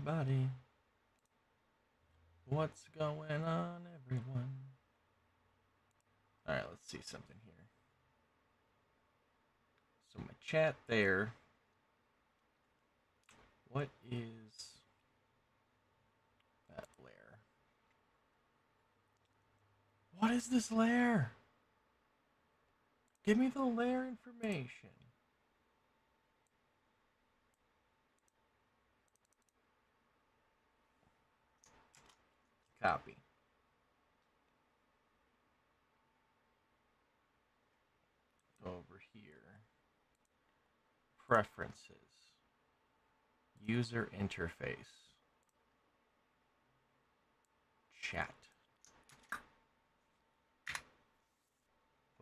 everybody. What's going on, everyone? Alright, let's see something here. So, my chat there. What is that layer? What is this layer? Give me the layer information. Copy. Over here. Preferences. User interface. Chat.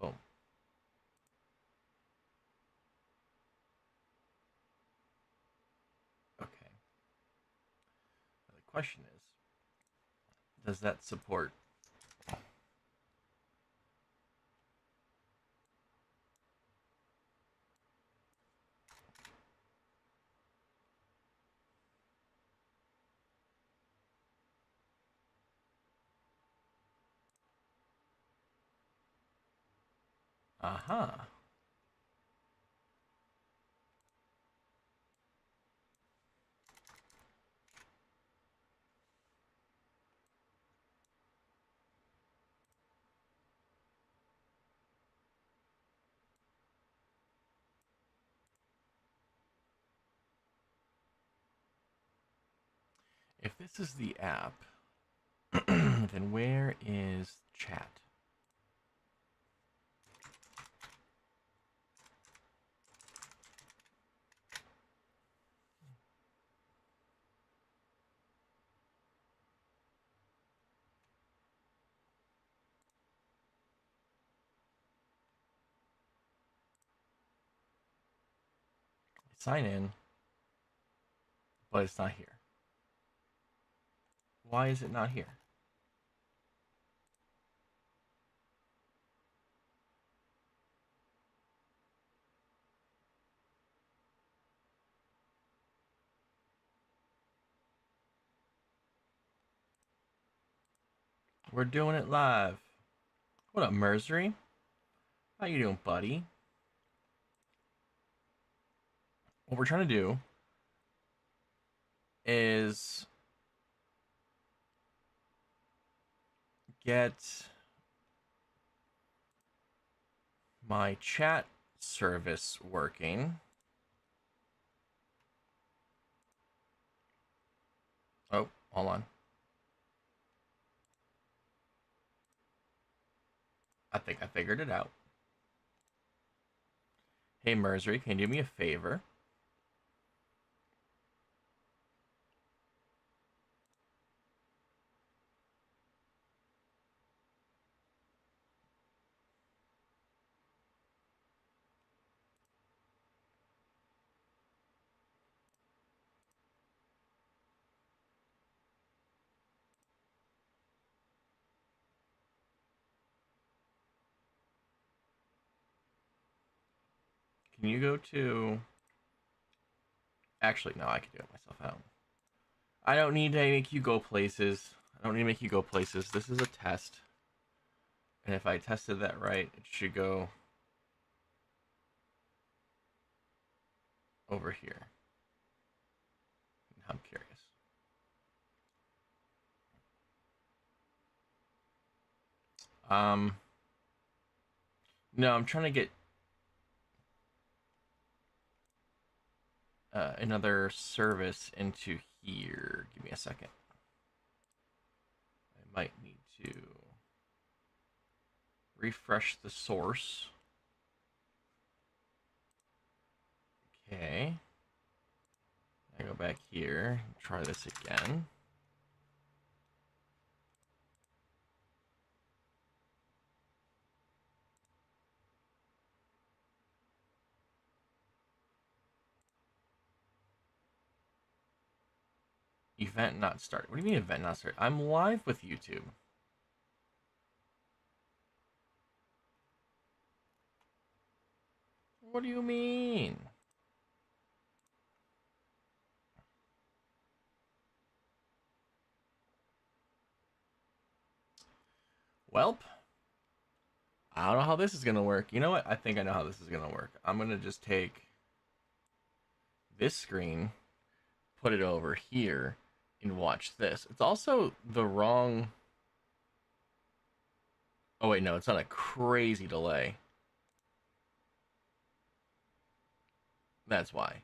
Boom. Okay. Now the question is, does that support? Aha. If this is the app, then where is chat? Sign in, but it's not here. Why is it not here? We're doing it live. What up, Mercery? How you doing, buddy? What we're trying to do is get my chat service working. Oh, hold on. I think I figured it out. Hey, Mercery, can you do me a favor? Can you go to... Actually, no, I can do it myself. I don't need to make you go places. I don't need to make you go places. This is a test. And if I tested that right, it should go over here. I'm curious. No, I'm trying to get another service into here. Give me a second. I might need to refresh the source. Okay. I go back here and try this again. Event not started. What do you mean event not started? I'm live with YouTube. What do you mean? Welp. I don't know how this is going to work. You know what? I think I know how this is going to work. I'm going to just take this screen, put it over here, and watch this. It's also the wrong... Oh, wait, no. It's not a crazy delay. That's why.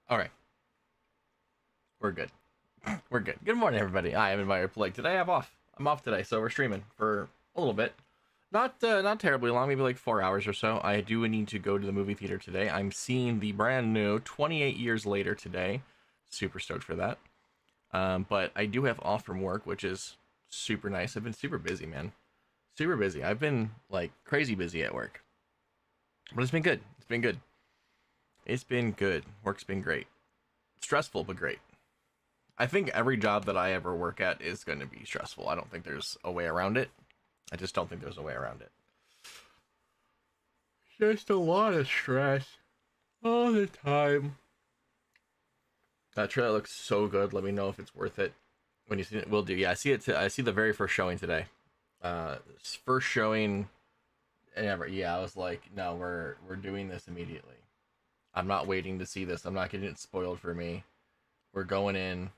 All right. We're good. We're good. Good morning, everybody. I am Admiredplague. Today I'm off. I'm off today, so we're streaming for a little bit. Not terribly long, maybe like 4 hours or so. I do need to go to the movie theater today. I'm seeing the brand new 28 Years Later today. Super stoked for that. But I do have off from work, which is super nice. I've been super busy, man. Super busy. I've been like crazy busy at work. But it's been good. It's been good. It's been good. Work's been great. Stressful, but great. I think every job that I ever work at is going to be stressful. I don't think there's a way around it. I just don't think there's a way around it. Just a lot of stress all the time. That trailer looks so good. Let me know if it's worth it when you see it. Will do. Yeah, I see it. I see the very first showing today. First showing ever. Yeah, I was like, no, we're doing this immediately. I'm not waiting to see this. I'm not getting it spoiled for me. We're going in.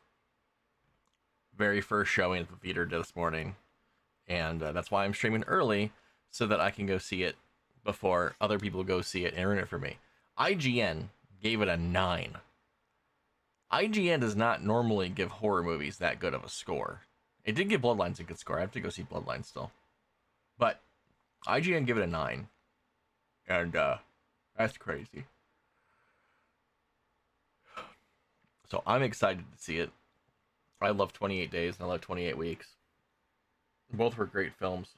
Very first showing at the theater this morning. And that's why I'm streaming early, so that I can go see it before other people go see it and ruin it for me. IGN gave it a 9. IGN does not normally give horror movies that good of a score. It did give Bloodlines a good score. I have to go see Bloodlines still. But IGN gave it a 9. And that's crazy. So I'm excited to see it. I love 28 Days and I love 28 Weeks. Both were great films.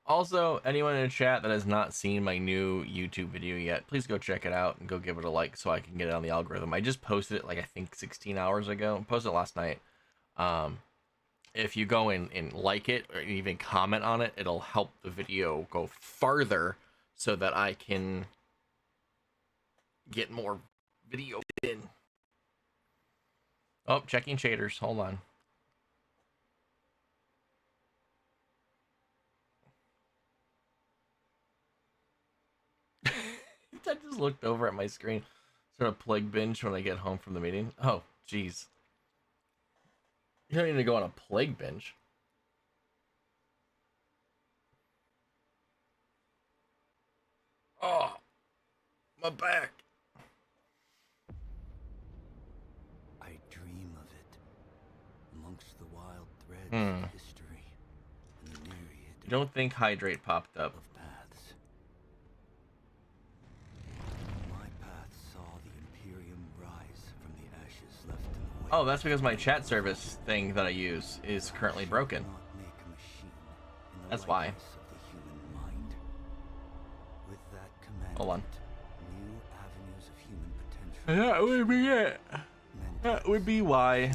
Also, anyone in the chat that has not seen my new YouTube video yet, please go check it out and go give it a like so I can get it on the algorithm. I just posted it like I think 16 hours ago. I posted it last night. If you go and like it or even comment on it, it'll help the video go farther so that I can get more video in. Oh, checking shaders. Hold on. I just looked over at my screen. Sort of plague binge when I get home from the meeting. Oh, jeez. You don't need to go on a plague binge. Oh, my back. I dream of it amongst the wild threads of history and the myriad. You don't think hydrate popped up? Of paths. My path saw the Imperium rise from the ashes left in the way. Oh, that's because my chat service thing that I use is currently broken. That's why. Of the human mind. With that command, Hold on. new avenues of human potential. That would be it. That would be why.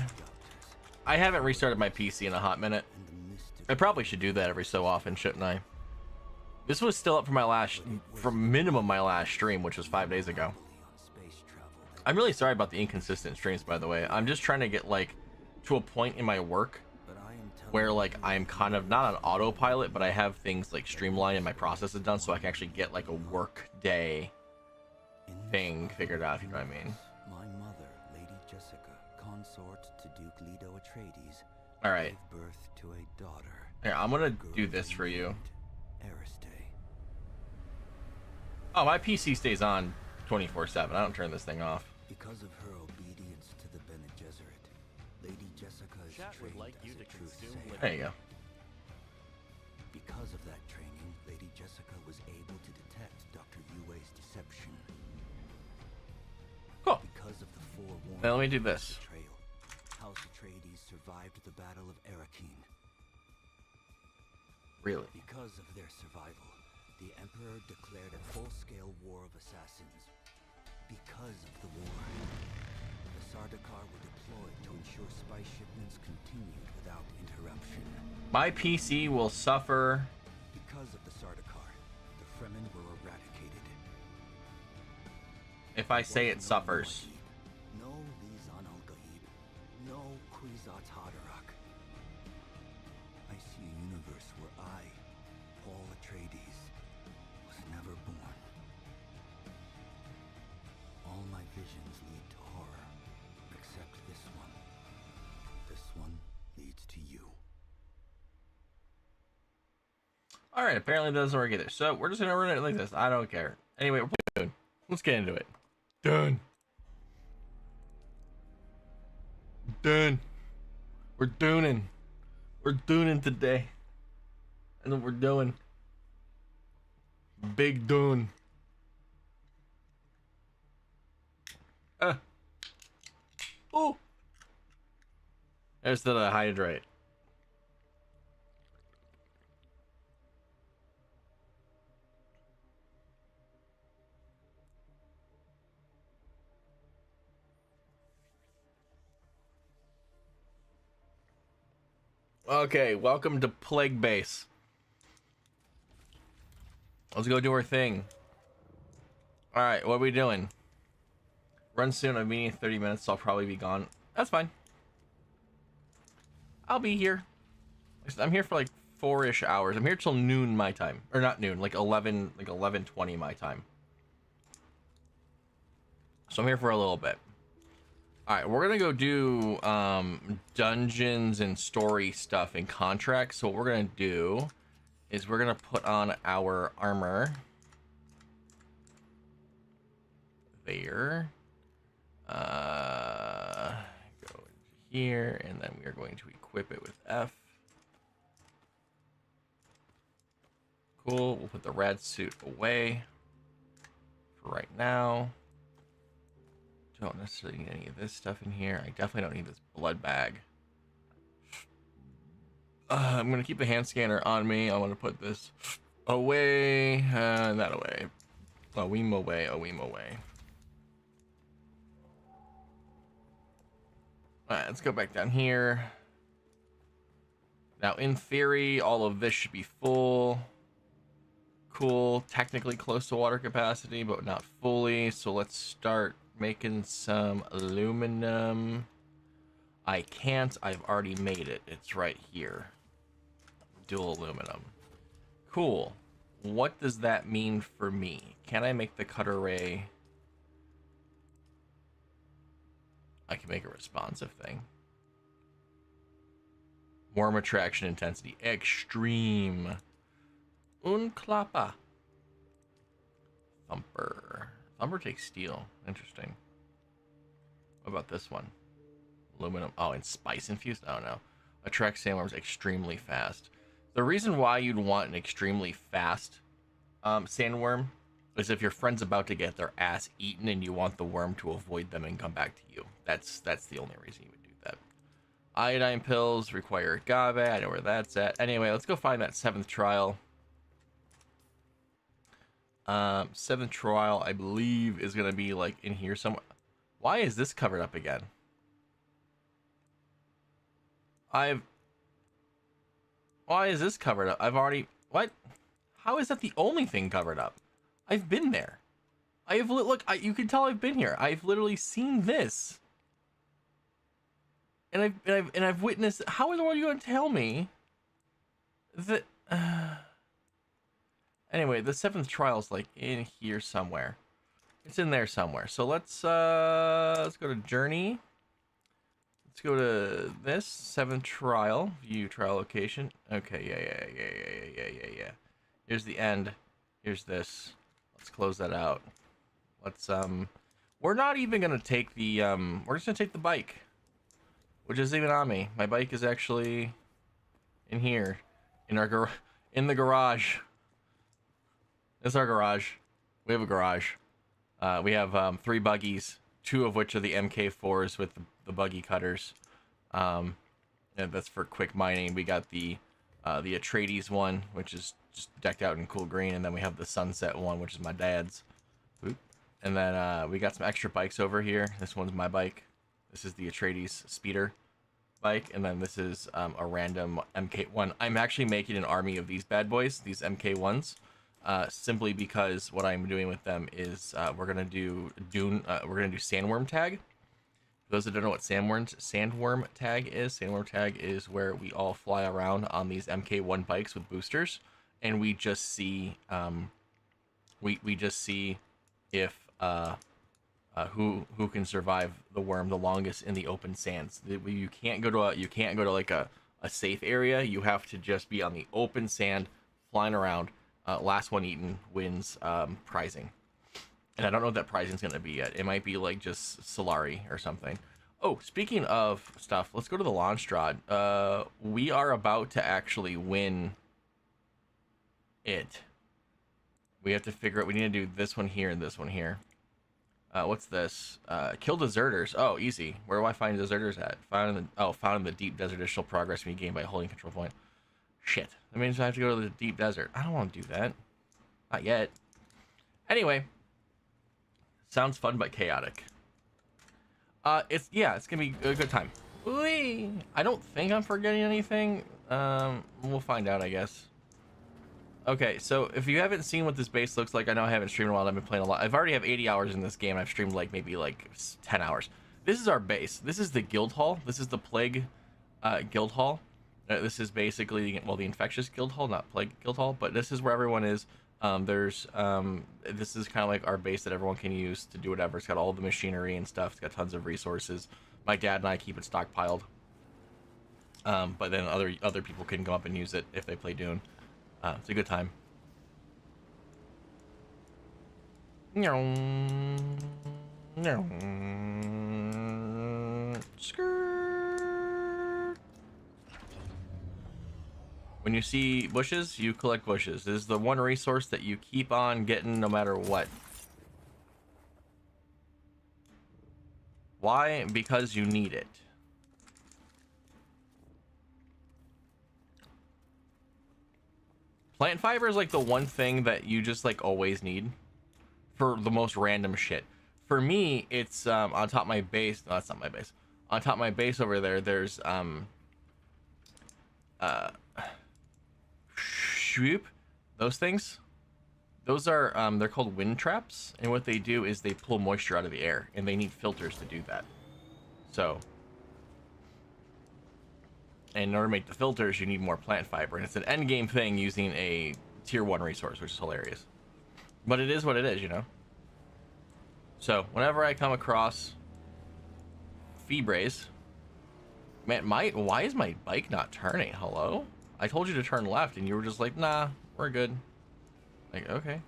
I haven't restarted my PC in a hot minute. I probably should do that every so often, shouldn't I? This was still up for minimum my last stream, which was 5 days ago. I'm really sorry about the inconsistent streams, by the way. I'm just trying to get like to a point in my work where like I'm kind of not on autopilot, but I have things like streamlined and my process is done, so I can actually get like a work day thing figured out, if you know what I mean. My mother, Lady Jessica, consort to Duke Leto Atreides, All right. gave birth to a daughter. Here, I'm gonna do this for you. Aristay. Oh, my PC stays on 24/7. I don't turn this thing off. Because of her obedience to the Bene Gesserit, Lady Jessica is Chat would trained like as you a to truth consume sayer. There you go. Because of that training, Lady Jessica was able to detect Dr. Yue's deception. Cool. Because of the forewarning Now let me do this. betrayal, House Atreides survived the Battle of Arrakeen. Really? Because of their survival, the Emperor declared a full-scale war of assassins. Because of the war, the Sardaukar were deployed to ensure spy shipments continued without interruption. My PC will suffer. Because of the Sardaukar, the Fremen were eradicated. If I say it suffers. No Lizan al-Gaib. No All right, apparently it doesn't work either. So we're just gonna run it like this. I don't care. Anyway, we're playing Dune. Let's get into it. Dune. Dune. We're Duning. We're Duning today. And then we're doing Big Dune. Oh. There's the hydrate. Okay, welcome to Plague Base. Let's go do our thing. Alright, what are we doing? Run soon, I'm meeting in 30 minutes, so I'll probably be gone. That's fine. I'll be here. I'm here for like 4-ish hours. I'm here till noon my time. Or not noon, like 11:20 my time. So I'm here for a little bit. Alright, we're gonna go do dungeons and story stuff and contracts. So what we're gonna do is we're gonna put on our armor. There. Go into here, and then we are going to equip it with F. Cool. We'll put the red suit away for right now. Don't necessarily need any of this stuff in here. I definitely don't need this blood bag. I'm gonna keep the hand scanner on me. I want to put this away and that away. A weem away, a weem away. Alright, let's go back down here. Now, in theory, all of this should be full. Cool. Technically close to water capacity, but not fully. So let's start making some aluminum. I can't. I've already made it. It's right here. Dual aluminum. Cool. What does that mean for me? Can I make the cutter ray? I can make a responsive thing. Warm attraction intensity. Extreme. Unklappa. Thumper. Thumper takes steel. Interesting. What about this one? Aluminum. Oh, and spice infused? Oh, no. Attracts sandworms extremely fast. The reason why you'd want an extremely fast sandworm is if your friend's about to get their ass eaten and you want the worm to avoid them and come back to you. That's the only reason you would do that. Iodine pills require agave. I know where that's at. Anyway, let's go find that 7th trial. 7th trial, I believe, is going to be like in here somewhere. Why is this covered up again? Why is this covered up? I've already... What? How is that the only thing covered up? I've been there. Look, you can tell I've been here. I've literally seen this. And I've witnessed... How in the world are you going to tell me that... Anyway, the 7th trial is like in here somewhere. It's in there somewhere. So let's go to Journey. Let's go to this 7th trial. View trial location. Okay, yeah. Here's the end. Here's this. Let's close that out. Let's we're not even gonna take the we're just gonna take the bike, which isn't even on me. My bike is actually in here, in the garage. This is our garage. We have a garage. We have 3 buggies, 2 of which are the MK4s with the buggy cutters. And that's for quick mining. We got the Atreides one, which is just decked out in cool green, and then we have the Sunset one, which is my dad's. Oop. And then we got some extra bikes over here. This one's my bike. This is the Atreides speeder bike, and then this is a random MK1. I'm actually making an army of these bad boys, these MK1s. Simply because what I'm doing with them is we're gonna do Dune. We're gonna do sandworm tag. For those that don't know what sandworm tag is where we all fly around on these MK1 bikes with boosters, and we just see we just see if who can survive the worm the longest in the open sands. You can't go to like a safe area. You have to just be on the open sand, flying around. Last one eaten wins prizing. And I don't know what that prizing's going to be yet. It might be like just Solari or something. Oh, speaking of stuff, let's go to the launch rod. We are about to actually win it. We have to figure out, we need to do this one here and this one here. What's this? Kill deserters. Oh, easy. Where do I find deserters at? Found in the deep desert. Additional progress can be gained by holding control point. Shit. That means I have to go to the deep desert. I don't want to do that. Not yet. Anyway. Sounds fun but chaotic. It's gonna be a good time. Whee! I don't think I'm forgetting anything. We'll find out, I guess. Okay, so if you haven't seen what this base looks like, I know I haven't streamed in a while. I've been playing a lot. I've already have 80 hours in this game. I've streamed maybe 10 hours. This is our base. This is the guild hall. This is the plague guild hall. This is basically, well, the infectious guild hall, not plague guild hall, but this is where everyone is. This is kind of like our base that everyone can use to do whatever. It's got all the machinery and stuff. It's got tons of resources. My dad and I keep it stockpiled. But then other people can go up and use it if they play Dune. It's a good time. Skirt. When you see bushes, you collect bushes. This is the one resource that you keep on getting no matter what. Why? Because you need it. Plant fiber is like the one thing that you just always need for the most random shit. For me, it's on top of my base. No, that's not my base. On top of my base over there, there's swoop. Those things. Those are they're called wind traps, and what they do is they pull moisture out of the air, and they need filters to do that. So, and in order to make the filters, you need more plant fiber, and it's an end game thing using a tier 1 resource, which is hilarious. But it is what it is, you know. So whenever I come across Fibres, man, why is my bike not turning? Hello? I told you to turn left, and you were just like, nah, we're good. Like, okay.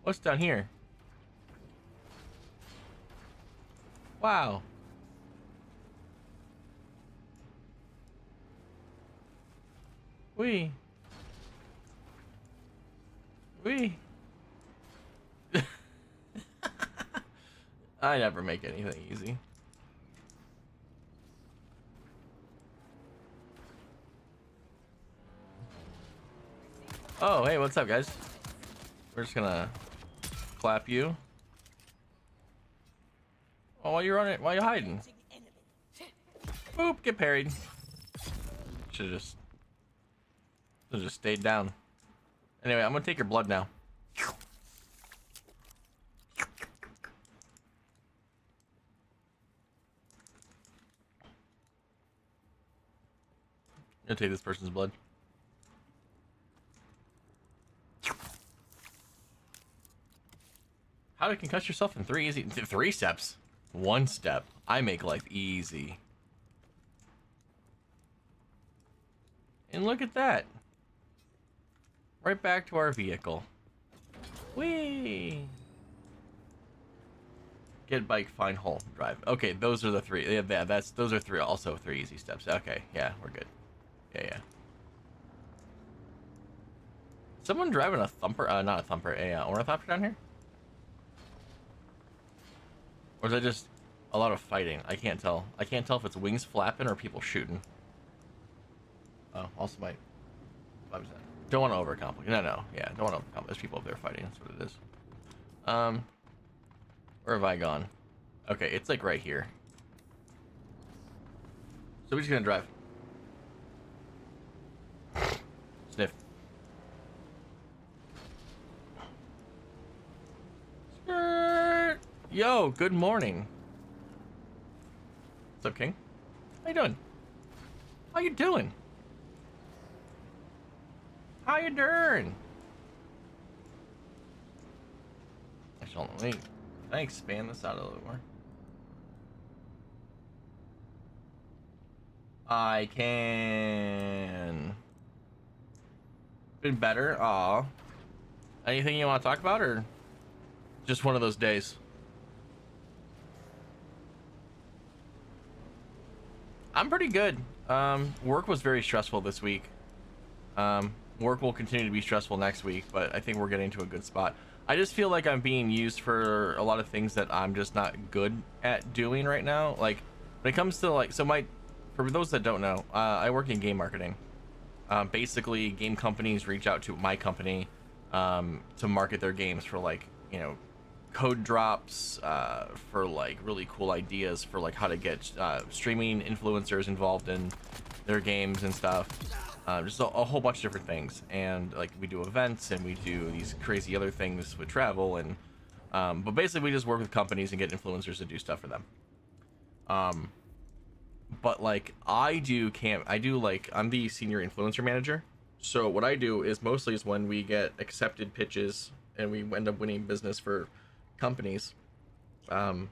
What's down here? Wow. Wee. I never make anything easy. Oh, hey, what's up, guys? We're just gonna clap you. Oh, why you running? Why you hiding? Boop, get parried. Should've just stayed down. Anyway, I'm gonna take your blood now. I'm gonna take this person's blood. How to concuss yourself in 3 steps. 1 step. I make life easy. And look at that. Right back to our vehicle. Whee! Get bike, find hole, drive. Okay, those are the 3. Yeah, those are 3. Also 3 easy steps. Okay, yeah, we're good. Yeah. Someone driving a thumper? Not a thumper. A ornithopter down here? Or is that just a lot of fighting? I can't tell. I can't tell if it's wings flapping or people shooting. Oh, also might. Don't want to overcomplicate. No. Yeah, don't want to overcomplicate. There's people up there fighting. That's what it is. Where have I gone? Okay, it's right here. So we're just gonna drive. Sniff. Skirt. Yo, good morning. What's up, King? How you doing? How you doing? How you doing? Actually, let me expand this out a little more. I can. Been better. Aw. Anything you want to talk about, or just one of those days? I'm pretty good. Work was very stressful this week. Work will continue to be stressful next week, but I think we're getting to a good spot. I just feel like I'm being used for a lot of things that I'm just not good at doing right now. Like when it comes to like, for those that don't know, I work in game marketing. Basically game companies reach out to my company to market their games for like, you know, code drops, for like really cool ideas for like how to get streaming influencers involved in their games and stuff. Just a whole bunch of different things, and like we do events and we do these crazy other things with travel, and but basically we just work with companies and get influencers to do stuff for them. But like I'm the senior influencer manager, so what I do is mostly is when we get accepted pitches and we end up winning business for companies. So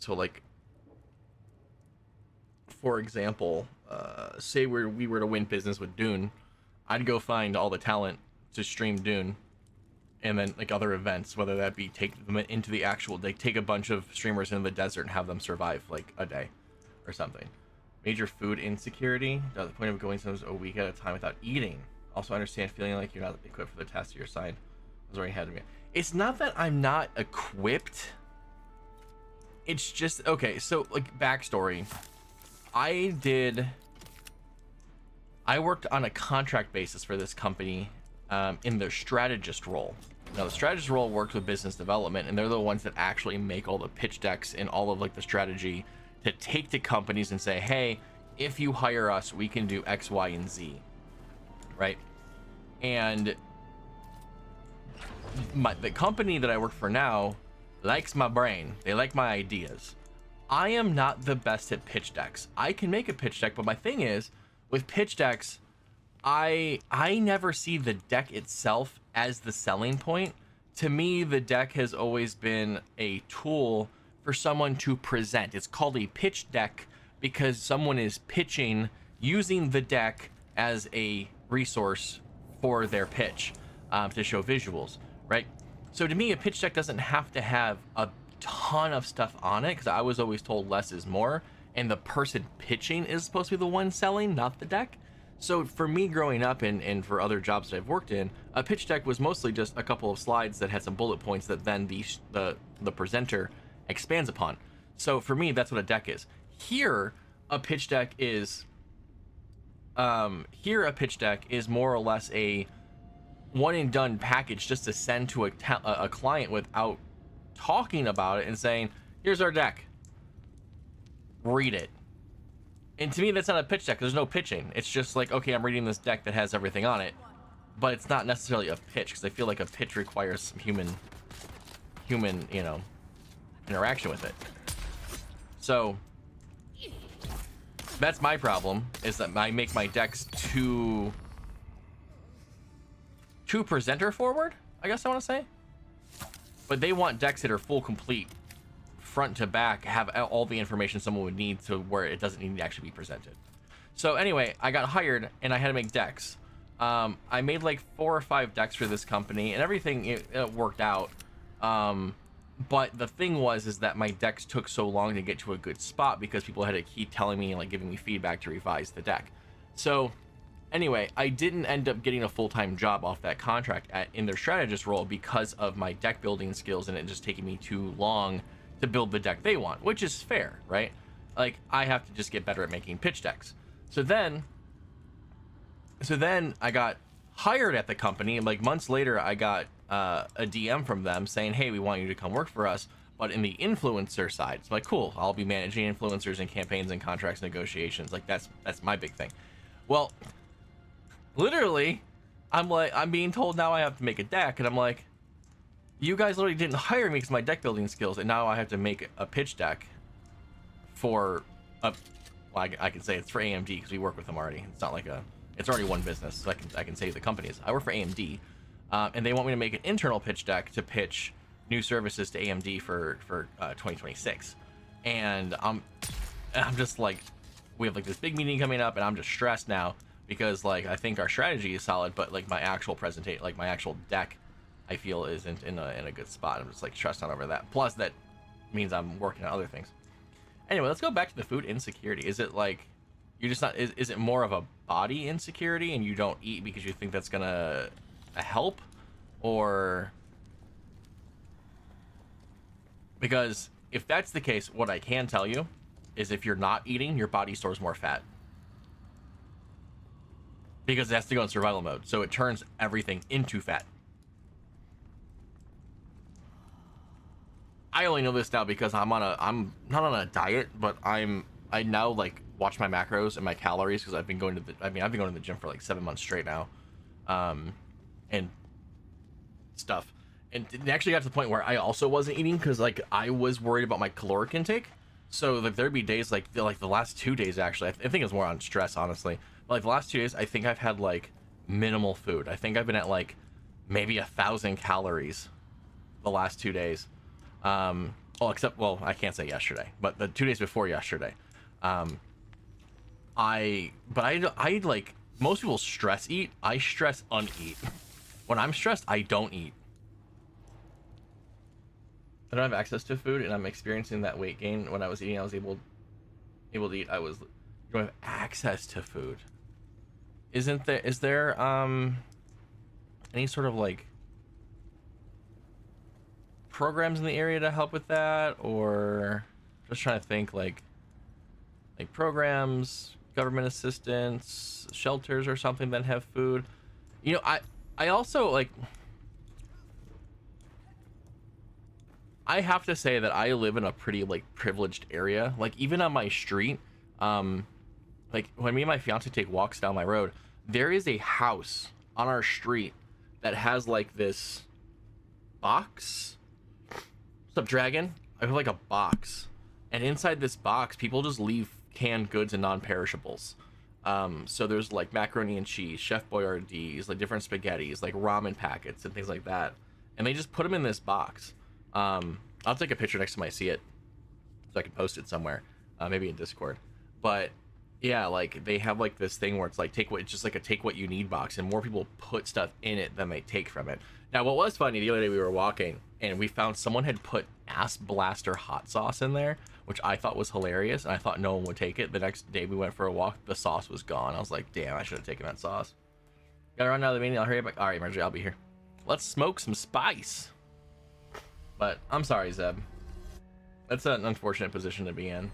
like for example, say we were to win business with Dune, I'd go find all the talent to stream Dune, and then like other events, whether that be take them into the actual, they take a bunch of streamers into the desert and have them survive like a day or something. Major food insecurity, to the point of going sometimes a week at a time without eating. Also understand feeling like you're not equipped for the task you're assigned. Was already ahead of me. It's not that I'm not equipped. It's just, okay, so like backstory. I worked on a contract basis for this company in their strategist role. Now the strategist role works with business development, and they're the ones that actually make all the pitch decks and all of like the strategy to take to companies and say, hey, if you hire us, we can do X, Y, and Z, right? And the company that I work for now likes my brain. They like my ideas. I am not the best at pitch decks. I can make a pitch deck, but my thing is, with pitch decks, I never see the deck itself as the selling point. To me, the deck has always been a tool for someone to present. It's called a pitch deck because someone is pitching using the deck as a resource for their pitch, to show visuals, right? So to me, a pitch deck doesn't have to have a ton of stuff on it, because I was always told less is more, and the person pitching is supposed to be the one selling, not the deck. So for me growing up and for other jobs that I've worked in, a pitch deck was mostly just a couple of slides that had some bullet points that then the presenter expands upon. So for me, that's what a deck is. Here a pitch deck is more or less a one and done package just to send to a client without talking about it and saying, here's our deck, read it. And to me, that's not a pitch deck. There's no pitching. It's just like, okay, I'm reading this deck that has everything on it, but it's not necessarily a pitch, because I feel like a pitch requires some human, you know, interaction with it. So that's my problem, is that I make my decks too presenter forward, I guess I want to say. But they want decks that are full, complete, front to back, have all the information someone would need to where it doesn't need to actually be presented. So anyway, I got hired and I had to make decks. I made like 4 or 5 decks for this company, and everything it worked out. But the thing is that my decks took so long to get to a good spot because people had to keep telling me and like giving me feedback to revise the deck. So anyway, I didn't end up getting a full-time job off that contract in their strategist role because of my deck building skills and it just taking me too long to build the deck they want, which is fair, right? Like, I have to just get better at making pitch decks. So then I got hired at the company, and like months later I got a DM from them saying, hey, we want you to come work for us, but in the influencer side. It's like, cool, I'll be managing influencers and campaigns and contracts negotiations. Like, that's my big thing. Well, literally, I'm being told now I have to make a deck, and I'm like, you guys literally didn't hire me because of my deck building skills, and now I have to make a pitch deck for a, well, I can say it's for AMD because we work with them already. It's not like it's already one business, so I can say who the company is. I work for AMD, and they want me to make an internal pitch deck to pitch new services to AMD for 2026, and I'm just like, we have like this big meeting coming up, and I'm just stressed now because like I think our strategy is solid, but like my actual presentation, like my actual deck, I feel isn't in a good spot. I'm just like stressed out over that. Plus that means I'm working on other things. Anyway, let's go back to the food insecurity. Is it like you're just not? Is it more of a body insecurity and you don't eat because you think that's gonna help, or because if that's the case, what I can tell you is if you're not eating, your body stores more fat because it has to go in survival mode, so it turns everything into fat. I only know this now because I'm not on a diet, but I now like watch my macros and my calories because I've been going to the gym for like 7 months straight now, and stuff. And it actually got to the point where I also wasn't eating because like I was worried about my caloric intake. So like there'd be days like the last 2 days actually. I think it was more on stress honestly. But like the last 2 days, I think I've had like minimal food. I think I've been at like maybe 1,000 calories the last 2 days. Except I can't say yesterday, but the 2 days before yesterday. I like most people stress eat. I stress uneat. When I'm stressed, I don't eat. I don't have access to food, and I'm experiencing that weight gain. When I was eating, I was able to eat. You don't have access to food. Is there any sort of like programs in the area to help with that, or just trying to think like programs, government assistance, shelters or something that have food? You know, I also like, I have to say that I live in a pretty like privileged area. Like even on my street, like when me and my fiance take walks down my road, there is a house on our street that has like this box. What's up, Dragon? I have like a box, and inside this box, people just leave canned goods and non-perishables. So there's like macaroni and cheese, Chef Boyardee's, like different spaghettis, like ramen packets and things like that, and they just put them in this box. I'll take a picture next time I see it so I can post it somewhere, maybe in Discord. But yeah, like they have like this thing where it's like it's just like a take what you need box, and more people put stuff in it than they take from it. Now, what was funny, the other day we were walking and we found someone had put Ass Blaster hot sauce in there, which I thought was hilarious, and I thought no one would take it. The next day we went for a walk, the sauce was gone. I was like, damn, I should have taken that sauce. Gotta run out of the meeting. I'll hurry up. All right, Marjorie, I'll be here. Let's smoke some spice. But I'm sorry, Zeb. That's an unfortunate position to be in.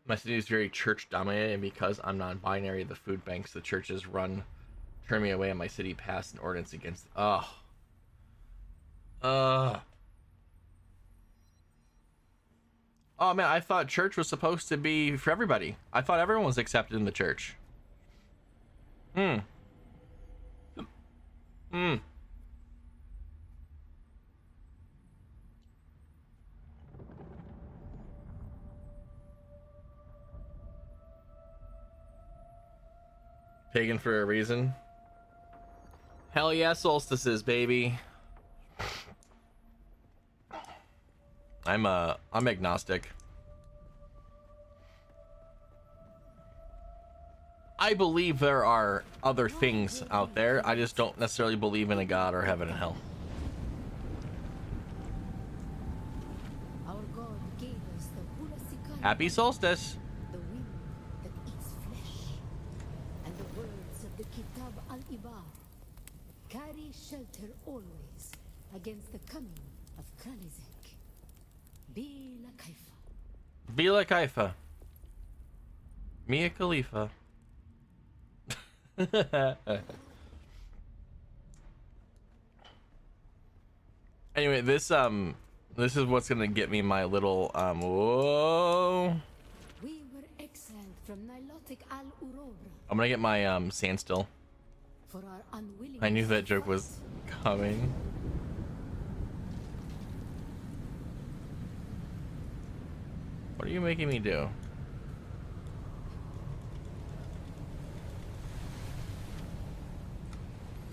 My city is very church dominated, and because I'm non-binary, the food banks the churches run turn me away, and my city passed an ordinance against. Oh man, I thought church was supposed to be for everybody. I thought everyone was accepted in the church. Pagan for a reason. Hell yeah, solstices, baby. I'm agnostic. I believe there are other things out there. I just don't necessarily believe in a god or heaven and hell. Happy solstice. The wind that eats flesh, and the words of the Kitab al-Ibar carry shelter always against the coming of Kalizek. Bila Kaifa. Bila Kaifa. Mia Khalifa. Anyway, this is what's gonna get me my little whoa. We were exiled from Nilotic al-Urobra. I'm gonna get my standstill. For our unwillingness I knew that to joke was fight. coming. What are you making me do?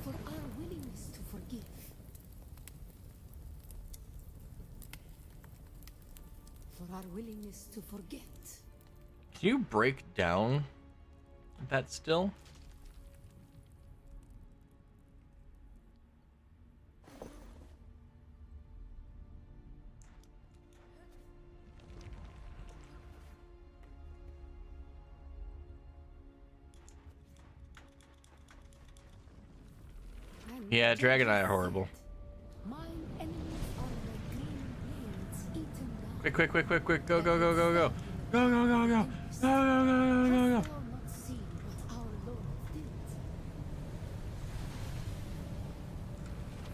For our willingness to forgive. for our willingness to forget. Can you break down that still? And Yeah, just Dragon Eye are said, horrible. mine enemies are like green blades eaten down. Quick, quick, quick, quick, quick, go, go, go, go, go. Go, go, go, go. Go, go, go, go, go, go. Hast thou not seen what our Lord did?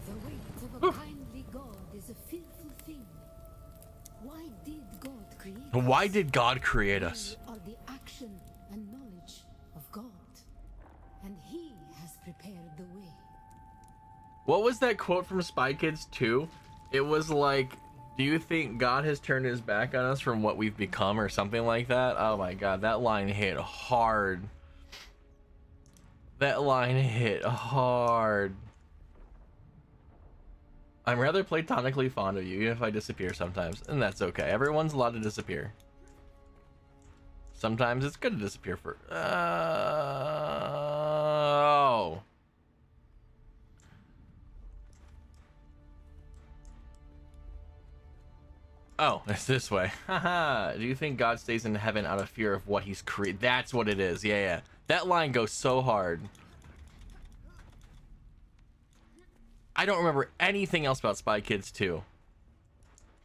The weight of a kindly God is a fearful thing. Why did God create us? Why did God create us? We are the action and knowledge of God, and He has prepared the way. What was that quote from Spy Kids 2? It was like, do you think God has turned his back on us from what we've become or something like that? Oh my god, that line hit hard. That line hit hard. I'm rather platonically fond of you, even if I disappear sometimes, and that's okay. Everyone's allowed to disappear. Sometimes it's good to disappear for... Oh. Oh, it's this way. Haha. Do you think God stays in heaven out of fear of what he's created? That's what it is. Yeah, yeah. That line goes so hard. I don't remember anything else about Spy Kids 2.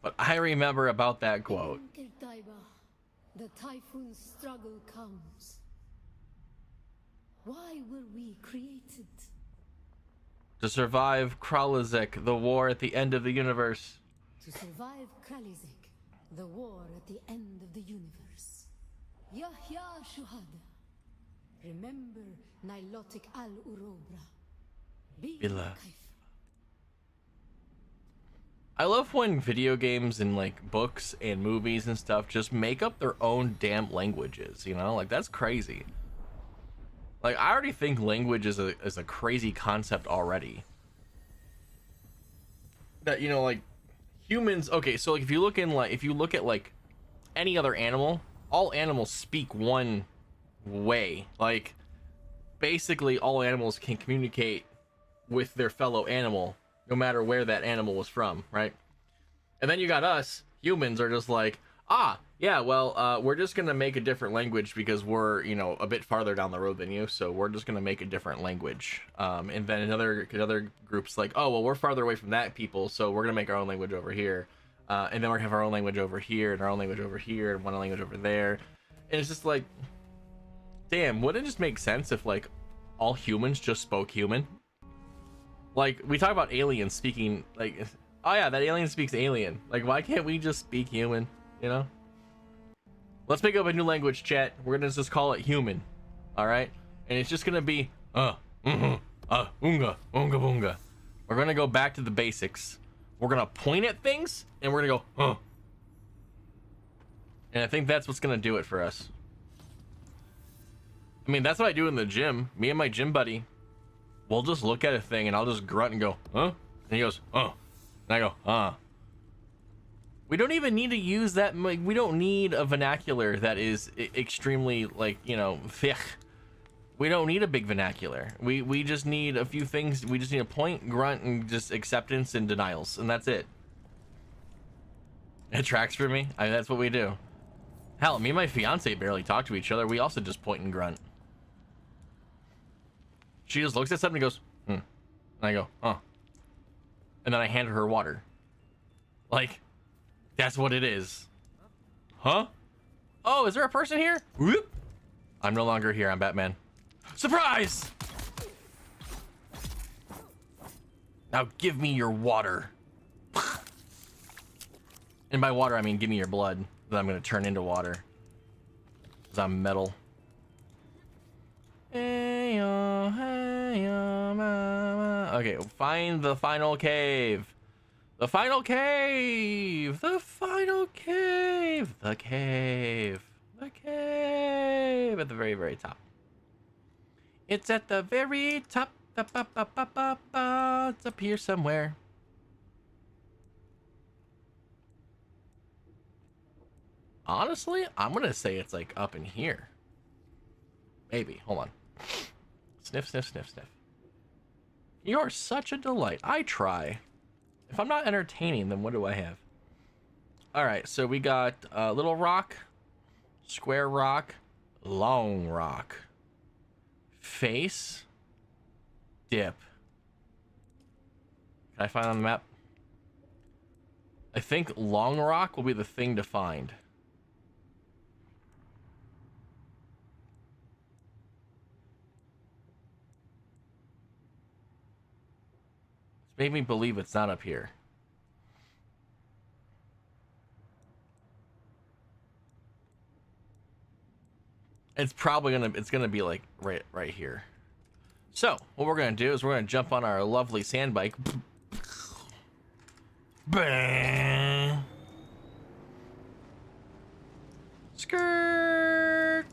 But I remember about that quote. In Kirtaiba, the typhoon struggle comes. Why were we created? To survive Kralazek, the war at the end of the universe. To survive Kralizek, the war at the end of the universe. Yahya Shuhada. Remember Nilotic al-Urobra. Bila. I love when video games and like books and movies and stuff just make up their own damn languages, you know? Like that's crazy. Like I already think language is a crazy concept already. That, you know, like humans, okay, so like if you look at like any other animal, all animals speak one way. Like basically all animals can communicate with their fellow animal no matter where that animal was from, right? And then you got us humans are just like, yeah, well, we're just gonna make a different language because we're, you know, a bit farther down the road than you, so we're just gonna make a different language. And then another group's like, oh well, we're farther away from that people, so we're gonna make our own language over here. And then we're gonna have our own language over here, and our own language over here, and one language over there. And it's just like, damn, wouldn't it just make sense if like all humans just spoke human? Like we talk about aliens speaking like, oh yeah, that alien speaks alien. Like why can't we just speak human? You know? Let's make up a new language, chat. We're gonna just call it human. Alright? And it's just gonna be unga, unga, bunga. We're gonna go back to the basics. We're gonna point at things and we're gonna go, And I think that's what's gonna do it for us. I mean, that's what I do in the gym. Me and my gym buddy, we'll just look at a thing and I'll just grunt and go, And he goes, And I go, We don't even need to use that. Like, we don't need a vernacular that is extremely, like, you know, thick. We don't need a big vernacular. We just need a few things. We just need a point, grunt, and just acceptance and denials, and that's it. It tracks for me. That's what we do. Hell, me and my fiance barely talk to each other. We also just point and grunt. She just looks at something and goes, And I go, And then I hand her water. Like, that's what it is. Huh? Oh, is there a person here? Whoop. I'm no longer here. I'm Batman. Surprise! Now give me your water. And by water, I mean give me your blood that I'm going to turn into water. Because I'm metal. Okay, find the final cave. The final cave! The final cave! The cave! The cave! At the very, very top. It's at the very top. It's up here somewhere. Honestly, I'm gonna say it's like up in here. Maybe. Hold on. Sniff, sniff, sniff, sniff. You're such a delight. I try. If I'm not entertaining, then what do I have? Alright, so we got little rock, square rock, long rock, face, dip. Can I find on the map? I think long rock will be the thing to find. It's made me believe it's not up here. It's probably gonna be like right here. So what we're gonna do is we're gonna jump on our lovely sand bike. Bang. Skirt.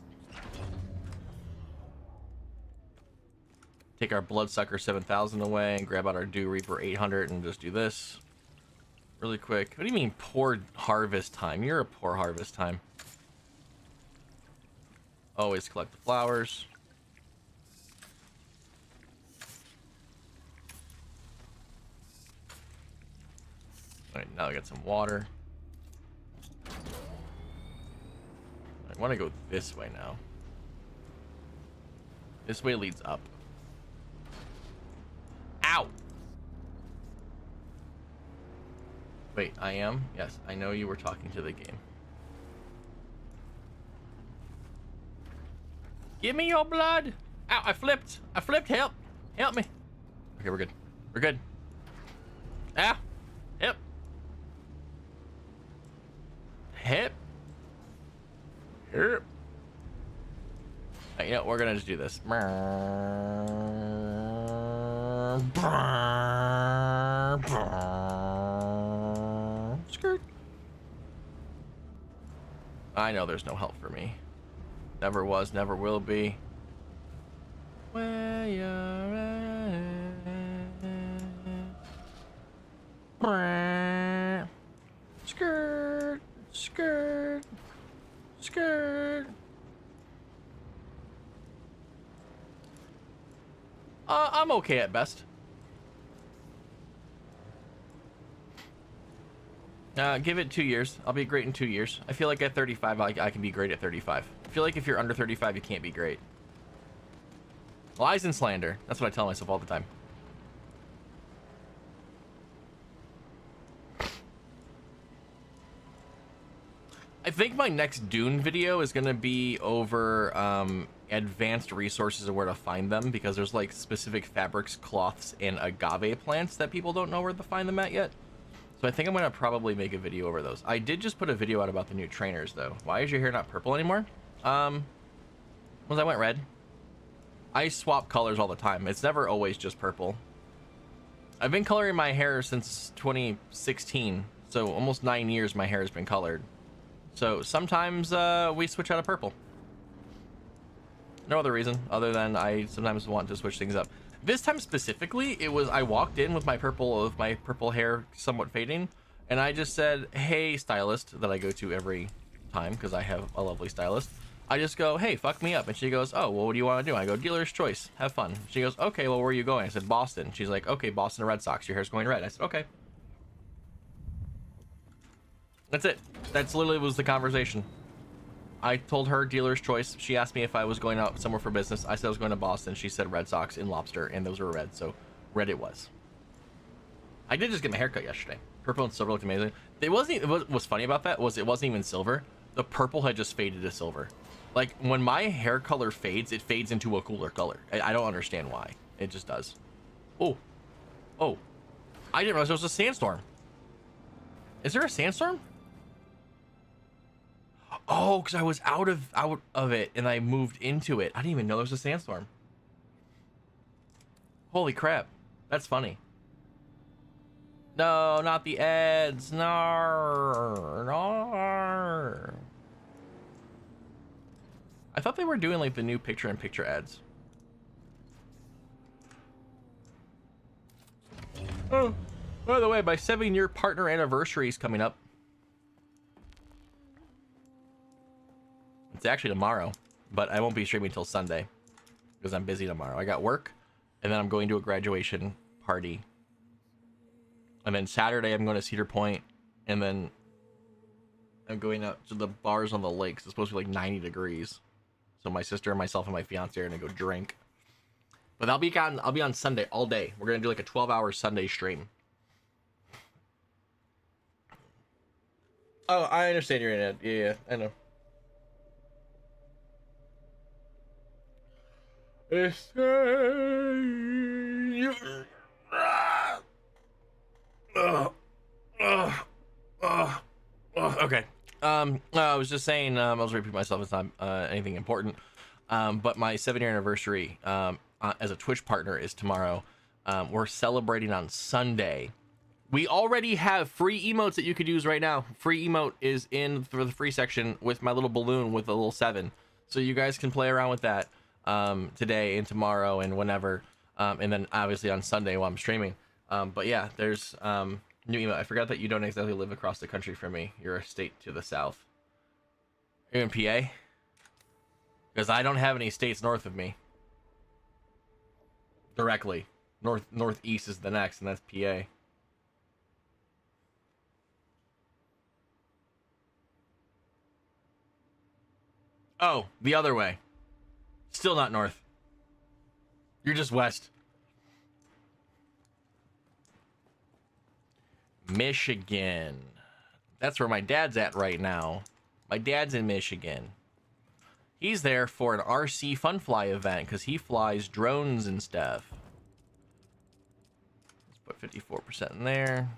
Take our Bloodsucker 7000 away and grab out our Dew Reaper 800 and just do this really quick. What do you mean poor harvest time? You're a poor harvest time. Always collect the flowers. Alright, now I got some water. I want to go this way now. This way leads up. Ow! Wait, I am? Yes, I know you were talking to the game. Give me your blood! Ow, I flipped! I flipped, help! Help me! Okay, we're good. We're good. Ah! Help! Help! Help! Right, you know, we're gonna just do this. Skirt. I know there's no help for me. Never was, never will be. Where you're at. Skirt, skirt, skirt. I'm okay at best. Give it 2 years. I'll be great in 2 years. I feel like at 35, I can be great at 35. I feel like if you're under 35, you can't be great. Lies and slander. That's what I tell myself all the time. I think my next Dune video is going to be over advanced resources and where to find them, because there's like specific fabrics, cloths, and agave plants that people don't know where to find them at yet. So I think I'm going to probably make a video over those. I did just put a video out about the new trainers, though. Why is your hair not purple anymore? Once I went red. I swap colors all the time. It's never always just purple. I've been coloring my hair since 2016. So almost 9 years my hair has been colored. So sometimes we switch out of purple. No other reason other than I sometimes want to switch things up. This time specifically, it was I walked in with my purple hair somewhat fading, and I just said, "Hey, stylist," that I go to every time because I have a lovely stylist. I just go, "Hey, fuck me up," and she goes, "Oh, well, what do you want to do?" I go, "Dealer's choice, have fun." She goes, "Okay, well, where are you going?" I said, "Boston." She's like, "Okay, Boston Red Sox. Your hair's going red." I said, "Okay." That's it. That's literally was the conversation. I told her dealer's choice. She asked me if I was going out somewhere for business. I said I was going to Boston. She said Red Sox in Lobster, and those were red, so red it was. I did just get my haircut yesterday. Purple and silver looked amazing. It wasn't. What's funny about that was it wasn't even silver. The purple had just faded to silver. Like when my hair color fades, it fades into a cooler color. I don't understand why. It just does. Oh, oh! I didn't realize there was a sandstorm. Is there a sandstorm? Oh, because I was out of it and I moved into it. I didn't even know there was a sandstorm. Holy crap. That's funny. No, not the ads. No, no. I thought they were doing like the new picture-in-picture ads. Oh, by the way, my 7-year partner anniversary is coming up. It's actually tomorrow, but I won't be streaming until Sunday because I'm busy tomorrow. I got work, and then I'm going to a graduation party. And then Saturday, I'm going to Cedar Point, and then I'm going out to the bars on the lakes. It's supposed to be like 90 degrees. So my sister and myself and my fiance are going to go drink. But I'll be on Sunday all day. We're going to do like a 12-hour Sunday stream. Oh, I understand you're in it. Yeah, I know. Okay. I was just saying, I was repeating myself. It's not anything important. But my 7-year anniversary as a Twitch partner is tomorrow. We're celebrating on Sunday. We already have free emotes that you could use right now. Free emote is in for the free section with my little balloon with a little 7. So you guys can play around with that today and tomorrow and whenever. And then obviously on Sunday while I'm streaming. But yeah, there's new emote. I forgot that you don't exactly live across the country from me. You're a state to the south. You're in PA? Because I don't have any states north of me. Directly. Northeast is the next, and that's PA. Oh, the other way. Still not north. You're just west. Michigan. That's where my dad's at right now. My dad's in Michigan. He's there for an RC Fun Fly event because he flies drones and stuff. Let's put 54% in there.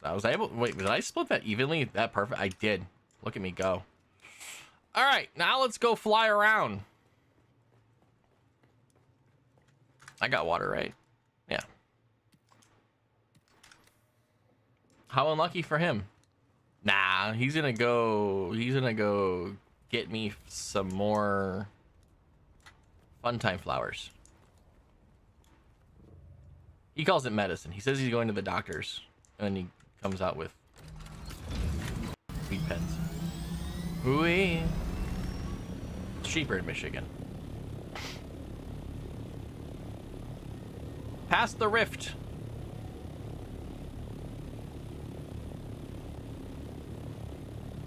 I was able. Wait, did I split that evenly? That perfect? I did. Look at me go. All right, now let's go fly around. I got water, right? Yeah. How unlucky for him. Nah, he's gonna go get me some more fun time flowers. He calls it medicine. He says he's going to the doctor's, and he comes out with weed pens. Ooh-wee. It's cheaper in Michigan. Past the rift.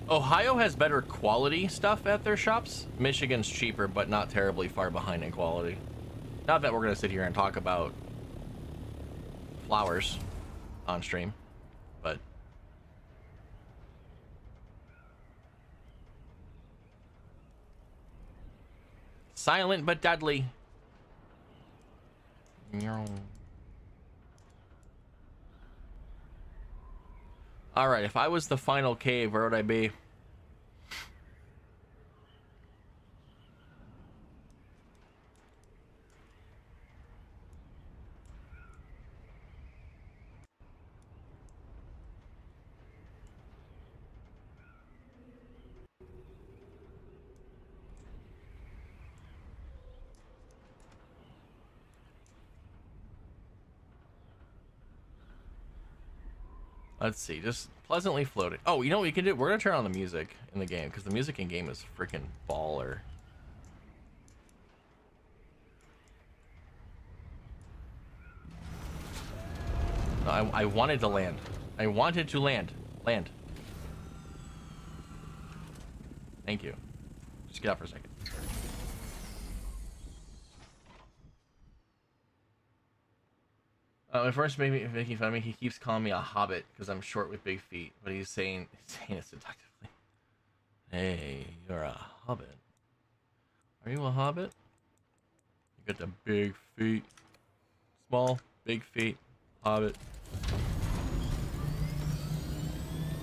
Ohio has better quality stuff at their shops. Michigan's cheaper, but not terribly far behind in quality. Not that we're going to sit here and talk about flowers on stream, but silent but deadly. Alright, if I was the final cave, where would I be? Let's see, just pleasantly floating. Oh, you know what we can do? We're gonna turn on the music in the game because the music in game is freaking baller. No, I wanted to land. I wanted to land. Land. Thank you. Just get out for a second. At first, making fun of me, he keeps calling me a hobbit because I'm short with big feet, but he's saying it seductively. Hey, you're a hobbit. Are you a hobbit? You got the big feet. Small, big feet. Hobbit.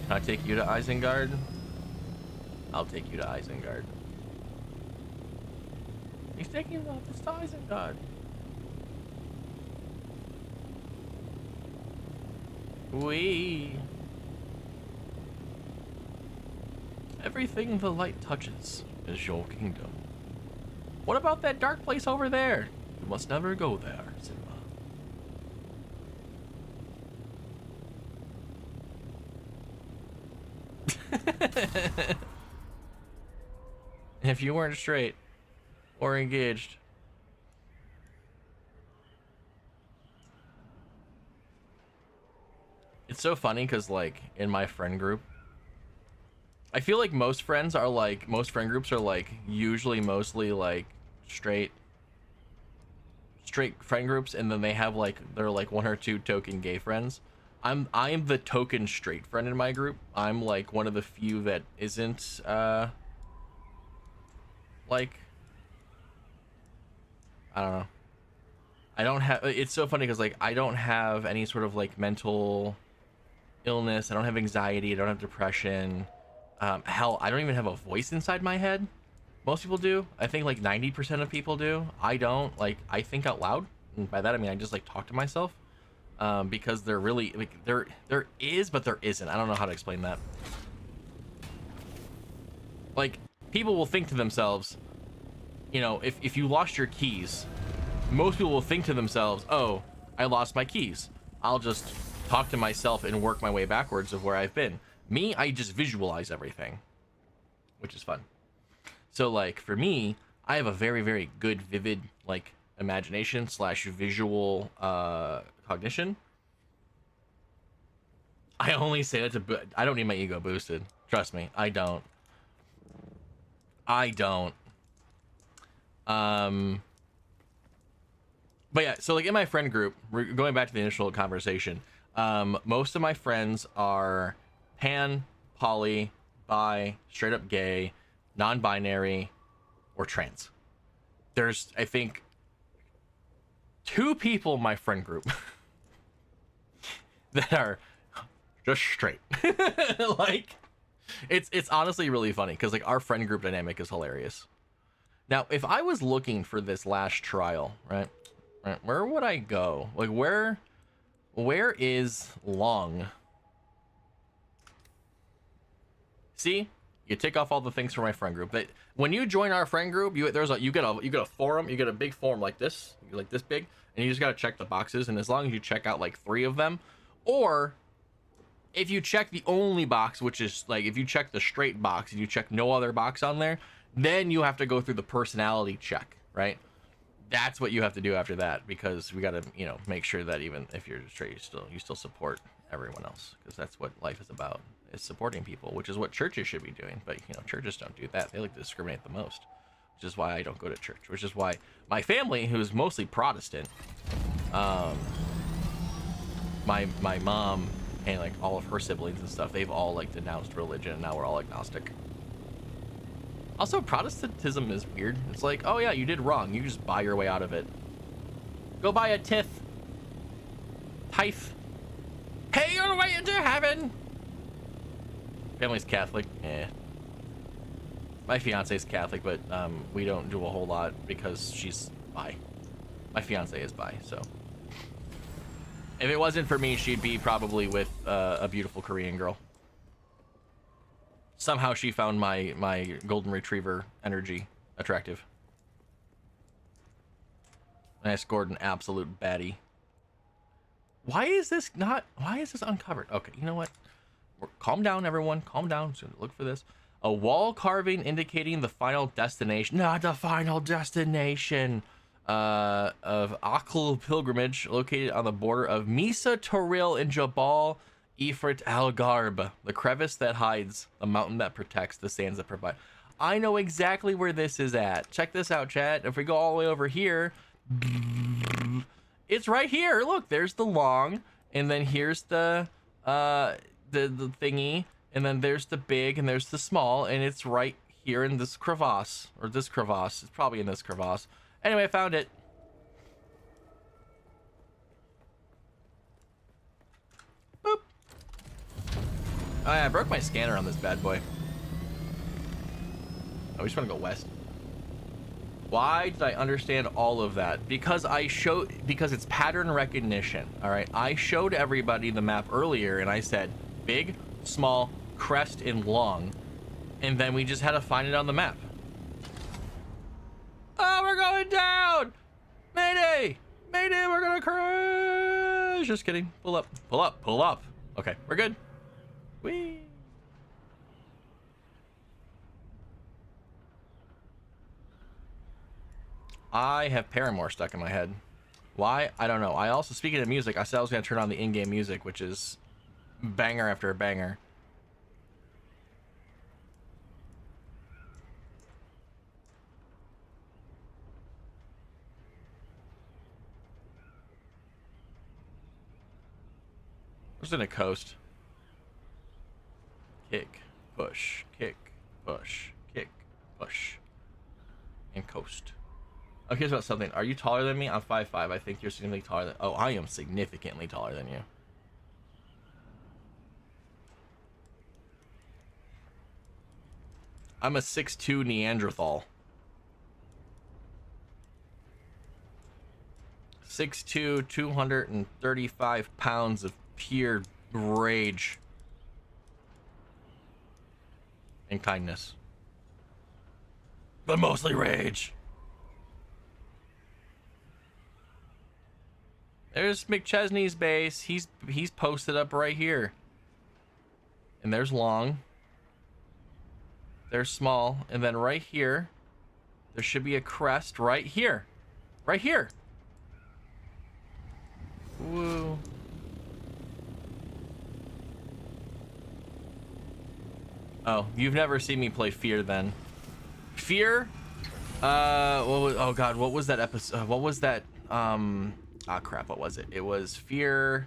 Can I take you to Isengard? I'll take you to Isengard. He's taking us to Isengard. Wee. Everything the light touches is your kingdom. What about that dark place over there? You must never go there, Simba. If you weren't straight or engaged. It's so funny because, like, in my friend group, I feel like most friend groups are like usually mostly like straight friend groups, and then they have like they're like one or two token gay friends. I'm the token straight friend in my group. I'm like one of the few that isn't like, I don't know. I don't have, it's so funny because like I don't have any sort of like mental illness. I don't have anxiety. I don't have depression. Hell, I don't even have a voice inside my head. Most people do. I think like 90% of people do. I don't. Like, I think out loud, and by that I mean I just like talk to myself, because there really like there is, but there isn't. I don't know how to explain that. Like, people will think to themselves, you know, if you lost your keys, most people will think to themselves, oh, I lost my keys, I'll just talk to myself and work my way backwards of where I've been. Me, I just visualize everything, which is fun. So like for me, I have a very, very good vivid like imagination slash visual cognition. I only say that to I don't need my ego boosted. Trust me, I don't. But yeah, so like in my friend group, going back to the initial conversation, most of my friends are pan, poly, bi, straight up gay, non-binary, or trans. There's, I think, 2 people in my friend group that are just straight. Like, it's honestly really funny because like our friend group dynamic is hilarious. Now, if I was looking for this last trial, right, where would I go? Like, where is Long? See, you tick off all the things for my friend group. That when you join our friend group, you get a forum, you get a big form like this big, and you just gotta check the boxes. And as long as you check out like 3 of them, or if you check the only box, which is like if you check the straight box and you check no other box on there, then you have to go through the personality check, right? That's what you have to do after that, because we gotta, you know, make sure that even if you're straight, you still support everyone else, because that's what life is about, is supporting people, which is what churches should be doing. But you know, churches don't do that. They like to discriminate the most, which is why I don't go to church, which is why my family, who's mostly Protestant, my mom and like all of her siblings and stuff, they've all like denounced religion, and now we're all agnostic. Also, Protestantism is weird. It's like, oh yeah, you did wrong, you just buy your way out of it. Go buy a tithe. Pay your way into heaven. Family's Catholic. My fiance's Catholic, but we don't do a whole lot because she's bi. My fiance is bi, so if it wasn't for me, she'd be probably with a beautiful Korean girl. Somehow she found my golden retriever energy attractive, and I scored an absolute baddie. Why is this uncovered? Okay, you know what? Calm down, everyone. Calm down. So look for this. A wall carving indicating the final destination. Not the final destination of Akhl pilgrimage, located on the border of Misa Toril and Jabal Ifrit Al Garb, the crevice that hides, the mountain that protects, the sands that provide. I know exactly where this is at. Check this out, chat. If we go all the way over here, it's right here. Look, there's the long, and then here's the thingy, and then there's the big, and there's the small, and it's right here in this crevasse, or this crevasse. It's probably in this crevasse. Anyway, I found it. Boop. Oh yeah, I broke my scanner on this bad boy. Oh, we just want to go west. Why did I understand all of that? Because it's pattern recognition. All right, I showed everybody the map earlier, and I said big, small, crest, and long, and then we just had to find it on the map. Oh, we're going down! Mayday! Mayday, we're gonna crash! Just kidding. Pull up. Pull up. Pull up. Okay, we're good. Whee! I have Paramore stuck in my head. Why? I don't know. I also, speaking of music, I said I was going to turn on the in-game music, which is banger after a banger. What's in a coast? Kick, push, kick, push, kick, push, and coast. Okay, here's about something. Are you taller than me? I'm 5'5". I think you're significantly taller than... Oh, I am significantly taller than you. I'm a 6'2" Neanderthal. 6'2", 235 pounds of pure rage and kindness. But mostly rage. There's McChesney's base. He's posted up right here. And there's Long. There's Small. And then right here, there should be a crest right here. Right here. Woo. Oh, you've never seen me play Fear then. Fear? Oh god, what was that episode? What was that? Crap, what was it? It was Fear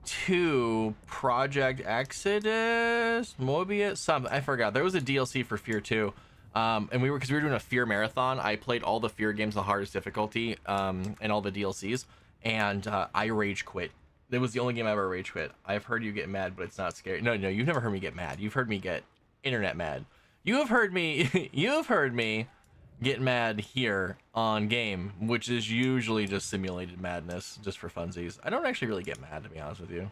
2, Project Exodus, Mobius, something. I forgot. There was a DLC for Fear 2. And because we were doing a Fear marathon, I played all the Fear games, the hardest difficulty, and all the DLCs, and I rage quit. It was the only game I ever rage quit. I've heard you get mad, but it's not scary. No, you've never heard me get mad. You've heard me get internet mad. You have heard me get mad here on game, which is usually just simulated madness, just for funsies. I don't actually really get mad, to be honest with you.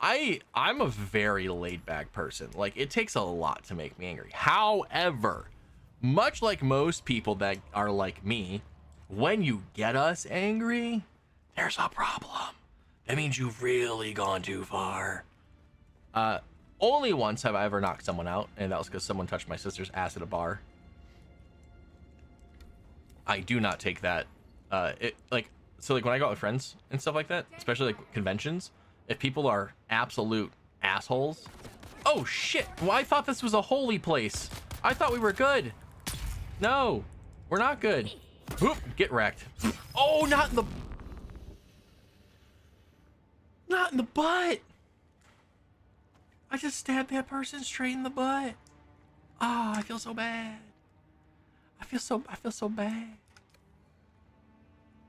I'm a very laid back person. Like, it takes a lot to make me angry. However, much like most people that are like me, when you get us angry, there's a problem. That means you've really gone too far. Only once have I ever knocked someone out, and that was because someone touched my sister's ass at a bar. I do not take that. Like when I go out with friends and stuff like that, especially like conventions, if people are absolute assholes. Oh shit! Well, I thought this was a holy place. I thought we were good. No, we're not good. Oop, get wrecked. Oh, not in the butt. I just stabbed that person straight in the butt. Ah, I feel so bad. I feel so bad.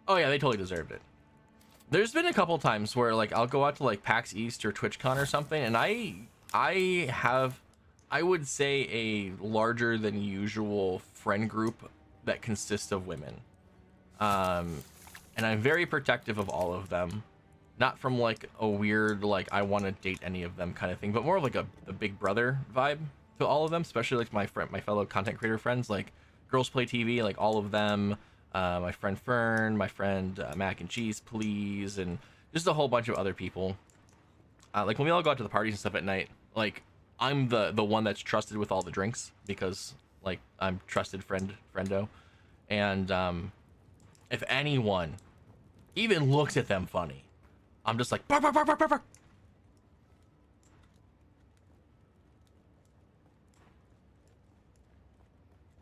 Oh yeah, they totally deserved it. There's been a couple times where like I'll go out to like PAX East or TwitchCon or something, and I have, I would say, a larger than usual friend group that consists of women. And I'm very protective of all of them. Not from like a weird, like I want to date any of them kind of thing, but more of like a big brother vibe to all of them, especially like my fellow content creator friends, like Girls Play TV, like all of them, my friend Fern, my friend Mac and Cheese Please, and just a whole bunch of other people. Like when we all go out to the parties and stuff at night, like I'm the one that's trusted with all the drinks because like I'm trusted friendo, and if anyone even looks at them funny, I'm just like bark, bark, bark, bark, bark, bark.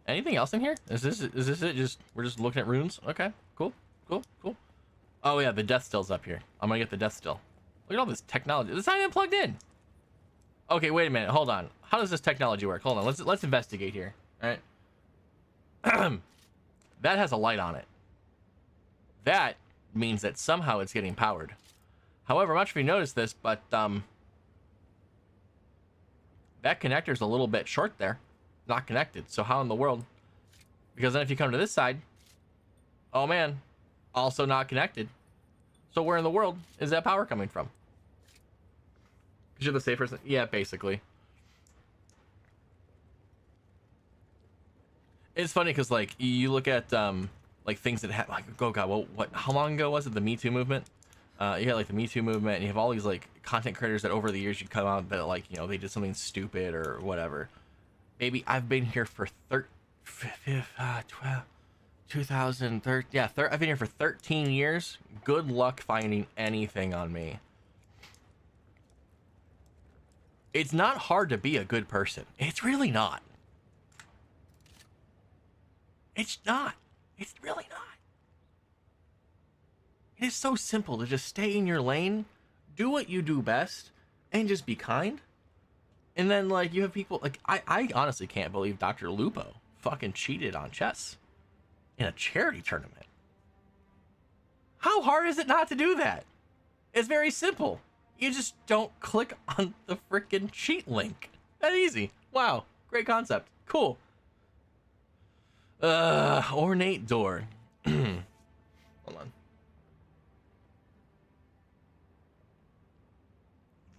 Anything else in here? Is this it? Just we're just looking at runes. Okay, cool. Oh yeah, the death still's up here. I'm gonna get the death still. Look at all this technology. It's not even plugged in. Okay, wait a minute. Hold on. How does this technology work? Hold on. Let's investigate here. All right. That has a light on it. That means that somehow it's getting powered. However, I'm not sure if you noticed this, but that connector's a little bit short there. Not connected. So how in the world? Because then if you come to this side, oh man, also not connected. So where in the world is that power coming from? Because you're the safe person. Yeah, basically. It's funny because like you look at like things that have like, oh god, well, how long ago was it? The Me Too movement. You had like the Me Too movement, and you have all these like content creators that over the years you come out that like, you know, they did something stupid or whatever. Maybe I've been here for 2013. Yeah, I've been here for 13 years. Good luck finding anything on me. It's not hard to be a good person. It's really not. It's not. It's really not. It is so simple to just stay in your lane, do what you do best, and just be kind. And then, like, you have people, like, I honestly can't believe Dr. Lupo fucking cheated on chess in a charity tournament. How hard is it not to do that? It's very simple. You just don't click on the freaking cheat link. That easy. Wow. Great concept. Cool. Ornate door. Hold on.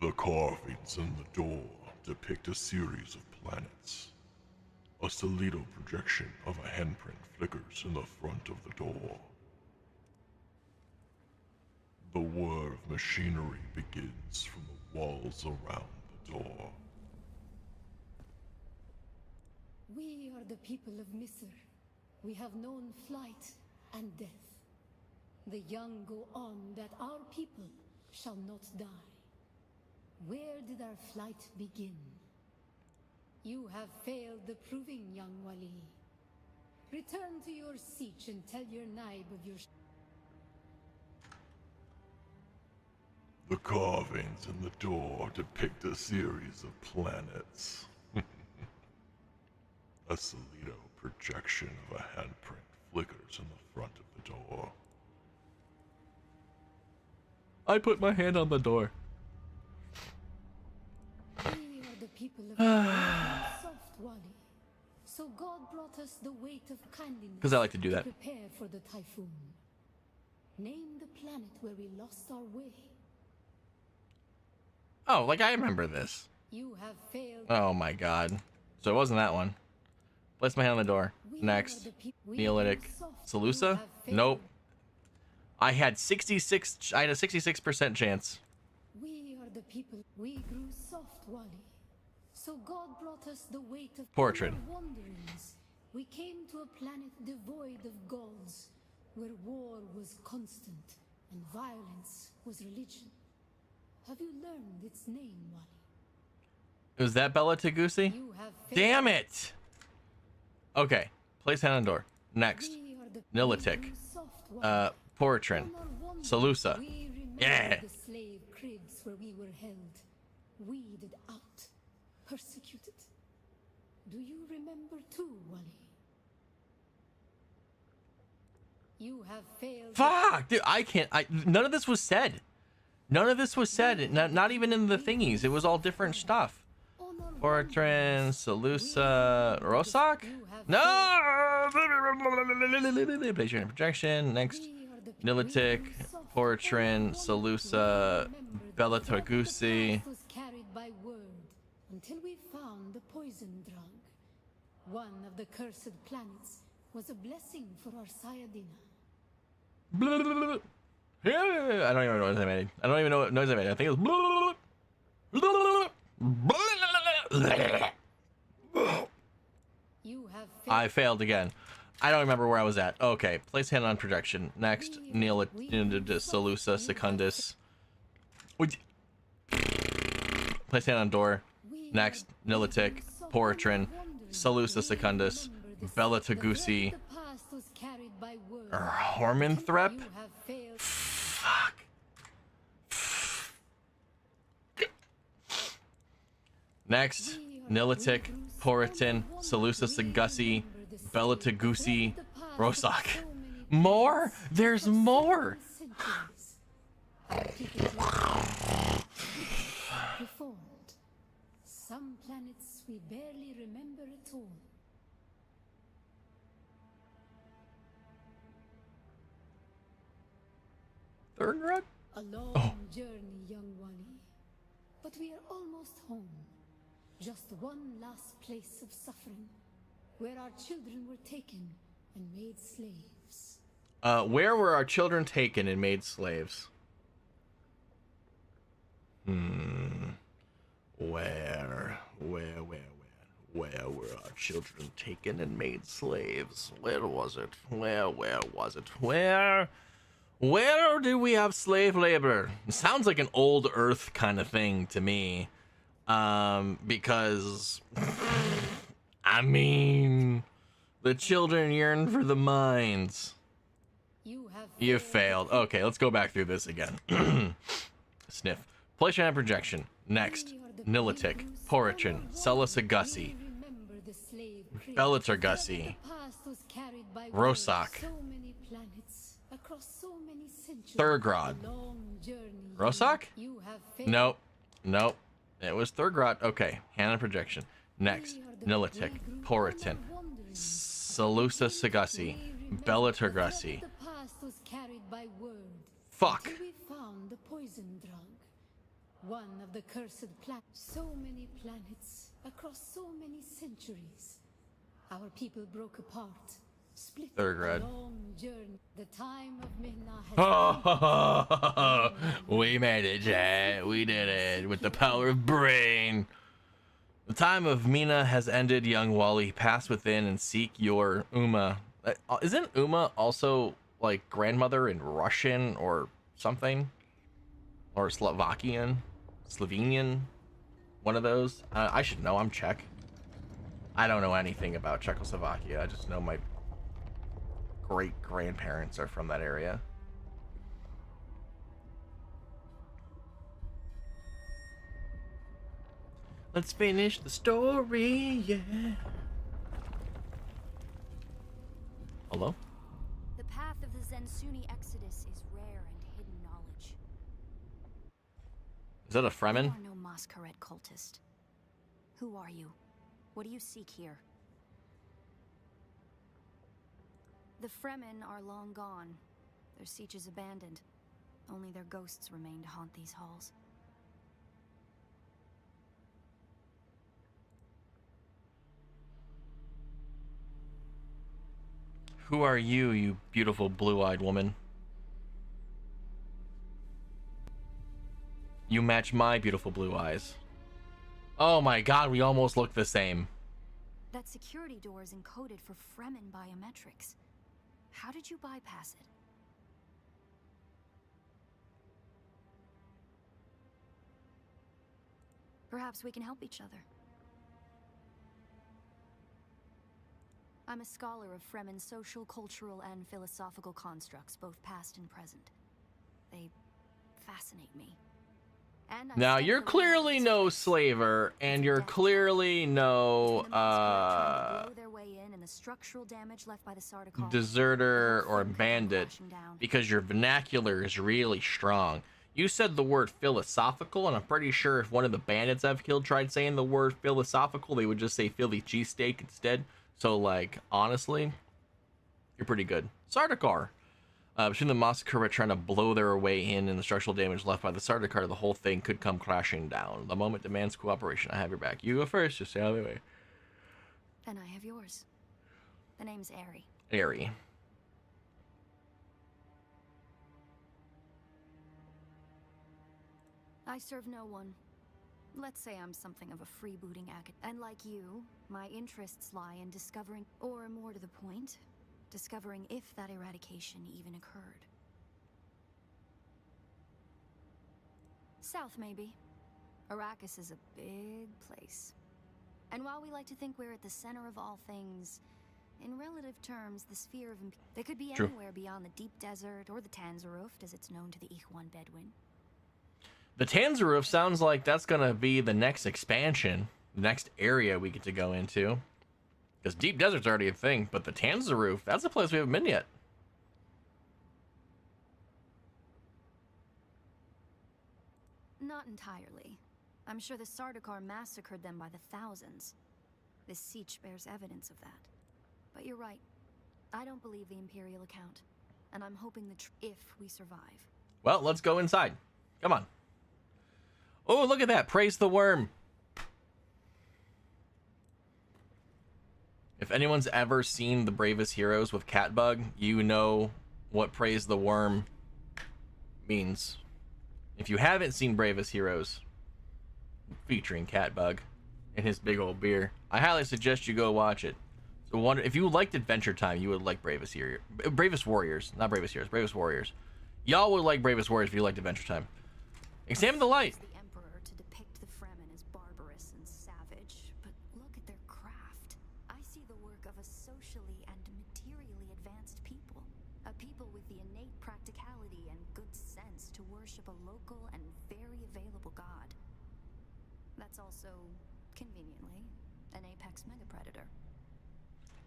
The carvings in the door depict a series of planets. A solido projection of a handprint flickers in the front of the door. The whir of machinery begins from the walls around the door. We are the people of Misr. We have known flight and death. The young go on that our people shall not die. Where did our flight begin? You have failed the proving, young Wali. Return to your siege and tell your naib of your... The carvings in the door depict a series of planets. A solido projection of a handprint flickers in the front of the door. I put my hand on the door. We are the people of soft Wali. So God brought us the weight of kindness. Because I like to do that. Prepare for the typhoon. Name the planet where we lost our way. Oh, like I remember this. You have failed. Oh my god. So it wasn't that one. Place my hand on the door. Next. Neolithic. Salusa? Nope. I had a 66% chance. We are the people. We grew soft, Wali. So God brought us the weight of Portrait. our wanderings. We came to a planet devoid of gods, where war was constant and violence was religion. Have you learned its name, Wali? Was that Bella Tagusi? You have failed. Damn it! Okay. Place hand on door. Next. We are the Nilitic. we grew soft, Wali. Portrin. On our wanderings, Salusa. we remembered Yeah. the slave cribs where we were held, weeded out, persecuted. Do you remember too, Wali? You have failed. Fuck! Dude, I can't. None of this was said. None of this was said. Not even in the thingies. It was all different stuff. On our Portrin, Salusa, Rosak? No! Place your projection. Next. Nilitic, Portrin, Salusa, Bella Targusi. was carried by word until we found the poison drug. One of the cursed planets was a blessing for our Sayadina. I don't even know what noise I made. I don't even know what noise I made. I think it was. You have I failed again. I don't remember where I was at. Okay, place hand on projection. Next, Salusa, Secundus. Place hand on door. Next, Nilitic, Portrin, Salusa, Secundus, Bella Tagusi, Horminthrep. You have failed. Fuck. Next, Nilitic, Poritin, Salusa, Sagussi, Bella Tagusi, Rosak. More? There's more! Reformed. Some planets we barely remember at all. Third run? A long journey, young Wali. But we are almost home. Just one last place of suffering, where our children were taken and made slaves. Where were our children taken and made slaves? Where? Where were our children taken and made slaves? Where was it? Where was it? Where do we have slave labor? It sounds like an old Earth kind of thing to me. Because I mean, the children yearn for the mines. You failed. Okay, let's go back through this again. Sniff. Place and projection. Next. Nilitic. Porichin. Celisagussi. Bellatargussi. Rosak. Thurgrod. Rosak? Nope. Nope. It was Thurgrod. Okay. Hand and projection. Next. Nilitic. Poritin. Celisagussi. Bellatargussi. Fuck. One of the cursed planets. So many planets across so many centuries. Our people broke apart, split. Thurgrod. Long journey. The time of Mihna has We made it, chat. We did it with the power of brain. The time of Mina has ended, young Wally. Pass within and seek your Uma. Isn't Uma also like grandmother in Russian or something? Or Slovenian? One of those? I should know. I'm Czech. I don't know anything about Czechoslovakia. I just know my great grandparents are from that area. Let's finish the story, yeah. Hello? The path of the Zensuni Exodus is rare and hidden knowledge. Is that a Fremen? You are no Masquerade cultist. Who are you? What do you seek here? The Fremen are long gone. Their siege is abandoned. Only their ghosts remain to haunt these halls. Who are you, you beautiful blue-eyed woman? You match my beautiful blue eyes. Oh my god, we almost look the same. That security door is encoded for Fremen biometrics. How did you bypass it? Perhaps we can help each other. I'm a scholar of Fremen social, cultural, and philosophical constructs, both past and present. They fascinate me. And now you're clearly no slaver, and you're clearly no deserter or bandit, because your vernacular is really strong. You said the word philosophical, and I'm pretty sure if one of the bandits I've killed tried saying the word philosophical, they would just say Philly cheesesteak instead. So, like, honestly, you're pretty good. Sardaukar. Between the Masquerade trying to blow their way in and the structural damage left by the Sardaukar, the whole thing could come crashing down. The moment demands cooperation. I have your back. You go first, just stay out of the way. And I have yours. The name's Aerie. Aerie. I serve no one. Let's say I'm something of a freebooting academic. And like you, my interests lie in discovering, or more to the point, discovering if that eradication even occurred. South, maybe. Arrakis is a big place. And while we like to think we're at the center of all things, in relative terms, the sphere of they could be anywhere beyond the deep desert or the Tanzaruft, as it's known to the Ikhwan Bedouin. The Tanzaroof sounds like that's gonna be the next expansion, the next area we get to go into. Because Deep Desert's already a thing, but the Tanzaroof, that's a place we haven't been yet. Not entirely. I'm sure the Sardaukar massacred them by the thousands. This siege bears evidence of that. But you're right. I don't believe the Imperial account. And I'm hoping if we survive. Well, let's go inside. Come on. Oh, look at that. Praise the worm. If anyone's ever seen The Bravest Heroes with Catbug, you know what praise the worm means. If you haven't seen Bravest Heroes featuring Catbug, and his big old beer. I highly suggest you go watch it. So wonder if you liked Adventure Time, you would like Bravest Warriors, not Bravest Heroes, Bravest Warriors. Y'all would like Bravest Warriors if you liked Adventure Time. Examine the Light. The Emperor to depict the Fremen as barbarous and savage, but look at their craft. I see the work of a socially and materially advanced people. A people with the innate practicality and good sense to worship a local and very available god. That's also, conveniently, an apex megapredator.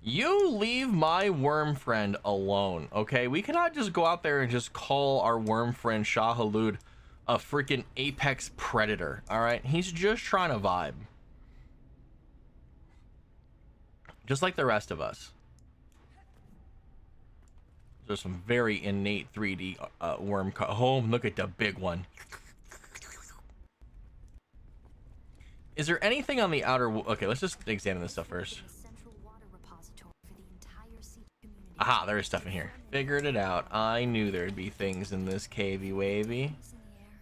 You leave my worm friend alone, okay? We cannot just go out there and just call our worm friend Shah Halud a freaking apex predator, all right? He's just trying to vibe. Just like the rest of us. There's some very innate 3D worm. Oh, look at the big one. Is there anything on the outer? Okay, let's just examine this stuff first. Aha, there is stuff in here. Figured it out. I knew there'd be things in this cavey wavy.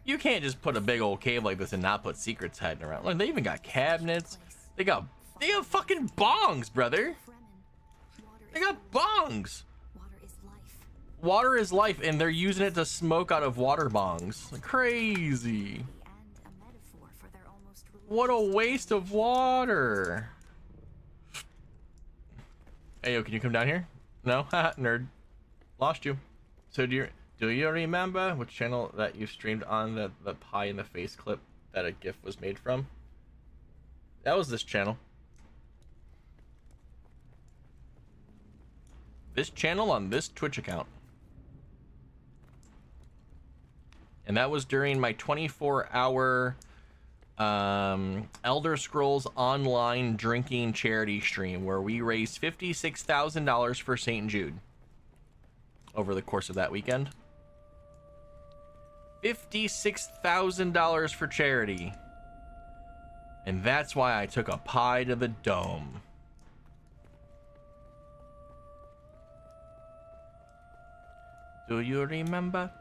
You can't just put a big old cave like this and not put secrets hiding around. Look, they even got cabinets. They have fucking bongs, brother. They got bongs. Water is life, and they're using it to smoke out of water bongs. Crazy. What a waste of water. Hey, yo, can you come down here? No? Haha, nerd. Lost you. So do you remember which channel that you streamed on the pie in the face clip that a GIF was made from? That was this channel. This channel on this Twitch account. And that was during my 24-hour Elder Scrolls Online drinking charity stream where we raised $56,000 for St. Jude over the course of that weekend. $56,000 for charity. And that's why I took a pie to the dome. Do you remember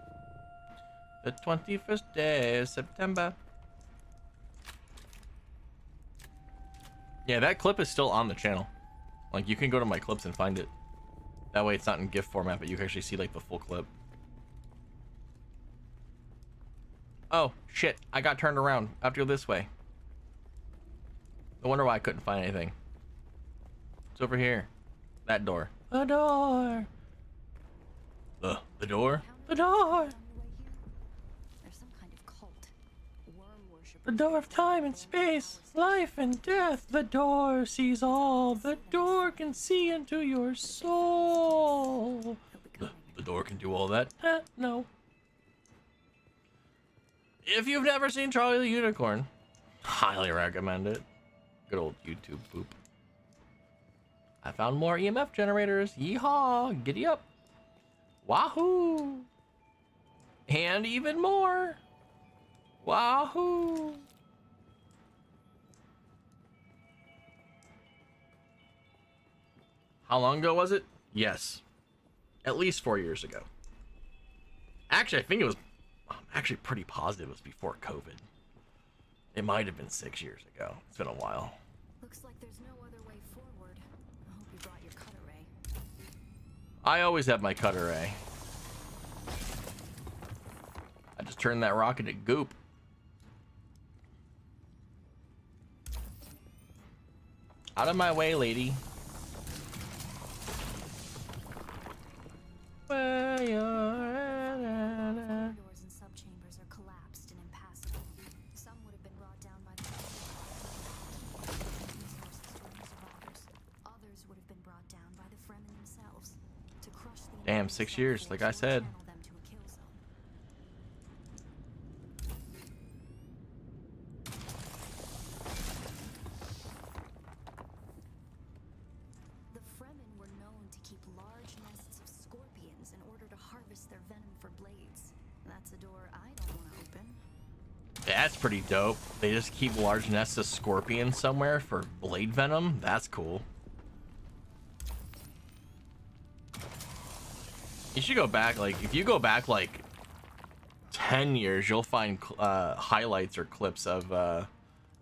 the 21st day of September? Yeah, that clip is still on the channel. Like, you can go to my clips and find it. That way it's not in GIF format, but you can actually see, like, the full clip. Oh, shit. I got turned around. I have to go this way. No wonder why I couldn't find anything. It's over here. That door. The door. The door? The door! The door of time and space, life and death. The door sees all. The door can see into your soul. The door can do all that? No. If you've never seen Charlie the Unicorn, highly recommend it. Good old YouTube poop. I found more EMF generators. Yeehaw! Giddy up. Wahoo! And even more. Wahoo! How long ago was it? Yes. At least 4 years ago. Actually, I think it was... I'm actually pretty positive it was before COVID. It might have been 6 years ago. It's been a while. Looks like there's no other way forward. I hope you brought your cutter ray. I always have my cutter ray. I just turned that rock into goop. Out of my way, lady. Where you're at. Doors and subchambers are collapsed and impassable. Some would have been brought down by the survivors. Others would have been brought down by the Fremen themselves to crush the Damn, 6 years, like I said. channel them to a kill zone. The Fremen were known to keep large nests of scorpions in order to harvest their venom for blades. That's a door I don't want to open. That's pretty dope. They just keep large nests of scorpions somewhere for blade venom. That's cool. You should go back, like, if you go back, like, 10 years, you'll find highlights or clips of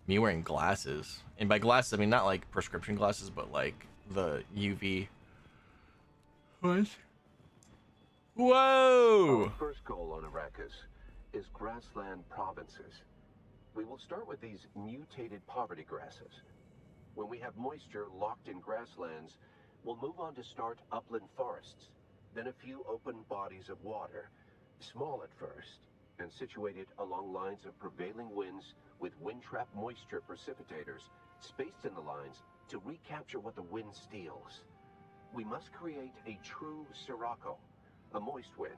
Me wearing glasses, and by glasses I mean not like prescription glasses, but like the UV. What? Whoa! Our first goal on Arrakis is grassland provinces. We will start with these mutated poverty grasses. When we have moisture locked in grasslands, we'll move on to start upland forests, then a few open bodies of water, small at first, and situated along lines of prevailing winds with wind-trap moisture precipitators spaced in the lines to recapture what the wind steals. We must create a true sirocco, a moist wind,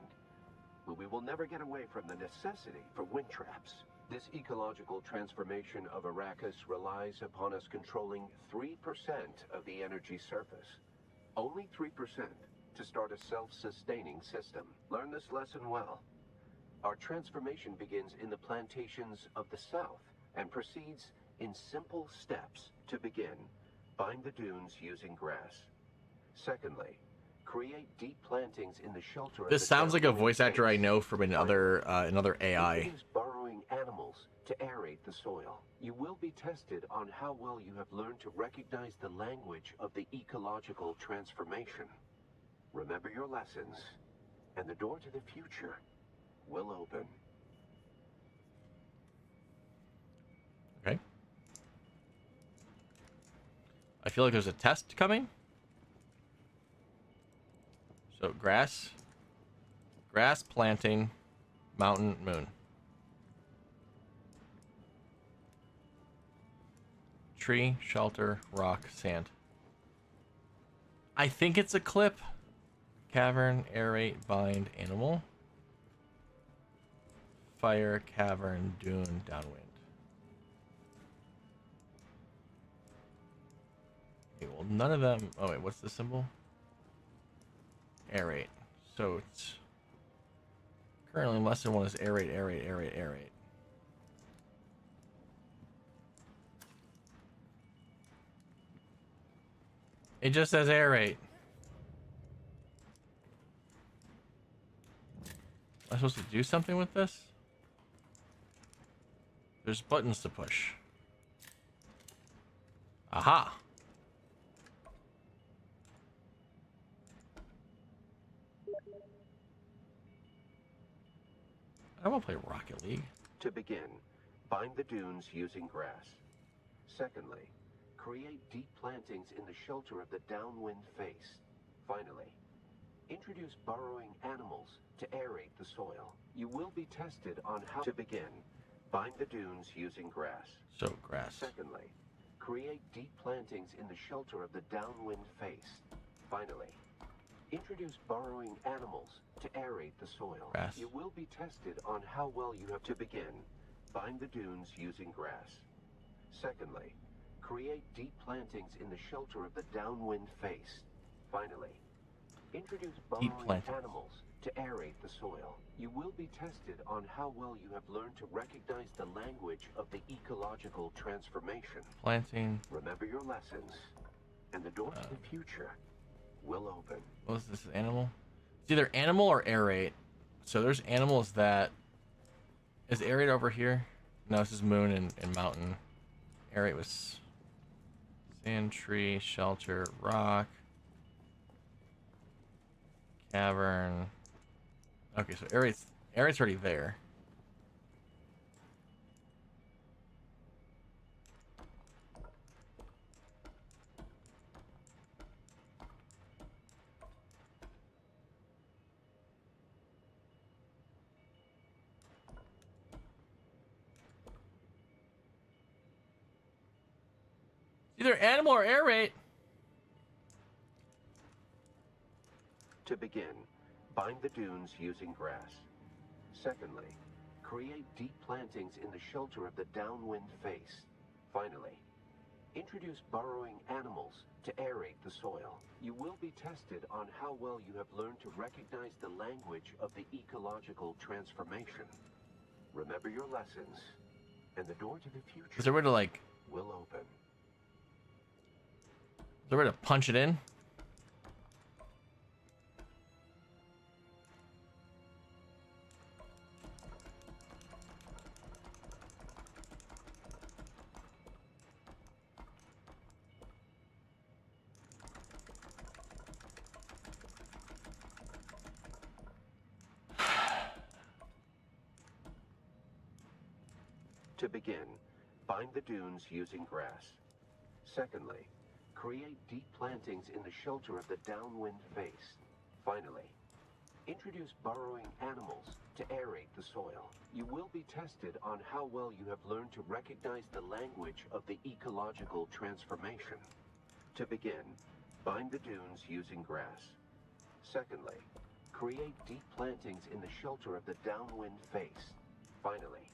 but we will never get away from the necessity for wind traps. This ecological transformation of Arrakis relies upon us controlling 3% of the energy surface. Only 3% to start a self-sustaining system. Learn this lesson well. Our transformation begins in the plantations of the south and proceeds in simple steps. To begin, bind the dunes using grass. Secondly, create deep plantings in the shelter of This the sounds like a downwind voice actor I face. know from another AI. Introduce burrowing animals to aerate the soil. You will be tested on how well you have learned to recognize the language of the ecological transformation. Remember your lessons, and the door to the future will open. Okay. I feel like there's a test coming. So grass planting, mountain, moon. Tree, shelter, rock, sand. I think it's a clip. Cavern, aerate, bind, animal. Fire, cavern, dune, downwind. Okay, well, none of them. Oh, wait, what's the symbol? Aerate. So it's currently lesson one is aerate, aerate, aerate, aerate. It just says aerate. Am I supposed to do something with this? There's buttons to push. Aha! I want to play Rocket League. To begin, bind the dunes using grass. Secondly, create deep plantings in the shelter of the downwind face. Finally, introduce burrowing animals to aerate the soil. You will be tested on how to begin. Bind the dunes using grass. So, grass. Secondly, create deep plantings in the shelter of the downwind face. Finally, introduce burrowing animals to aerate the soil. Grass. You will be tested on how well you have to begin. Bind the dunes using grass. Secondly, create deep plantings in the shelter of the downwind face. Finally, introduce burrowing animals to aerate the soil. You will be tested on how well you have learned to recognize the language of the ecological transformation. Planting. Remember your lessons, and the door to the future will open. What is this? Animal? It's either animal or aerate. So there's animals that... Is aerate over here? No, this is moon and mountain. Aerate was... Sand, tree, shelter, rock. Cavern. Okay, so aerate's already there. Either animal or aerate. To begin, bind the dunes using grass. Secondly, create deep plantings in the shelter of the downwind face. Finally, introduce burrowing animals to aerate the soil. You will be tested on how well you have learned to recognize the language of the ecological transformation. Remember your lessons, and the door to the future Is there a way to like... will open. Is there a way to punch it in? To begin, bind the dunes using grass. Secondly, create deep plantings in the shelter of the downwind face. Finally, introduce burrowing animals to aerate the soil. You will be tested on how well you have learned to recognize the language of the ecological transformation. To begin, bind the dunes using grass. Secondly, create deep plantings in the shelter of the downwind face. Finally,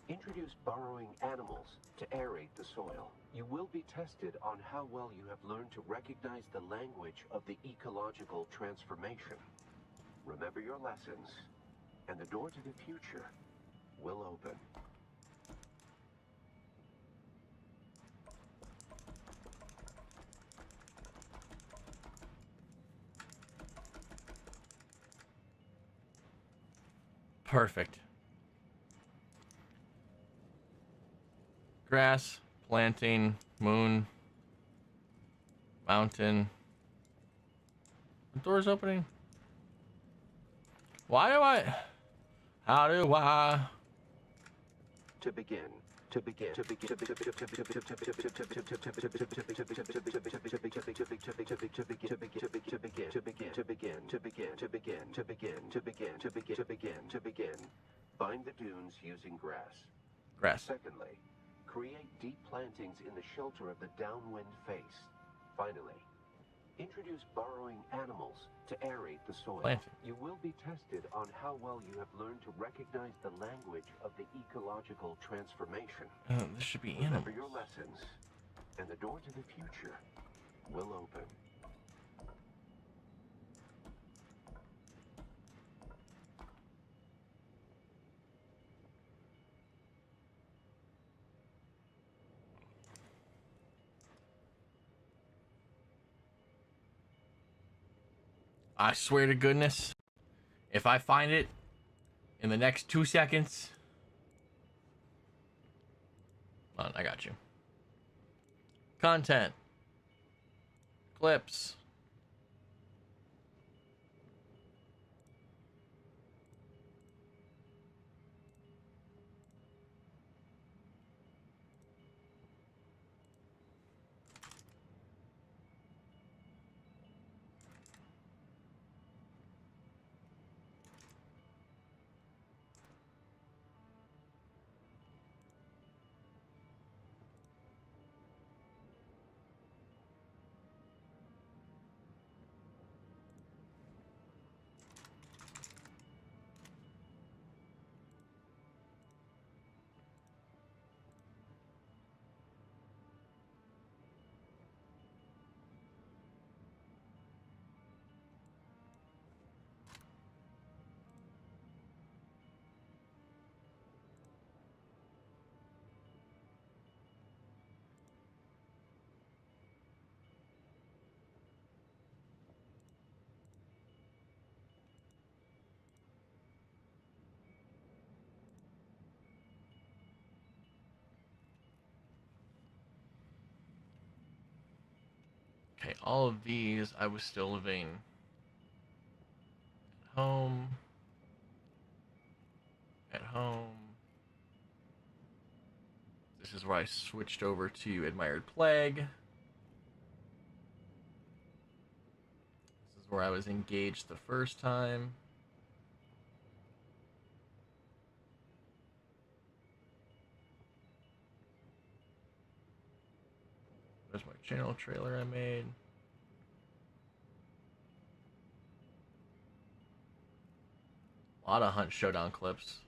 introduce burrowing animals to aerate the soil. You will be tested on how well you have learned to recognize the language of the ecological transformation. Remember your lessons, and the door to the future will open. Perfect. Grass, planting, moon, mountain. The door's opening. Why do I? How do I? To begin, to begin, to begin, to begin, to begin, to begin, bind the dunes using grass. Grass. Secondly, create deep plantings in the shelter of the downwind face. Finally, introduce burrowing animals to aerate the soil. Planting. You will be tested on how well you have learned to recognize the language of the ecological transformation. This should be Remember animals. your lessons, and the door to the future will open. I swear to goodness, if I find it in the next 2 seconds. Hold on, I got you. Content. Clips. Okay, all of these I was still living at home. At home. This is where I switched over to Admiredplague. This is where I was engaged the first time. There's my channel trailer I made. A lot of Hunt Showdown clips.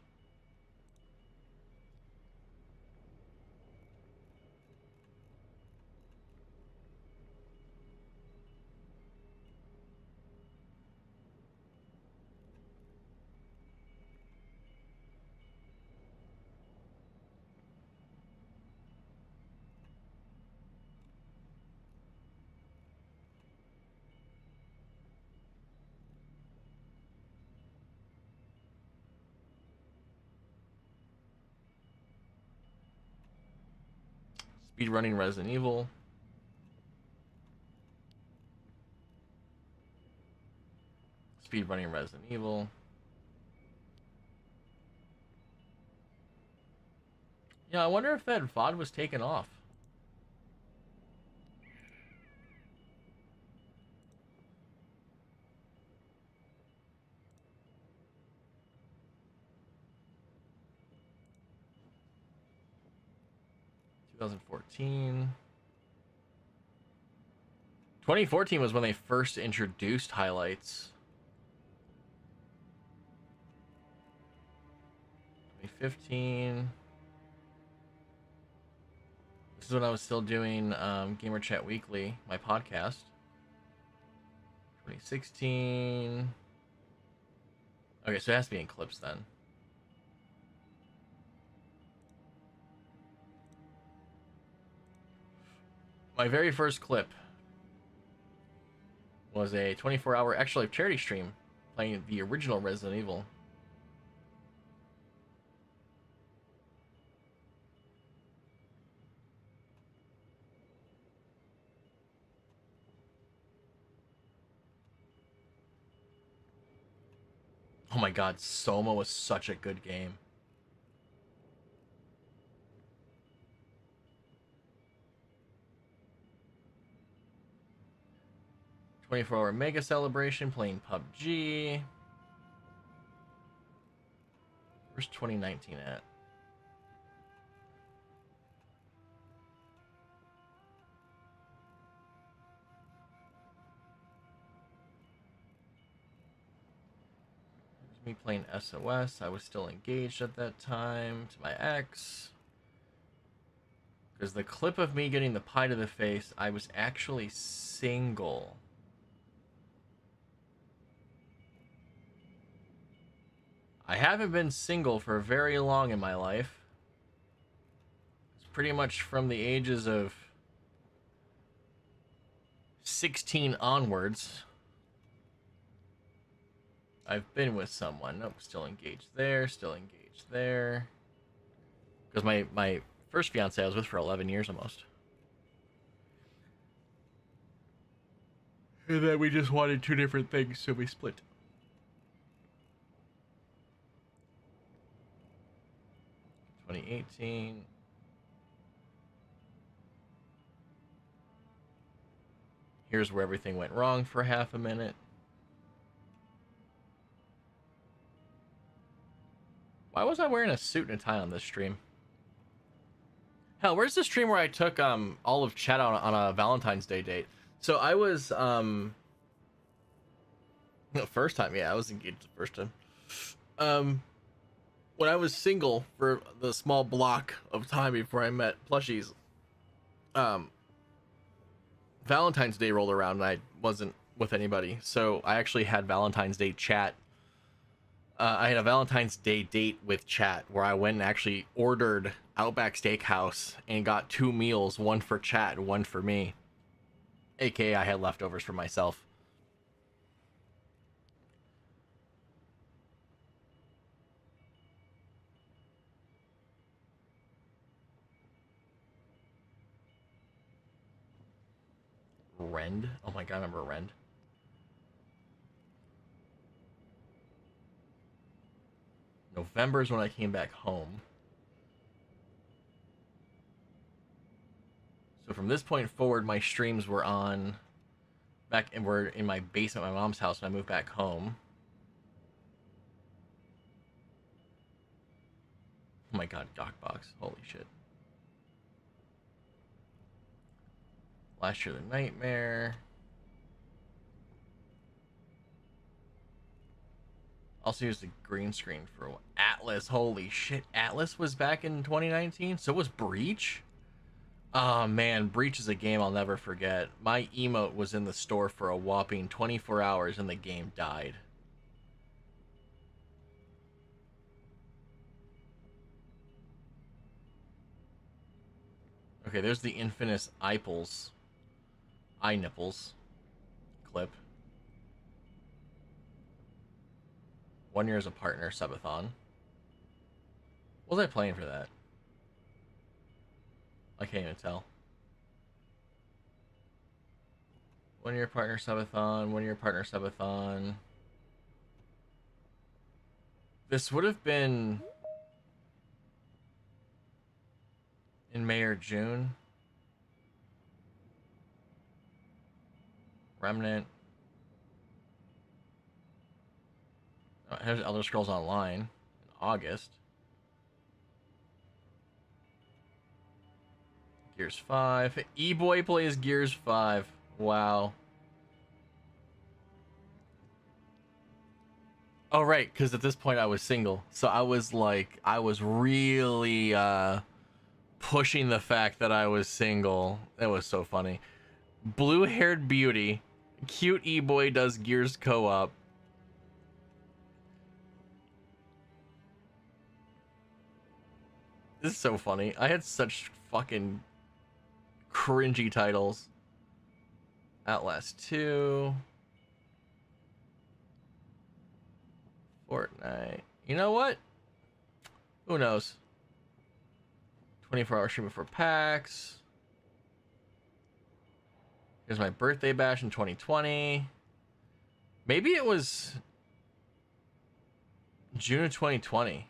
Speedrunning Resident Evil. Speedrunning Resident Evil. Yeah, I wonder if that VOD was taken off. (2014). 2014 was when they first introduced highlights. 2015. This is when I was still doing Gamer Chat Weekly, my podcast. 2016. Okay, so it has to be in clips then. My very first clip was a 24-hour Extra Life charity stream playing the original Resident Evil. Oh my god, Soma was such a good game. "24-hour mega celebration playing PUBG." Where's 2019 at? Here's me playing SOS. I was still engaged at that time to my ex. Because the clip of me getting the pie to the face, I was actually single. I haven't been single for very long in my life. It's pretty much from the ages of 16 onwards. I've been with someone. Nope, still engaged there, still engaged there. Because my first fiance I was with for 11 years almost. And then we just wanted two different things, so we split. (2018). Here's where everything went wrong for half a minute. Why was I wearing a suit and a tie on this stream? Hell, where's the stream where I took all of chat out on a Valentine's Day date? So I was the first time, yeah, I was engaged the first time. When I was single for the small block of time before I met Plushies, Valentine's Day rolled around and I wasn't with anybody, so I actually had Valentine's Day chat. I had a Valentine's Day date with chat where I went and actually ordered Outback Steakhouse and got 2 meals, one for chat and one for me. AKA I had leftovers for myself. Rend? Oh my god, I remember Rend. November is when I came back home. So from this point forward, my streams were on back and were in my basement at my mom's house when I moved back home. Oh my god, Dockbox. Holy shit. Last Year the Nightmare. Also used the green screen for Atlas. Holy shit. Atlas was back in 2019? So was Breach? Oh man, Breach is a game I'll never forget. My emote was in the store for a whopping 24 hours and the game died. Okay, there's the infamous eye nipples clip. 1 year as a partner, subathon. What was I playing for that? I can't even tell. 1 year partner, subathon. 1 year partner, subathon. This would have been in May or June. Remnant. Oh, here's Elder Scrolls Online in August. Gears 5. E-Boy plays Gears 5. Wow. Oh, right, because at this point I was single. So I was really pushing the fact that I was single. That was so funny. Blue-haired beauty. Cute E-Boy does Gears co-op. This is so funny. I had such fucking cringy titles. Outlast 2. Fortnite. You know what? Who knows? 24-hour streaming for PAX. Here's my birthday bash in 2020. Maybe it was June of 2020.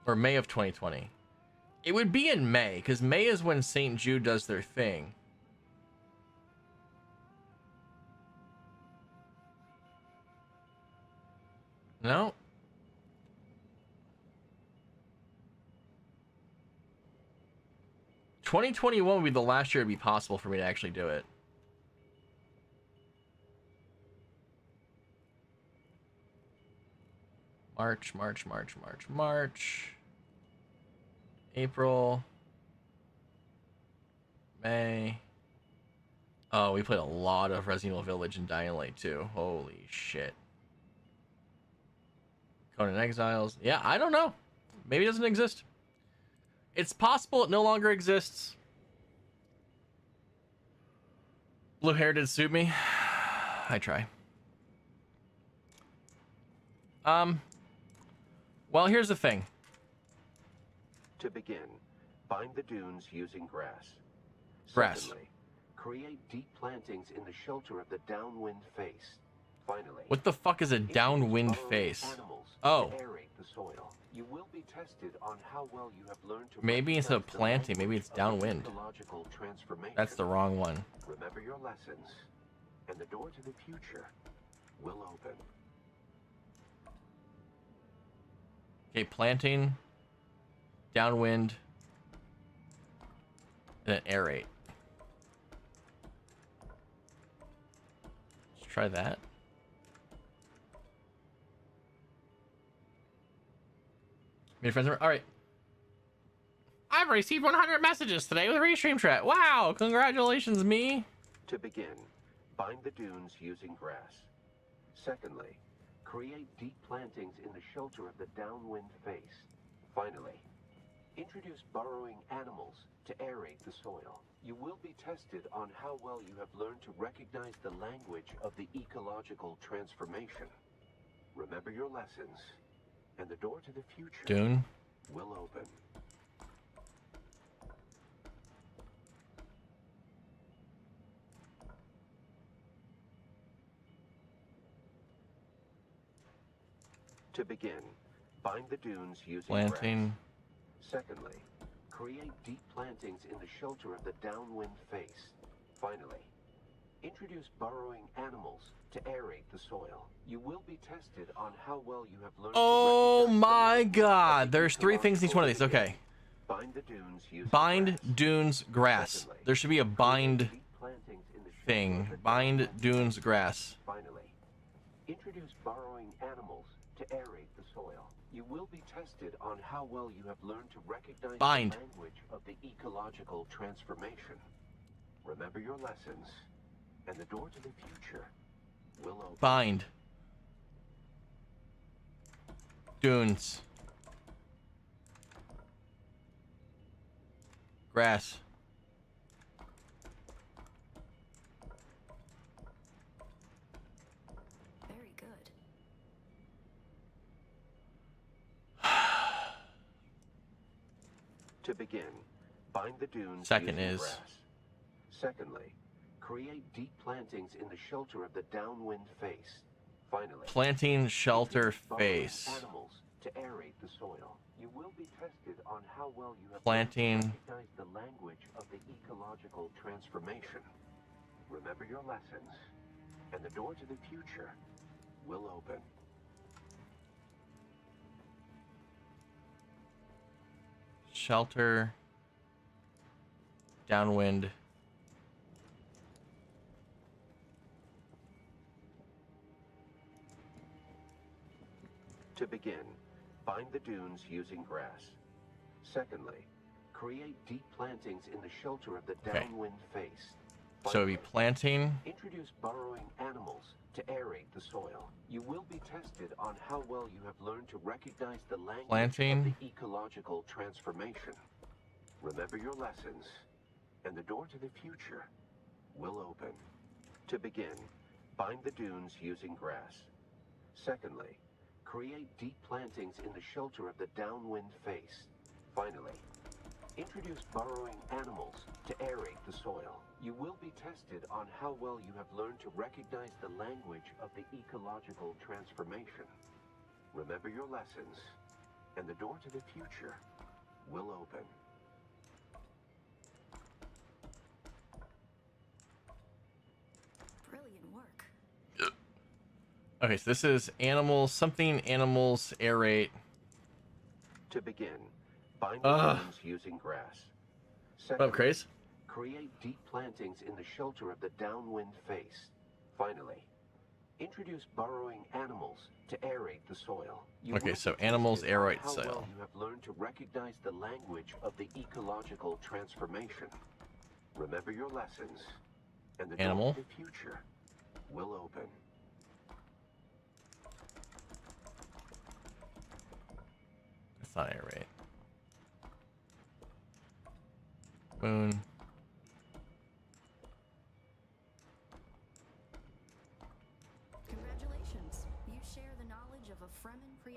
Or May of 2020. It would be in May, because May is when St. Jude does their thing. No? $2021 would be the last year it'd be possible for me to actually do it. March. April. May. Oh, we played a lot of Resident Evil Village and Dying Light 2. Holy shit. Conan Exiles. Yeah, I don't know. Maybe it doesn't exist. It's possible it no longer exists. Blue hair did suit me. I try. Well, here's the thing. To begin, bind the dunes using grass. Grass. Secondly, create deep plantings in the shelter of the downwind face. Finally, What the fuck is a downwind face? Oh. To aerate the soil. You will be tested on how well you have learned to Maybe instead of recognize the planting, maybe language it's of downwind. ecological transformation. That's the wrong one. Remember your lessons, and the door to the future will open. Okay, planting, downwind, and then aerate. Let's try that. Many friends are all right. I've received 100 messages today with Restream Chat. Wow, congratulations, me. To begin, bind the dunes using grass. Secondly, create deep plantings in the shelter of the downwind face. Finally, introduce burrowing animals to aerate the soil. You will be tested on how well you have learned to recognize the language of the ecological transformation. Remember your lessons, and the door to the future Dune. will open. To begin, bind the dunes using Planting. grass. Secondly, create deep plantings in the shelter of the downwind face. Finally, introduce burrowing animals to aerate the soil. You will be tested on how well you have learned. Oh to recognize the my language god, of the there's 3 things in each one of these. ecological Okay. Bind the dunes using Bind, grass. dunes, grass. Secondly, There should be a bind create deep plantings in the shelter thing. of the Bind, downwind dunes, face. grass. Finally, introduce burrowing animals to aerate the soil. You will be tested on how well you have learned to recognize Bind. the language of the ecological transformation. Remember your lessons, and the door to the future will open. Bind. Dunes. Grass. Very good. To begin, bind the dunes Second using is- grass. Secondly, create deep plantings in the shelter of the downwind face. Finally, Planting, shelter, introduce burrowing face. animals to aerate the soil. how well you have Planting. recognized the language of the ecological transformation. Remember your lessons, and the door to the future will open. Shelter. Downwind. To begin, find the dunes using grass. Secondly, create deep plantings in the shelter of the downwind face. So it'd be planting. Introduce burrowing animals to aerate the soil. You will be tested on how well you have learned to recognize the language Planting. of the ecological transformation. Remember your lessons, and the door to the future will open. To begin, find the dunes using grass. Secondly, create deep plantings in the shelter of the downwind face. Finally, introduce burrowing animals to aerate the soil. You will be tested on how well you have learned to recognize the language of the ecological transformation. Remember your lessons, and the door to the future will open. Brilliant work. Okay, so this is animals, something animals aerate. To begin, find the dunes using grass. What up, Craze? Create deep plantings in the shelter of the downwind face. Finally, introduce burrowing animals to aerate the soil. You Okay, will so be animals tested on aerate how soil. well you have learned to recognize the language of the ecological transformation. Remember your lessons, and the Animal. door to the future will open. That's not aerate. Moon. Congratulations. You share the knowledge of a Fremen pre-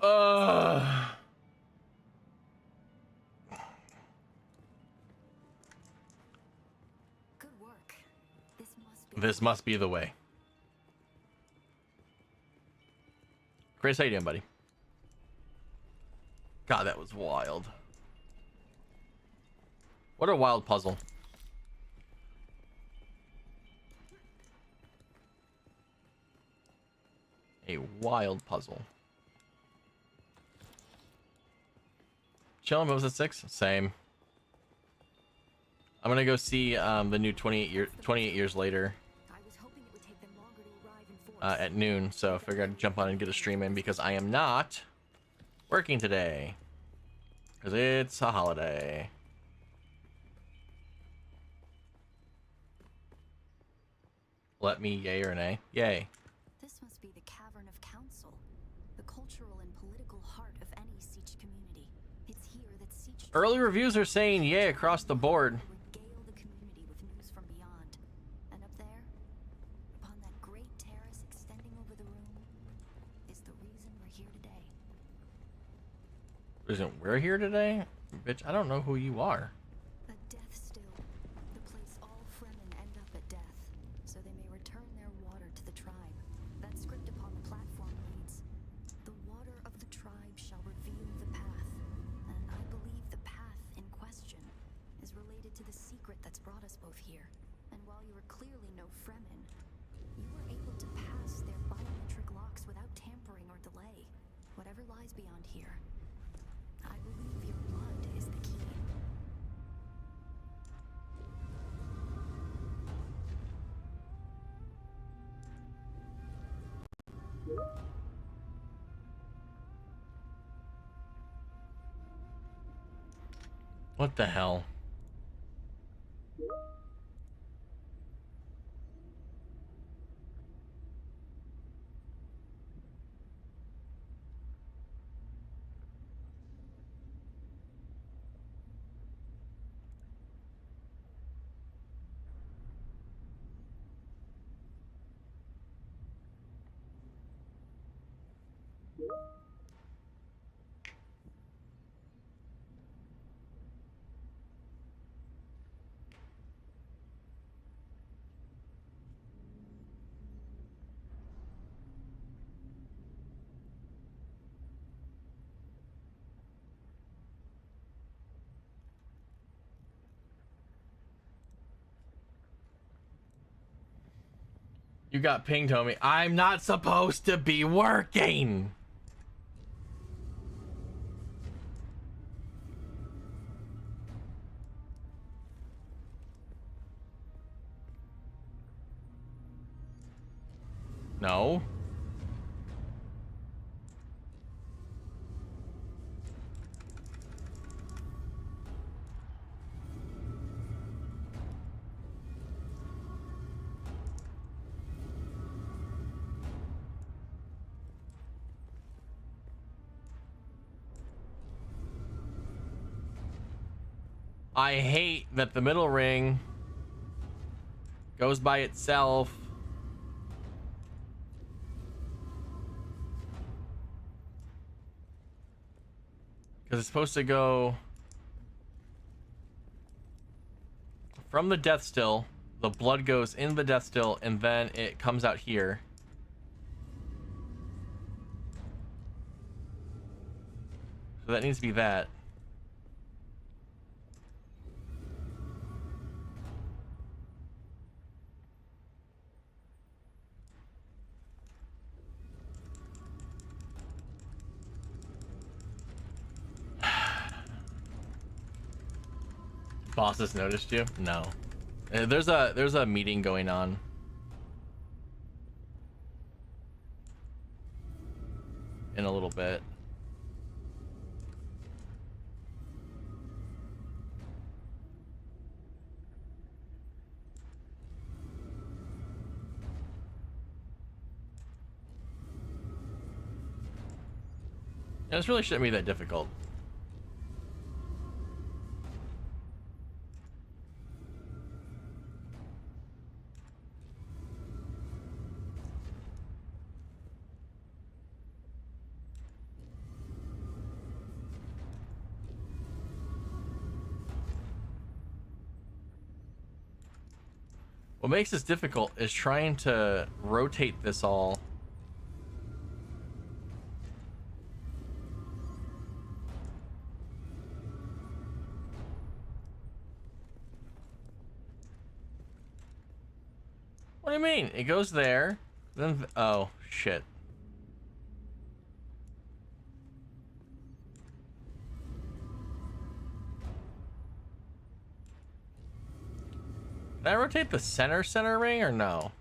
Good work. This must be the way. Chris, how you doing, buddy? God, that was wild. What a wild puzzle. A wild puzzle. Chillin', what was it, 6? Same. I'm gonna go see the new 28 years later I was hoping it would take them longer to arrive in force. at noon, so I figured I'd jump on and get a stream in because I am not working today. Because it's a holiday. Let me yay or nay? Yay. This must be the Cavern of Council, the cultural and political heart of any Siege community. It's here that Siege Early reviews are saying yay across the board. regale the community with news from beyond. And up there, upon that great terrace extending over the room, is the reason we're here today. Isn't we're here today? Bitch, I don't know who you are. A death still, the place all Fremen end up at death, so they may return their water to the tribe. That script upon the platform reads, "The water of the tribe shall reveal the path," and I believe the path in question is related to the secret that's brought us both here. And while you are clearly no Fremen, you were able to pass their biometric locks without tampering or delay. Whatever lies beyond here, I believe your blood is the key. What the hell? You got pinged, homie. I'm not supposed to be working. No. I hate that the middle ring goes by itself. Because it's supposed to go from the death still. The blood goes in the death still, and then it comes out here. So that needs to be that. Boss has noticed you? No. There's a meeting going on. In a little bit. Yeah, this really shouldn't be that difficult. What makes this difficult is trying to rotate this all. What do you mean? It goes there, then oh shit. Did I rotate the center ring or no?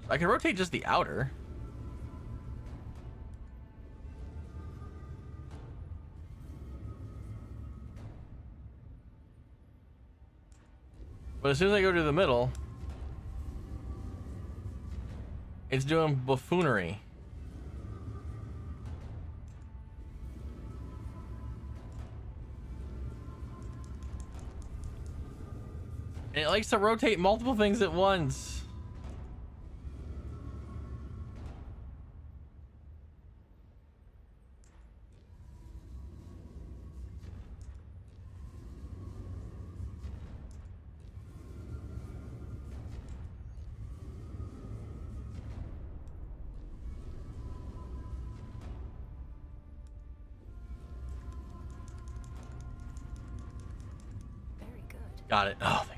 I can rotate just the outer. But as soon as I go to the middle, it's doing buffoonery. And it likes to rotate multiple things at once. Very good. Got it. Oh, thank God.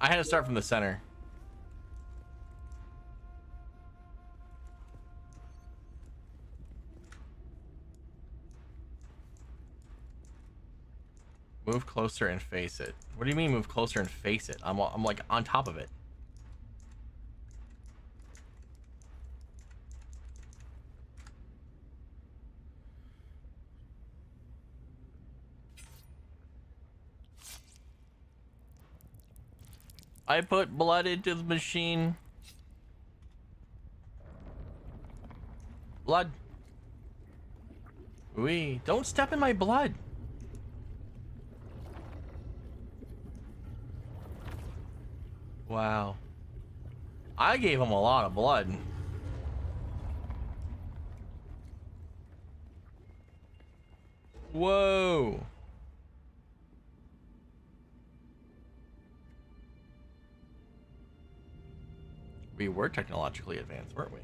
I had to start from the center. Move closer and face it. What do you mean move closer and face it? I'm like on top of it. I put blood into the machine. Blood. Wee, don't step in my blood. Wow. I gave him a lot of blood. Whoa. We were technologically advanced, weren't we?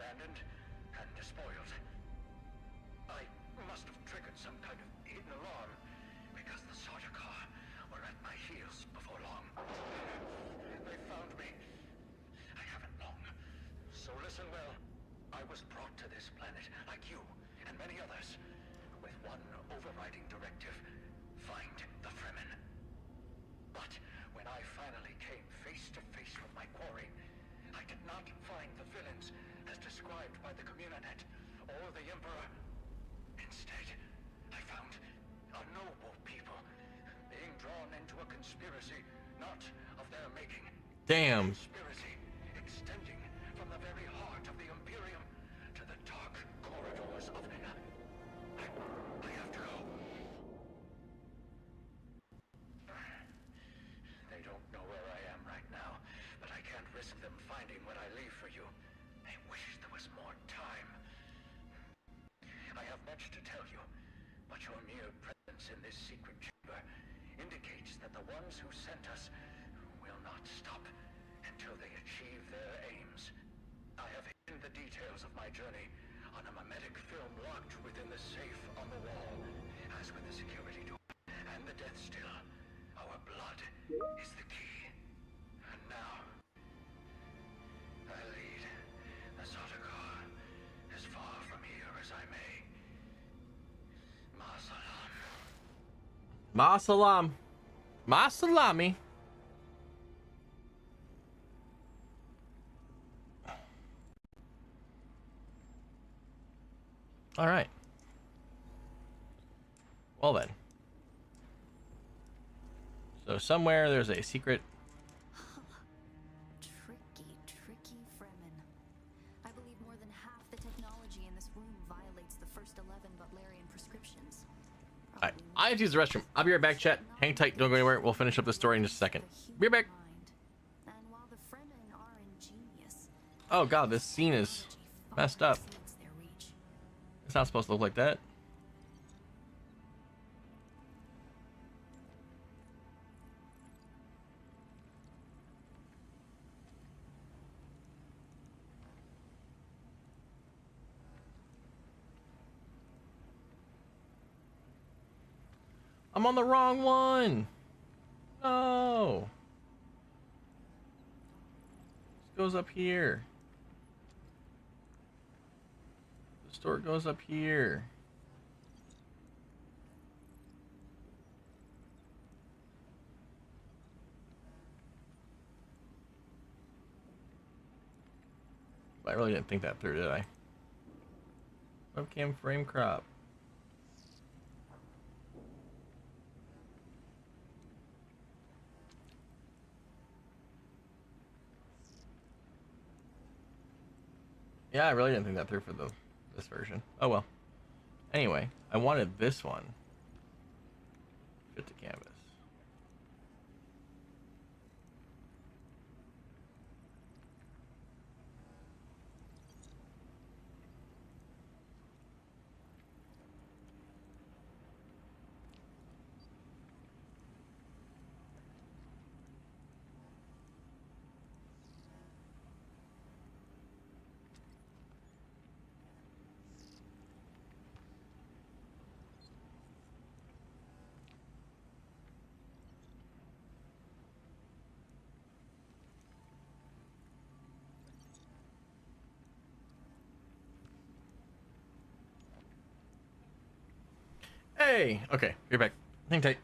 abandoned and despoiled. I must have triggered some kind of hidden alarm, because the Sardaukar were at my heels before long. They found me. I haven't long. So listen well. I was brought to this planet, like you and many others, with one overriding directive: find the Fremen. But when I finally came face to face with my quarry, I did not find the villains as described by the Communanet or the Emperor. Instead, I found a noble people being drawn into a conspiracy not of their making. Damn. Conspiracy extending from the very heart of the Imperium to the dark corridors of... I have to go. They don't know where I am right now, but I can't risk them finding what I leave for you. I wish there was more time. I have much to tell you, but your mere presence in this secret chamber indicates that the ones who sent us will not stop until they achieve their aims. I have hidden the details of my journey on a mimetic film locked within the safe on the wall, as with the security door and the death still. Our blood is the key. And now, I lead the Sardaukar as far from here as I may. Ma salam. Ma salam. Ma salami. All right. Well then. So somewhere there's a secret. Tricky Fremen. I believe more than half the technology in this room violates the first 11 Butlerian prescriptions. Alright, I have to use the restroom. I'll be right back, chat. Hang tight, don't go anywhere. We'll finish up the story in just a second. Be right back. And while the Fremen are ingenious, Oh god, this scene is messed up. exceeds their reach. It's not supposed to look like that. I'm on the wrong one. No. This goes up here. The store goes up here. I really didn't think that through, did I? Webcam frame crop. Yeah, I really didn't think that through for this version. Oh well. Anyway, I wanted this one. Fit to canvas. Hey! Okay, you're back. Hang tight.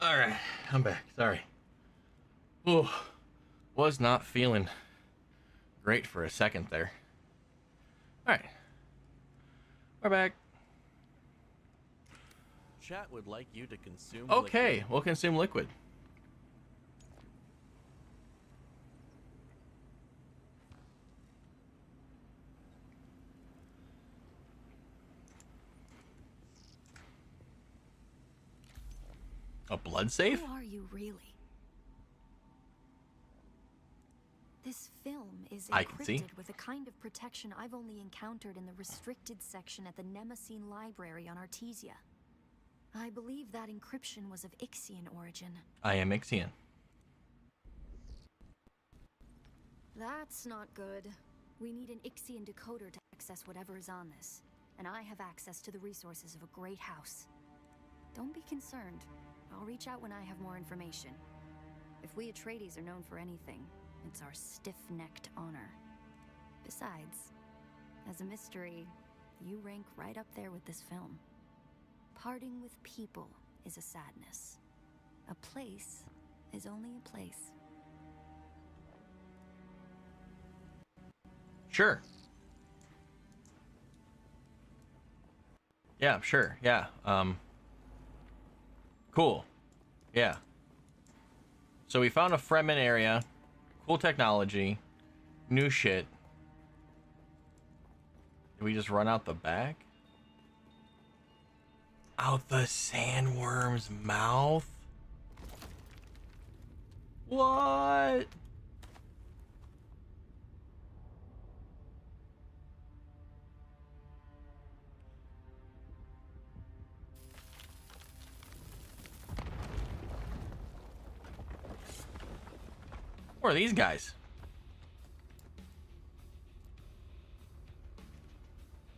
All right, I'm back. Sorry. Ooh, was not feeling great for a second there. All right, we're back. Chat would like you to consume Okay, liquid. we'll consume liquid. A blood safe? Who are you really? This film is I can see. encrypted with a kind of protection I've only encountered in the restricted section at the Nemesine Library on Artesia. I believe that encryption was of Ixian origin. I am Ixian. That's not good. We need an Ixian decoder to access whatever is on this, and I have access to the resources of a great house. Don't be concerned. I'll reach out when I have more information. If we Atreides are known for anything, it's our stiff-necked honor. Besides, as a mystery, you rank right up there with this film. Parting with people is a sadness. A place is only a place. Sure. Yeah, sure. Yeah. Cool. Yeah. So we found a Fremen area. Cool technology. New shit. Did we just run out the back? Out the sandworm's mouth? What? Who are these guys?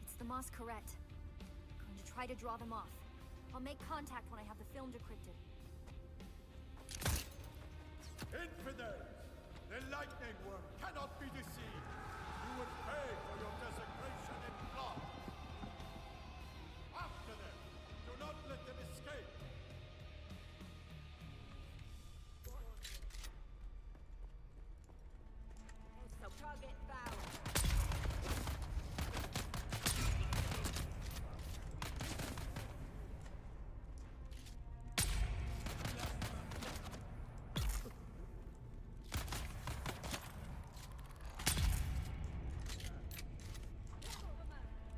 It's the Masquerette. Going to try to draw them off. I'll make contact when I have the film decrypted. Infidels! The lightning worm cannot be deceived! You will pay for your desecration in blood! After them! Do not let them escape! So target found.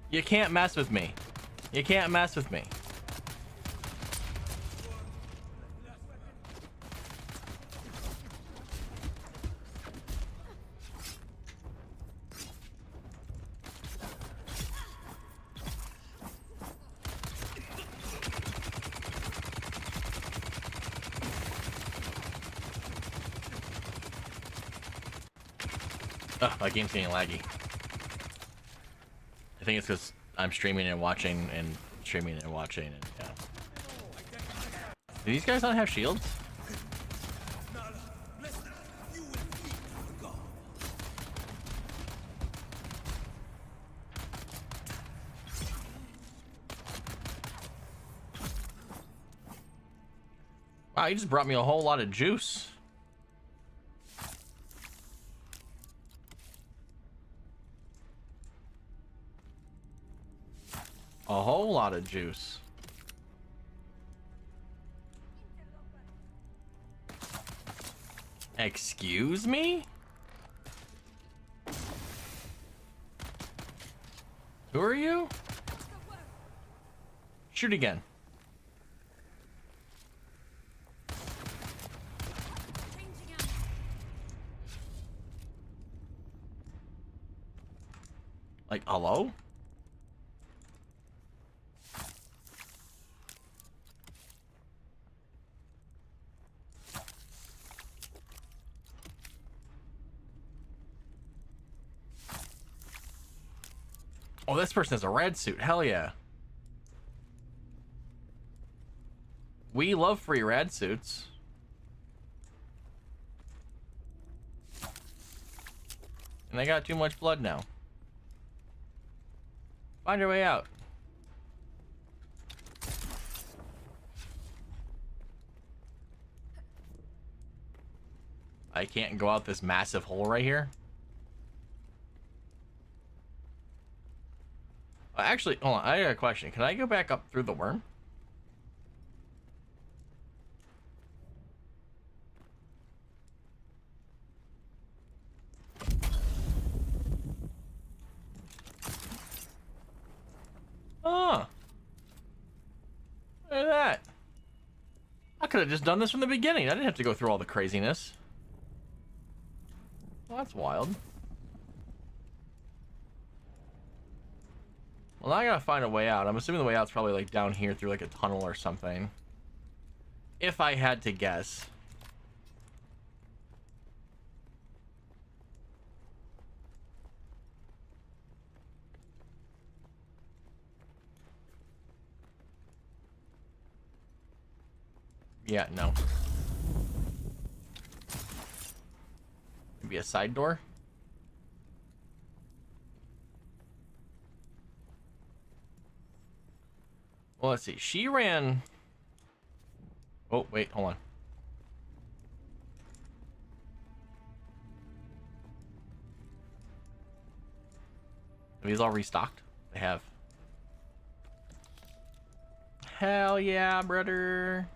You can't mess with me. You can't mess with me. Ugh, my game's getting laggy. I think it's because I'm streaming and watching and streaming and watching and yeah. Do these guys not have shields? Wow, you just brought me a whole lot of juice. A whole lot of juice. Excuse me? Who are you? Shoot again. Like, hello? Oh, this person has a red suit. Hell yeah. We love free rad suits. And they got too much blood now. Find your way out. I can't go out this massive hole right here. Actually, hold on. I got a question. Can I go back up through the worm? Oh. Look at that. I could have just done this from the beginning. I didn't have to go through all the craziness. Well, that's wild. Well, now I gotta find a way out. I'm assuming the way out's probably like down here through like a tunnel or something. If I had to guess. Yeah, no. Maybe a side door? Well, let's see. She ran... Oh, wait, hold on. Are these all restocked? They have. Hell yeah, brother.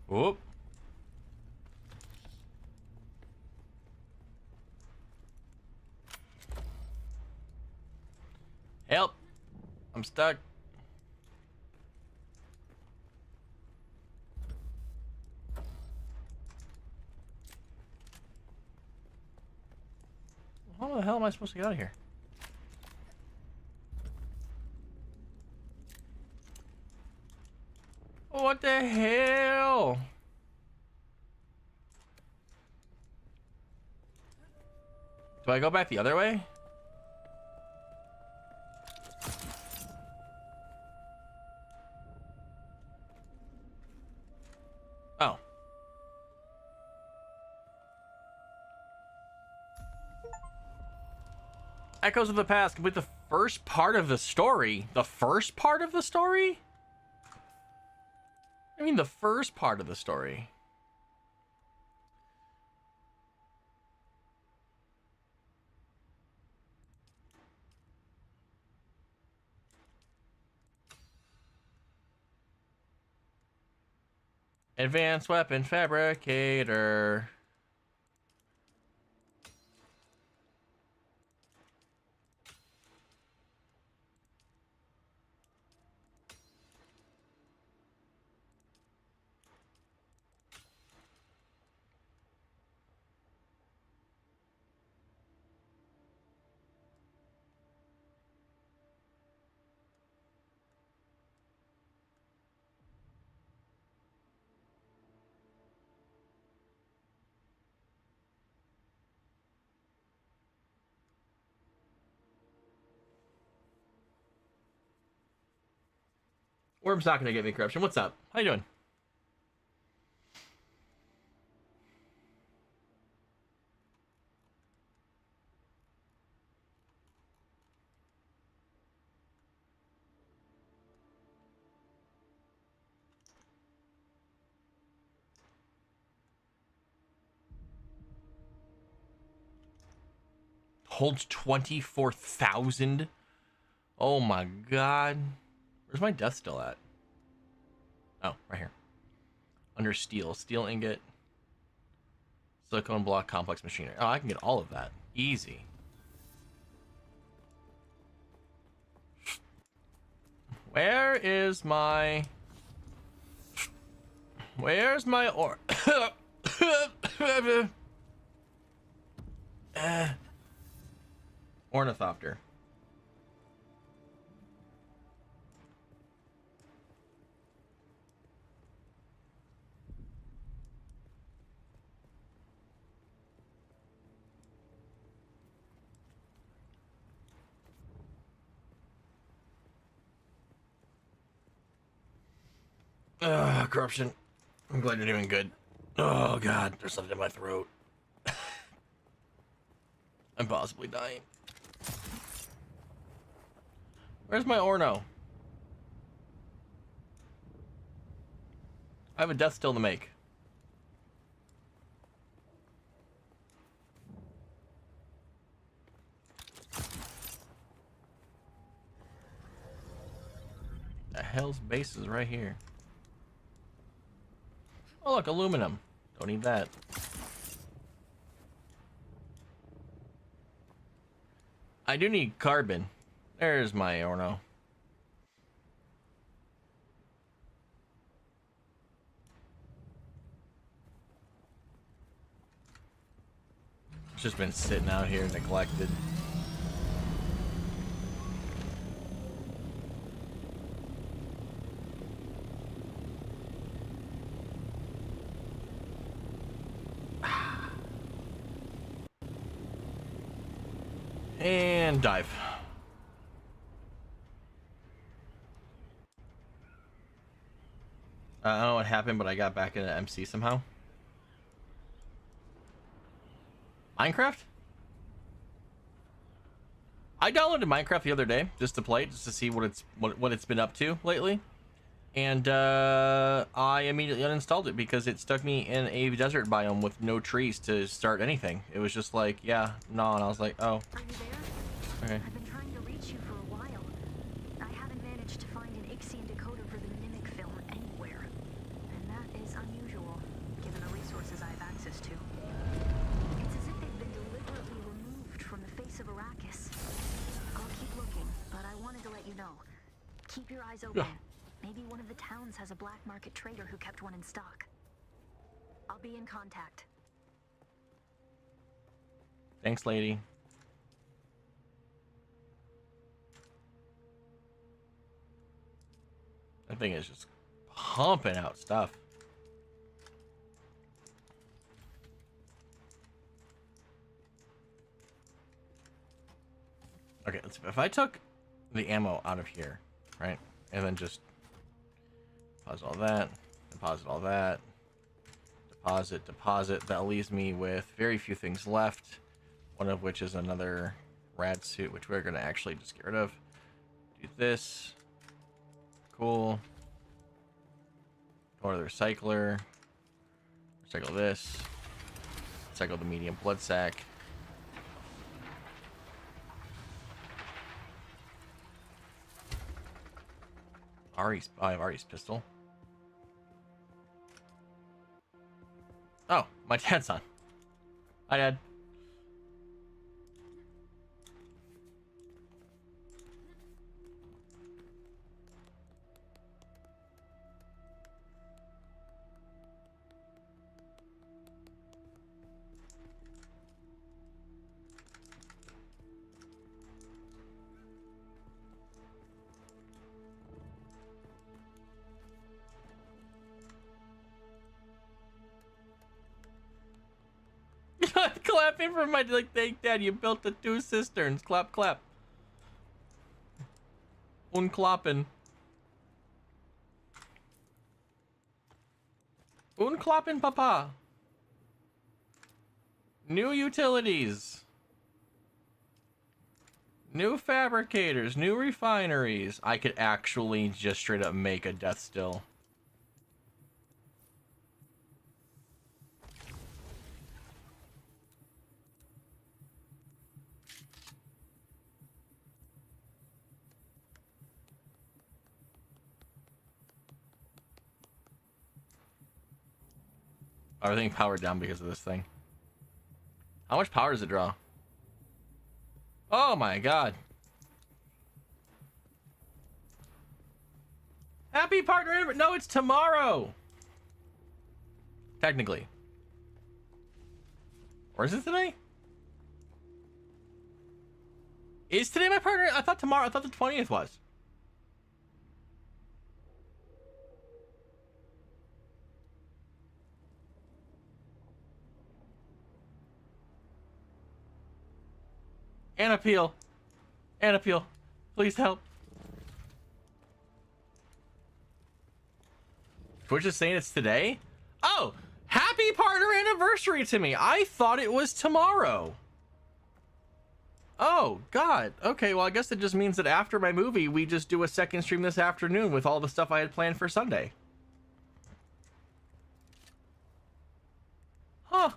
Whoop. Help. I'm stuck. How the hell am I supposed to get out of here? What the hell? Do I go back the other way? Oh. Echoes of the Past. Complete the first part of the story. The first part of the story? I mean the first part of the story. Advanced weapon fabricator. Worm's not gonna get me corruption. What's up? How you doing? Holds 24,000. Oh my god. Where's my death still at? Oh, right here. Under steel. Steel ingot. Silicone block, complex machinery. Oh, I can get all of that. Easy. Where is my... Where's my ore? Ornithopter. Corruption. I'm glad you're doing good. Oh god, there's something in my throat. I'm possibly dying. Where's my Orno? I have a death still to make. The hell's base is right here. Oh look, aluminum. Don't need that. I do need carbon. There's my Orno. It's just been sitting out here neglected. And dive. I don't know what happened, but I got back into MC somehow. Minecraft? I downloaded Minecraft the other day just to play it, just to see what it's been up to lately. And I immediately uninstalled it because it stuck me in a desert biome with no trees to start anything. It was just like, yeah, no, and I was like, oh. Are you there? Okay. I've been trying to reach you for a while. I haven't managed to find an Ixian decoder for the Mimic film anywhere. And that is unusual, given the resources I have access to. It's as if they've been deliberately removed from the face of Arrakis. I'll keep looking, but I wanted to let you know. Keep your eyes open. Yeah. Maybe one of the towns has a black market trader who kept one in stock. I'll be in contact. Thanks, lady. That thing is just pumping out stuff. Okay, let's see. If I took the ammo out of here, right, and then just deposit all that, deposit all that, deposit, that leaves me with very few things left, one of which is another rad suit, which we're going to actually just get rid of. Do this. Cool. Go to the recycler. Recycle this. Recycle the medium blood sac. Ari's, I have Ari's pistol. Oh, my dad's on. Hi, Dad. Clapping for my, like, thank Dad, you built the 2 cisterns. Clap, clap. Unklappen. Unklappen, Papa. New utilities. New fabricators. New refineries. I could actually just straight up make a death still. Everything powered down because of this thing. How much power does it draw? Oh my god. Happy partner anniversary. No, it's tomorrow. Technically. Or is it today? Is today my partner? I thought tomorrow. I thought the 20th was. An appeal. An appeal. Please help. Twitch is saying it's today? Oh, happy partner anniversary to me. I thought it was tomorrow. Oh, God. Okay, well, I guess it just means that after my movie, we just do a second stream this afternoon with all the stuff I had planned for Sunday. Huh.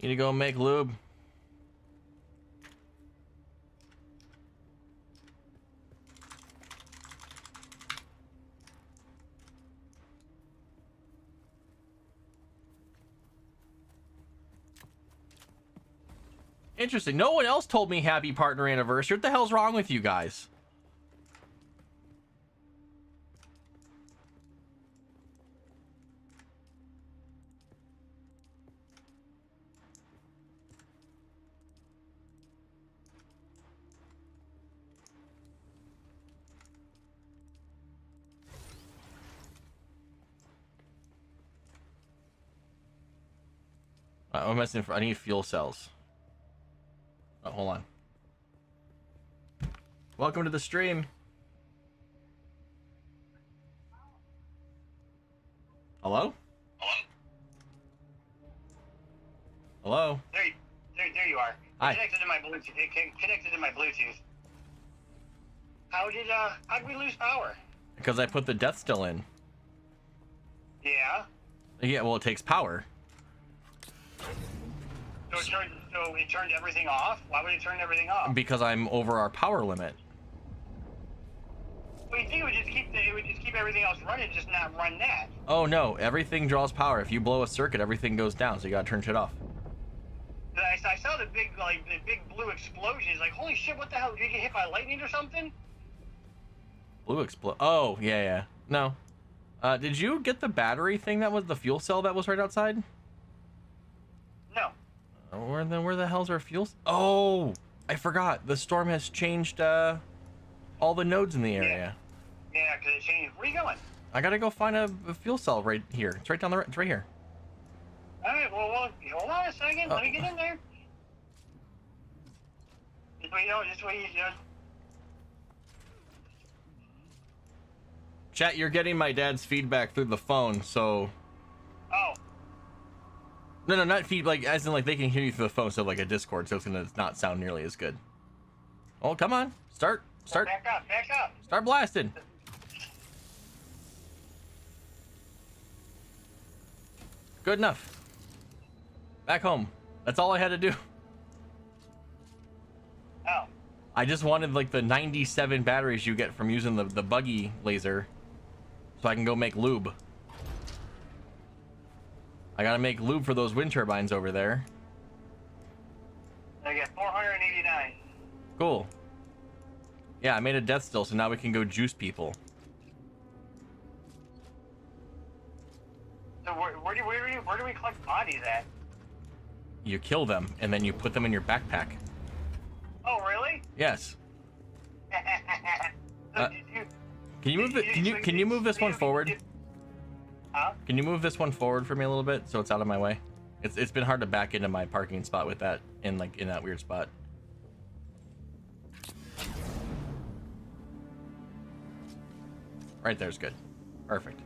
Need to go make lube. Interesting. No one else told me happy partner anniversary. What the hell's wrong with you guys? I'm messing for. I need fuel cells. Oh, hold on. Welcome to the stream. Hello? Hello? There you are. Hi. Connected to my Bluetooth. Connected to my Bluetooth. How did we lose power? Because I put the death still in. Yeah. Yeah, well, it takes power. So it turned everything off? Why would it turn everything off? Because I'm over our power limit. Well, you think it would just keep everything else running, just not run that. Oh no, everything draws power. If you blow a circuit, everything goes down, so you gotta turn shit off. I saw the big blue explosions. Like, holy shit! What the hell? Did you get hit by lightning or something? Blue explode. Oh yeah. No. Did you get the battery thing that was the fuel cell that was right outside? No. Where the hell's our fuel? Oh, I forgot. The storm has changed all the nodes in the area. Yeah, because it changed. Where are you going? I gotta go find a fuel cell right here. It's right down the. It's right here. All right. Well, hold on a second. Let me get in there. Just wait. Chat, you're getting my dad's feedback through the phone, so. Oh. No, not feed, like, as in, like, they can hear you through the phone, so, like, a Discord, so it's gonna not sound nearly as good. Oh, come on. Start. Back up. Start blasting. Good enough. Back home. That's all I had to do. Oh. I just wanted, like, the 97 batteries you get from using the buggy laser, so I can go make lube. I gotta make lube for those wind turbines over there. I get 489. Cool. Yeah, I made a death still, so now we can go juice people. So where do we collect bodies at? You kill them, and then you put them in your backpack. Oh, really? Yes. So Can you move it? Can you move this one forward? Huh? Can you move this one forward for me a little bit so it's out of my way? It's been hard to back into my parking spot with that in that weird spot. Right there's good. Perfect.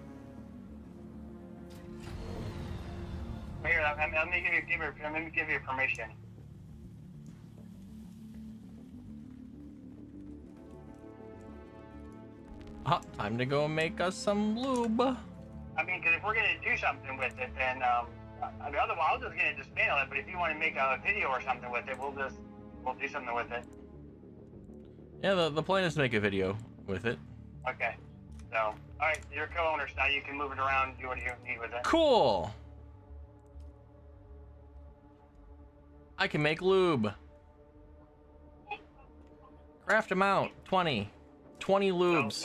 Here, let me give you permission. Time to go make us some lube. I mean, because if we're gonna do something with it, then otherwise I was just gonna dismantle it. But if you want to make a video or something with it, we'll do something with it. Yeah, the plan is to make a video with it. Okay. So, all right, you're co-owners now. You can move it around, do what you need with it. Cool. I can make lube. Craft amount 20 lubes.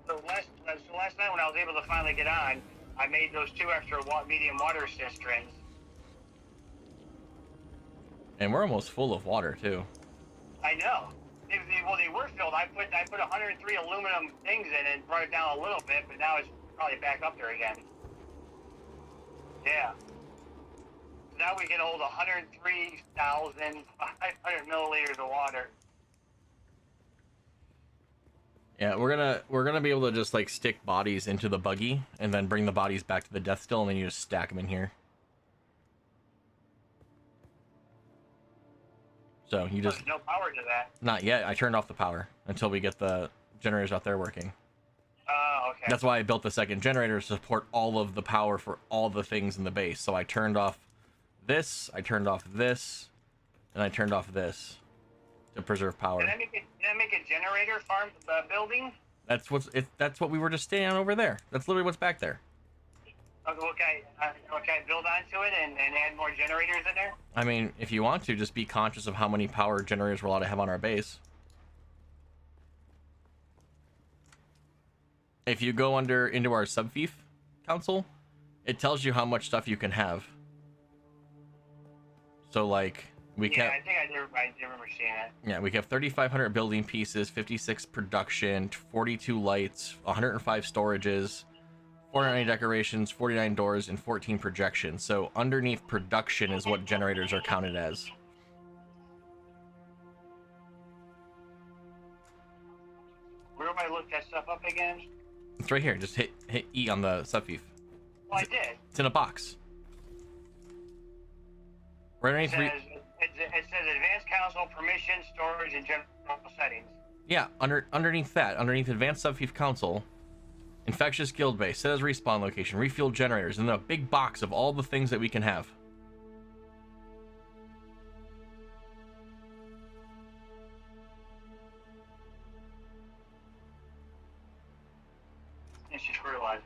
So last night when I was able to finally get on, I made those 2 extra medium water cisterns. And we're almost full of water too. I know. They were filled. I put 103 aluminum things in and brought it down a little bit, but now it's probably back up there again. Yeah. Now we can hold 103,500 milliliters of water. Yeah, we're gonna be able to just like stick bodies into the buggy and then bring the bodies back to the death still, and then you just stack them in here. So you just There's no power to that. not yet. I turned off the power until we get the generators out there working. Oh, okay. That's why I built the second generator to support all of the power for all the things in the base. So I turned off this, I turned off this, and I turned off this to preserve power. Can I make a generator farm building? That's that's what we were just standing on over there. That's literally what's back there. Okay, okay, build onto it and add more generators in there? I mean, if you want to, just be conscious of how many power generators we're allowed to have on our base. If you go into our subfief council, it tells you how much stuff you can have. So like we can. Yeah, I think I do remember seeing that. Yeah, we have 3,500 building pieces, 56 production, 42 lights, 105 storages, 490 decorations, 49 doors, and 14 projections. So underneath production is what generators are counted as. Where do I look that stuff up again? It's right here. Just hit E on the subfief. Well, I did. It's in a box. Right underneath. It says Advanced Council Permission, Storage, and General Settings. Yeah, underneath that, underneath Advanced Subfief Council, Infectious Guild Base, set as respawn location, refuel generators, and then a big box of all the things that we can have. And she's fertilizing.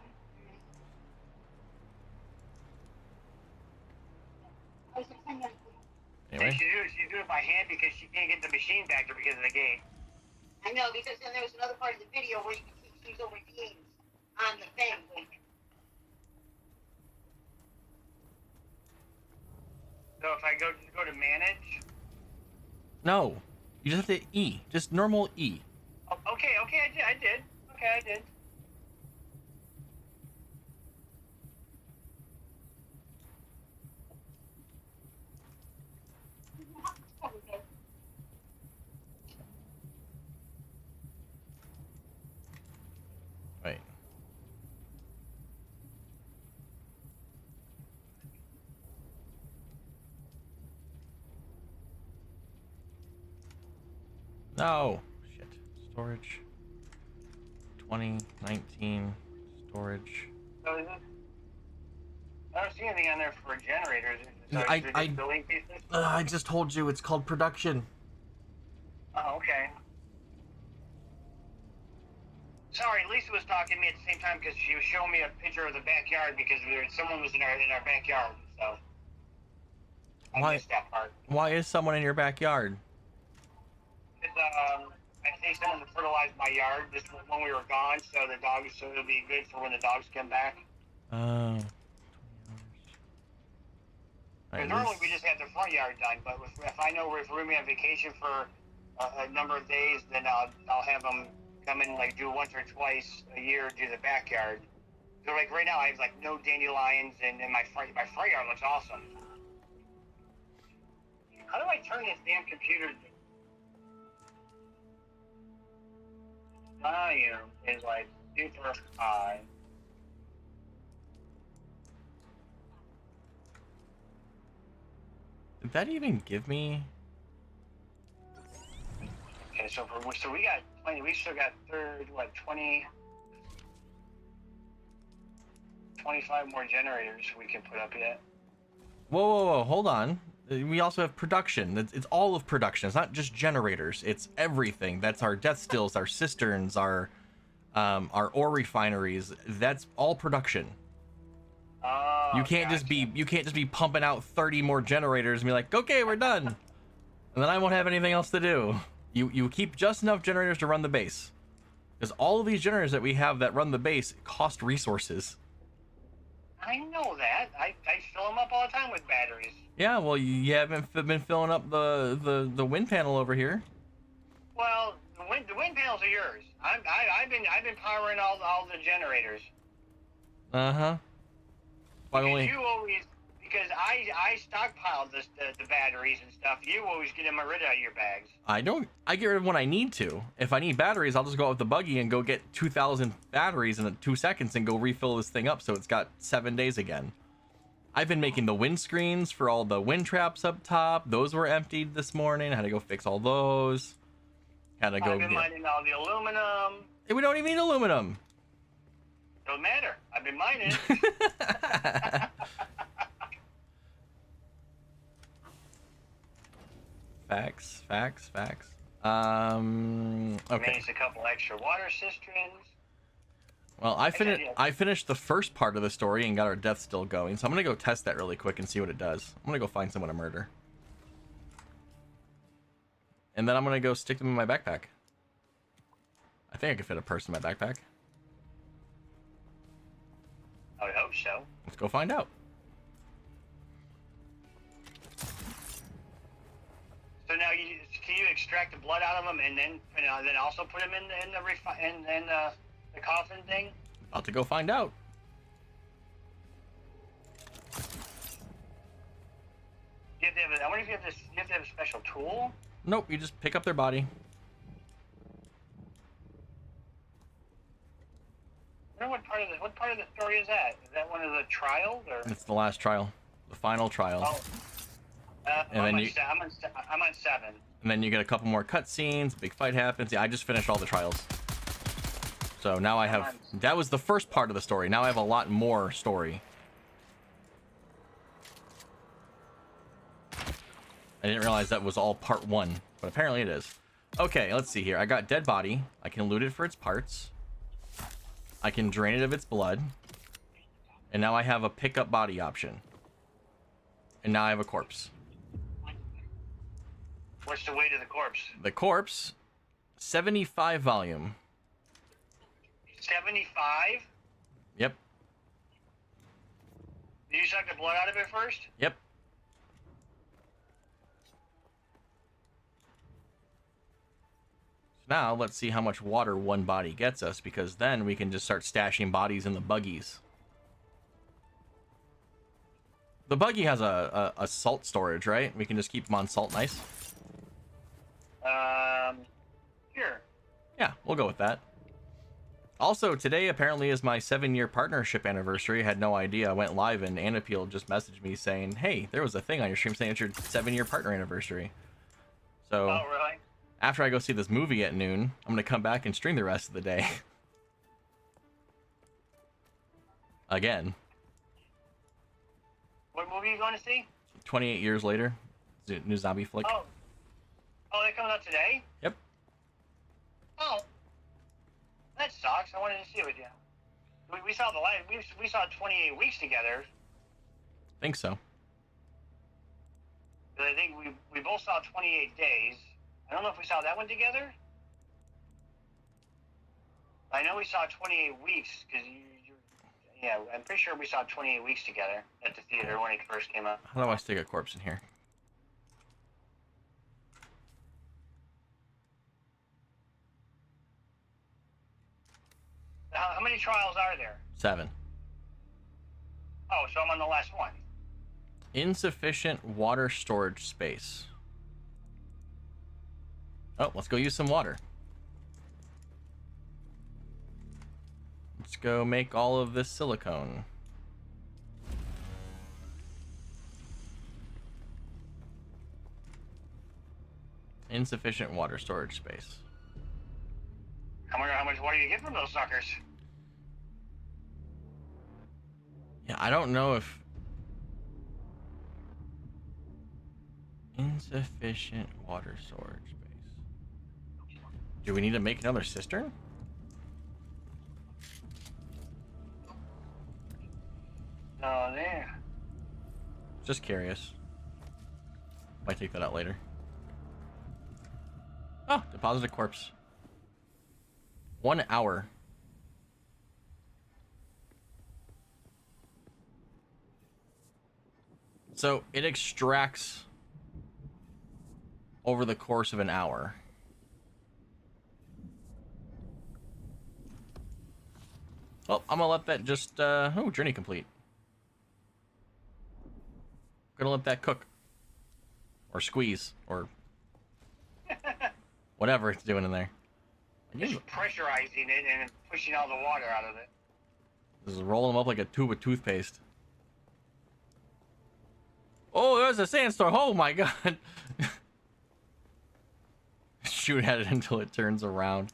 Anyway. She's doing it by hand because she can't get the machine back there because of the gate. I know, because then there was another part of the video where you can see she's over games on the thing. So if I go to manage. No, you just have to E, just normal E. Oh, okay, I did. Okay, I did. Right. No. Shit. Storage. 2019 storage. So is it? I don't see anything on there for generators. So building pieces? I just told you it's called production. Oh, okay. Sorry, Lisa was talking to me at the same time because she was showing me a picture of the backyard because someone was in our backyard. So I missed that part. Why is someone in your backyard? Because I think someone fertilized my yard just when we were gone, so it'll be good for when the dogs come back. Oh. Because normally we just have the front yard done, but if I know if we're going to be on vacation for a number of days, then I'll have them come in like do once or twice a year, do the backyard. So like right now I have like no dandelions, and my front yard looks awesome. How do I turn this damn computer? Volume is like super high. Did that even give me? Okay, so we got 20. We still got 20, 25 more generators we can put up yet. Whoa! Hold on. We also have production. It's all of production. It's not just generators. It's everything. That's our death stills, our cisterns, our ore refineries. That's all production. Oh, you can't just be pumping out 30 more generators and be like, okay, we're done, and then I won't have anything else to do. You keep just enough generators to run the base, because all of these generators that we have that run the base cost resources. I know that. I fill them up all the time with batteries. Yeah, well, you haven't been filling up the wind panel over here. Well, the wind panels are yours. I've been powering all the generators. Uh-huh. Because I stockpiled the batteries and stuff. You always get them rid of your bags. I don't. I get rid of when I need to. If I need batteries, I'll just go out with the buggy and go get 2,000 batteries in 2 seconds and go refill this thing up so it's got 7 days again. I've been making the windscreens for all the wind traps up top. Those were emptied this morning. I had to go fix all those. Had to go. I've been mining all the aluminum. Hey, we don't even need aluminum. Don't matter. I've been mining. Facts. Okay. Okay. Makes a couple extra water cisterns. Well, I finished the first part of the story and got our death still going, so I'm gonna go test that really quick and see what it does. I'm gonna go find someone to murder, and then I'm gonna go stick them in my backpack. I think I can fit a person in my backpack. I would hope so. Let's go find out. So now can you extract the blood out of them and then also put them in the coffin thing? About to go find out. I wonder if you have to have a special tool. Nope, you just pick up their body. I wonder what part of the story is that? Is that one of the trials or? It's the last trial, the final trial. Oh. And I'm then on 7. And then you get a couple more cutscenes. Big fight happens. Yeah, I just finished all the trials. So now I have. That was the first part of the story. Now I have a lot more story. I didn't realize that was all part 1, but apparently it is. Okay, let's see here. I got dead body. I can loot it for its parts. I can drain it of its blood. And now I have a pickup body option. And now I have a corpse. What's the weight of the corpse? The corpse, 75 volume. 75? Yep. Did you suck the blood out of it first? Yep. Now let's see how much water one body gets us, because then we can just start stashing bodies in the buggies. The buggy has a salt storage, right? We can just keep them on salt and ice. Sure. Yeah, we'll go with that. Also, today apparently is my 7-year partnership anniversary. I had no idea. I went live and Anapeel just messaged me saying, hey, there was a thing on your stream saying it's your 7-year partner anniversary. So, oh, really? After I go see this movie at noon, I'm going to come back and stream the rest of the day. Again. What movie are you going to see? 28 years later. New zombie flick. Oh, they're coming out today? Yep. Oh. That sucks. I wanted to see it with you. We saw we saw 28 weeks together. Think so. But I think we both saw 28 days. I don't know if we saw that one together. I know we saw 28 weeks because yeah, I'm pretty sure we saw 28 weeks together at the theater when it first came out. How do I stick a corpse in here? How many trials are there? 7. Oh, so I'm on the last one. Insufficient water storage space. Oh, let's go use some water. Let's go make all of this silicone. Insufficient water storage space. I wonder how much water you get from those suckers. Yeah, I don't know if... Insufficient water storage space. Do we need to make another cistern? No, there. Just curious. Might take that out later. Oh, deposit a corpse. 1 hour. So it extracts over the course of an hour. Well, I'm gonna let that just, oh, journey complete. Gonna let that cook. Or squeeze. Or whatever it's doing in there. Just pressurizing it and pushing all the water out of it. This is rolling them up like a tube of toothpaste. Oh, there's a sandstorm. Oh my god. Shoot at it until it turns around.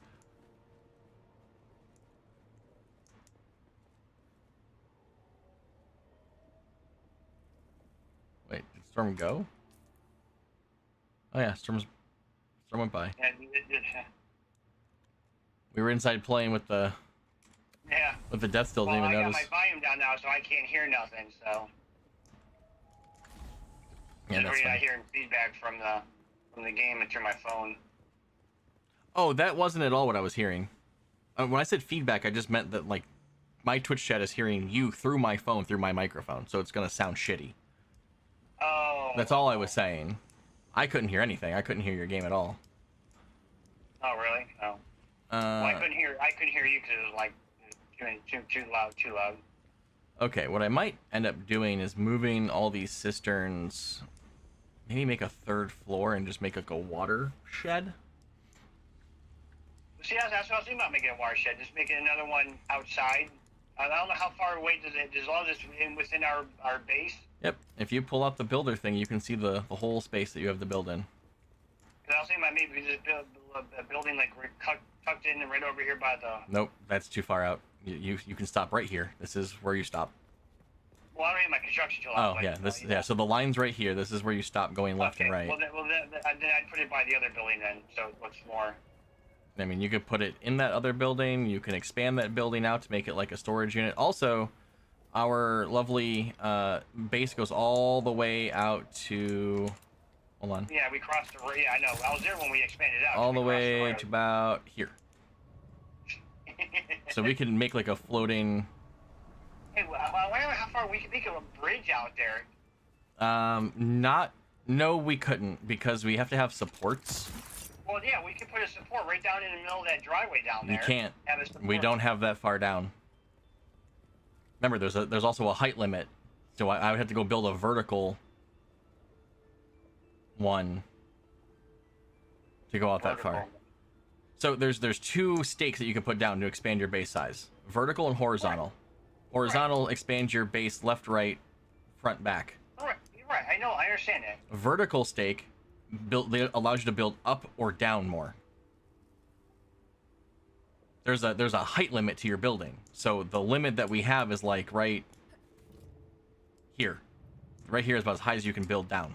Wait, did Storm go? Oh yeah, Storm went by. We were inside playing with the death still, didn't even notice. I got my volume down now, so I can't hear nothing. So yeah, that's not hearing feedback from the game through my phone. Oh, that wasn't at all what I was hearing. When I said feedback, I just meant that like my Twitch chat is hearing you through my phone, through my microphone, so it's gonna sound shitty. Oh. That's all I was saying. I couldn't hear anything. I couldn't hear your game at all. Oh really? Oh. Well, I couldn't hear you because it was like too loud. Okay, what I might end up doing is moving all these cisterns. Maybe make a third floor and just make like a water shed. See, that's what I was thinking about, making a watershed. Just making another one outside. I don't know how far away does it, as long as it's within our base. Yep. If you pull up the builder thing, you can see the whole space that you have to build in. Because I was thinking about maybe just build a building like tucked in and right over here by the... Nope, that's too far out. You can stop right here. This is where you stop. Well, I don't have my construction tool. Oh, yeah. So the line's right here. This is where you stop going left and right. Well, then I'd put it by the other building then, so it looks more... I mean, you could put it in that other building. You can expand that building out to make it like a storage unit. Also, our lovely base goes all the way out to... Hold on. Yeah, we crossed the road. Yeah, I know. I was there when we expanded out. All the way to about here. So we can make like a floating... Hey, well, I wonder how far we could make a bridge out there. No, we couldn't, because we have to have supports. Well, yeah, we could put a support right down in the middle of that driveway down there. You can't. We don't have that far down. Remember, there's also a height limit, so I would have to go build a vertical one to go out that far. So there's two stakes that you can put down to expand your base size: vertical and horizontal. Horizontal expands your base left, right, front, back. Right, you're right. I know. I understand that. Vertical stake allows you to build up or down more. There's a height limit to your building, so the limit that we have is like right here. Right here is about as high as you can build down.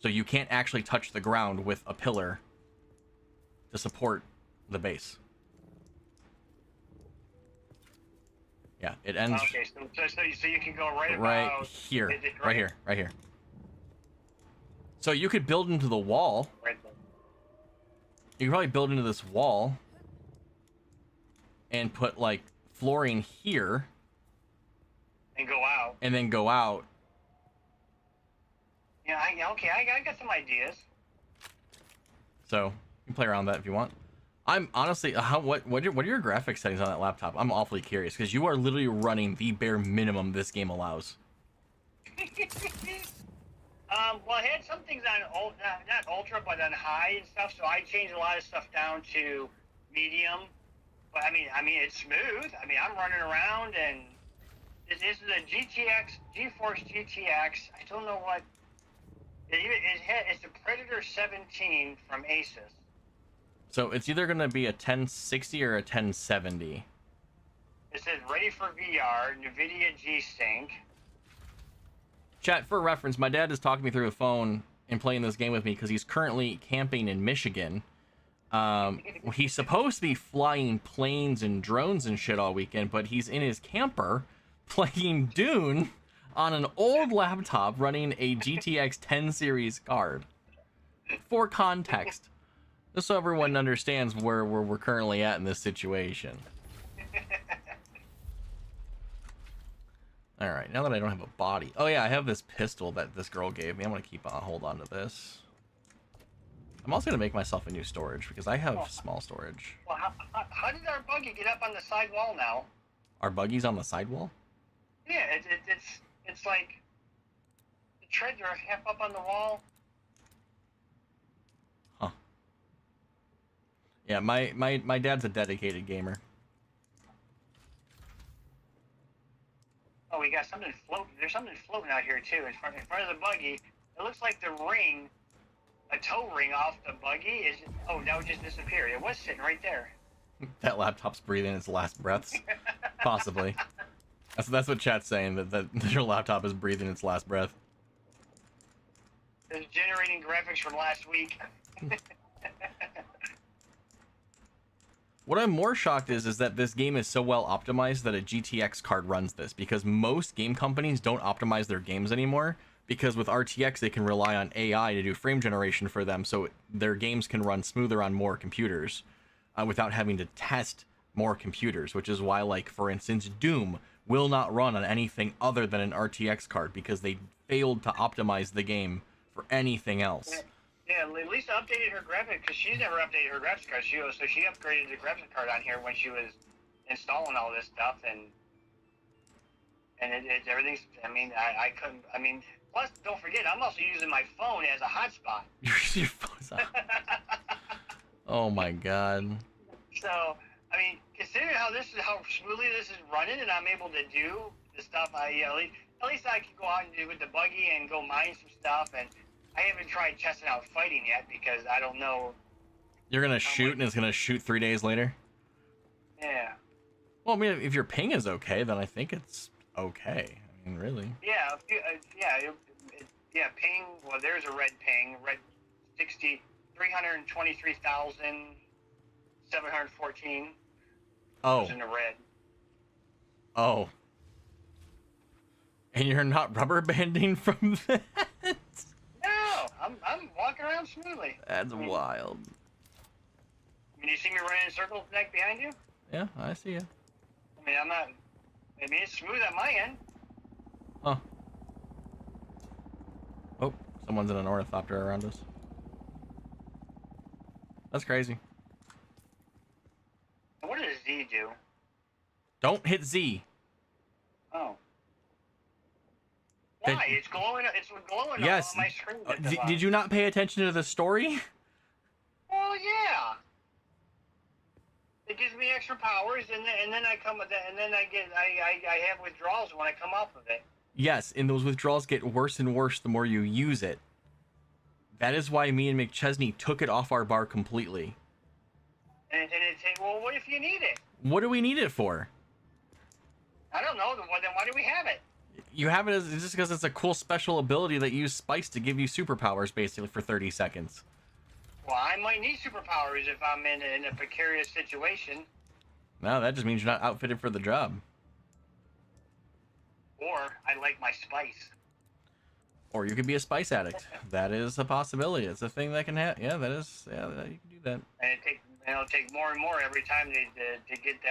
So you can't actually touch the ground with a pillar to support the base. Yeah, it ends. Okay, so you can go right about here, right here. So you could build into the wall. Right there. You could probably build into this wall and put like flooring here. And go out. And then go out. Yeah, okay, I got some ideas. So you can play around with that if you want. I'm honestly, what are your graphics settings on that laptop? I'm awfully curious because you are literally running the bare minimum this game allows. Well, I had some things on not ultra, but on high and stuff. So I changed a lot of stuff down to medium. But I mean, it's smooth. I mean, I'm running around, and this is a GeForce GTX. I don't know what. It's a Predator 17 from Asus. So it's either going to be a 1060 or a 1070. It says ready for VR, NVIDIA G-Sync. Chat, for reference, my dad is talking me through a phone and playing this game with me because he's currently camping in Michigan. He's supposed to be flying planes and drones and shit all weekend, but he's in his camper playing Dune on an old laptop running a GTX 10 series card. For context, just so everyone understands where we're currently at in this situation. All right, now that I don't have a body. Oh yeah, I have this pistol that this girl gave me. I'm gonna hold on to this. I'm also gonna make myself a new storage because I have small storage. Well, how did our buggy get up on the side wall now? Our buggy's on the side wall? Yeah, it's treads are half up on the wall. Huh. Yeah, my dad's a dedicated gamer. Oh, we got something floating. There's something floating out here too, in front of the buggy. It looks like the ring, a toe ring off the buggy is. Oh, now it just disappeared. It was sitting right there. That laptop's breathing its last breaths. Possibly. That's what chat's saying, that your laptop is breathing its last breath. It's generating graphics from last week. What I'm more shocked is that this game is so well optimized that a GTX card runs this, because most game companies don't optimize their games anymore, because with RTX they can rely on AI to do frame generation for them, so their games can run smoother on more computers without having to test more computers, which is why, like, for instance, Doom will not run on anything other than an RTX card because they failed to optimize the game for anything else. Yeah, Lisa updated her graphics because she's never updated her graphics card. So she upgraded the graphics card on here when she was installing all this stuff, and everything's. I mean, I couldn't. I mean, plus don't forget, I'm also using my phone as a hotspot. Your phone's on. Oh my god. So I mean, considering how smoothly this is running, and I'm able to do the stuff at least I can go out and do with the buggy and go mine some stuff, and I haven't tried testing out fighting yet because I don't know. You're gonna shoot and it's gonna shoot 3 days later? Yeah. Well, I mean, if your ping is okay, then I think it's okay. I mean, really. Yeah, ping, well, there's a red ping, red 323,714. Oh. It's in the red. Oh. And you're not rubber banding from that? No, I'm walking around smoothly. That's wild. When you see me running in circles back behind you? Yeah, I see you. I mean, it's smooth at my end. Huh. Oh, someone's in an ornithopter around us. That's crazy. What does Z do? Don't hit Z. Oh. Why? It's glowing. It's glowing yes. on my screen. Did you not pay attention to the story? Well, yeah. It gives me extra powers, and then I have withdrawals when I come off of it. Yes, and those withdrawals get worse and worse the more you use it. That is why me and McChesney took it off our bar completely. And it's well, what if you need it? What do we need it for? I don't know. Then why do we have it? You have it as just because it's a cool special ability that uses spice to give you superpowers basically for 30 seconds. Well, I might need superpowers if I'm in a precarious situation. No, that just means you're not outfitted for the job. Or I like my spice. Or you could be a spice addict. That is a possibility. It's a thing that can happen. Yeah, that is. Yeah, you can do that. And it'll take more and more every time to get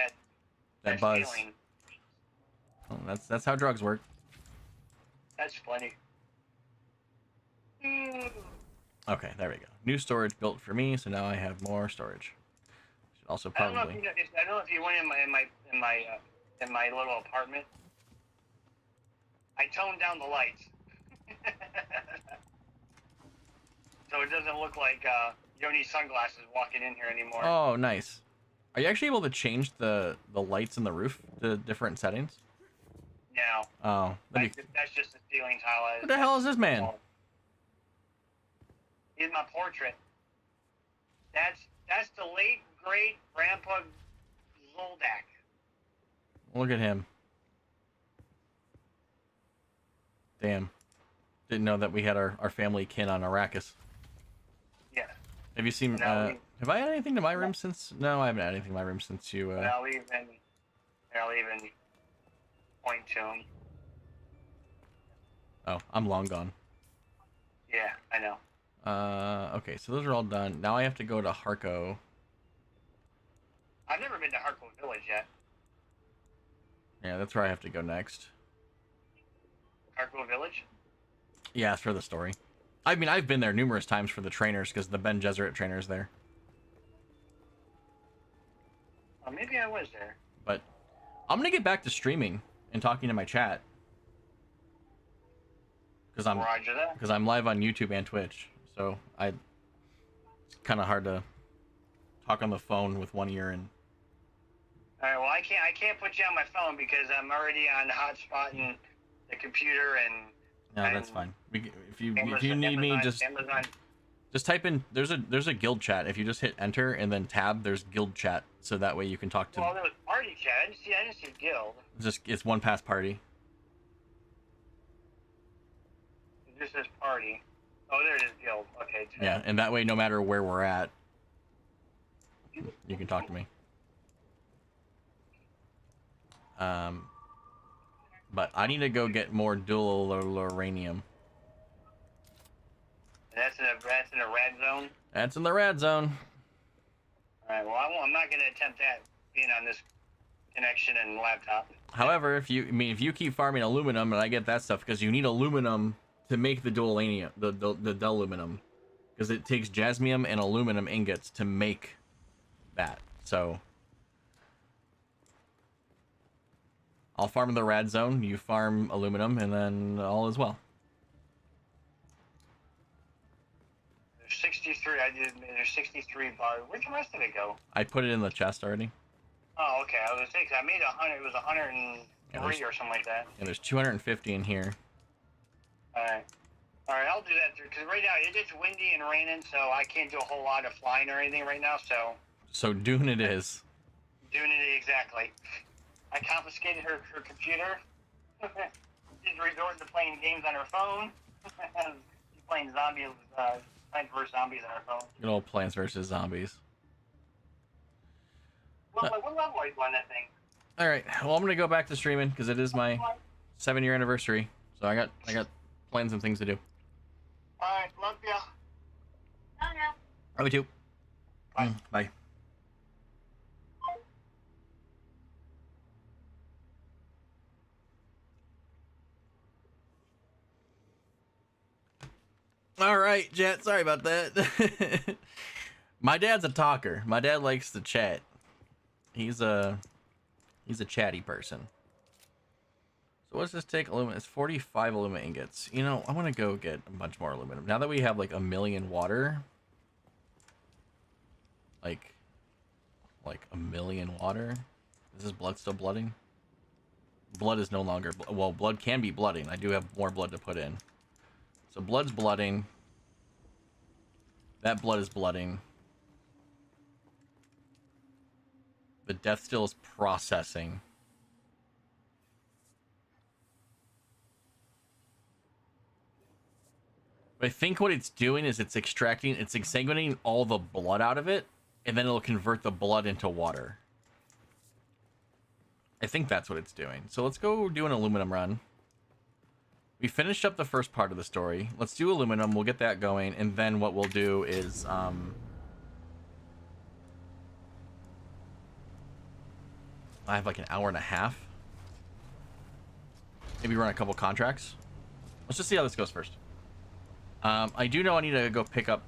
that buzz. feeling. Well, that's how drugs work. That's funny. Okay, there we go. New storage built for me, so now I have more storage. Should also probably. I don't know if you went in my little apartment. I toned down the lights, so it doesn't look like you don't need sunglasses walking in here anymore. Oh, nice. Are you actually able to change the lights in the roof to different settings? No. Oh, That's just a ceiling tile. What the hell is this man? He's my portrait. That's the late great Grandpa Zoldak. Look at him. Damn. Didn't know that we had our family kin on Arrakis. Yeah. Have you seen? Have I had anything to my room since? No, I haven't had anything to my room since you. I'll even point to him. Oh, I'm long gone. Yeah, I know. Okay, so those are all done. Now I have to go to Harco. I've never been to Harco Village yet. Yeah, that's where I have to go next. Harco Village? Yeah, it's for the story. I mean, I've been there numerous times for the trainers, because the Ben Gesserit trainer's there. Oh, maybe I was there. But I'm going to get back to streaming and talking to my chat. Roger that. because I'm live on YouTube and Twitch, so it's kind of hard to talk on the phone with one ear and. All right. Well, I can't put you on my phone because I'm already on hotspot and the computer and. No, that's fine. If you need me, just type in. There's a guild chat. If you just hit enter and then tab, there's guild chat, so that way you can talk to. Well, there was party chat. I didn't see guild. It's one pass party. It just says party. Oh, there it is, guild. Okay. Chat. Yeah, and that way, no matter where we're at, you can talk to me. But I need to go get more dual uranium. That's in a red zone. That's in the red zone. All right. Well, I'm not going to attempt that being on this connection and laptop. However, if you keep farming aluminum and I get that stuff, because you need aluminum to make the dual uranium, the aluminum, because it takes jasmium and aluminum ingots to make that. So I'll farm in the rad zone, you farm aluminum, and then all is well. There's 63. There's 63 bars. Where'd the rest of it go? I put it in the chest already. Oh, okay. I was gonna say 'cause I made 100. It was 103 or something like that. And there's 250 in here. All right. All right. I'll do that because right now it's windy and raining, so I can't do a whole lot of flying or anything right now. So Dune it is. Doing it exactly. I confiscated her computer. She's resorting to playing games on her phone. She's playing Plants vs. Zombies on her phone. Good old Plants vs. Zombies. What level are you on that thing? All right. Well, I'm gonna go back to streaming because it is my 7-year anniversary. So I got plans and things to do. All right. Love ya. Oh, no. Love you too. Bye. Bye. All right, Jet. Sorry about that. My dad's a talker. My dad likes to chat. He's a chatty person. So what does this take? Aluminum. It's 45 aluminum ingots. You know, I want to go get a bunch more aluminum. Now that we have like 1 million water. Like 1 million water. Is this blood still blooding? Blood is no longer... Well, blood can be blooding. I do have more blood to put in. So blood's blooding. That blood is blooding. The death still is processing. But I think what it's doing is it's exsanguinating all the blood out of it, and then it'll convert the blood into water. I think that's what it's doing. So let's go do an aluminum run. We finished up the first part of the story. Let's do aluminum. We'll get that going, and then what we'll do is I have like an hour and a half. Maybe run a couple contracts. Let's just see how this goes first. I do know I need to go pick up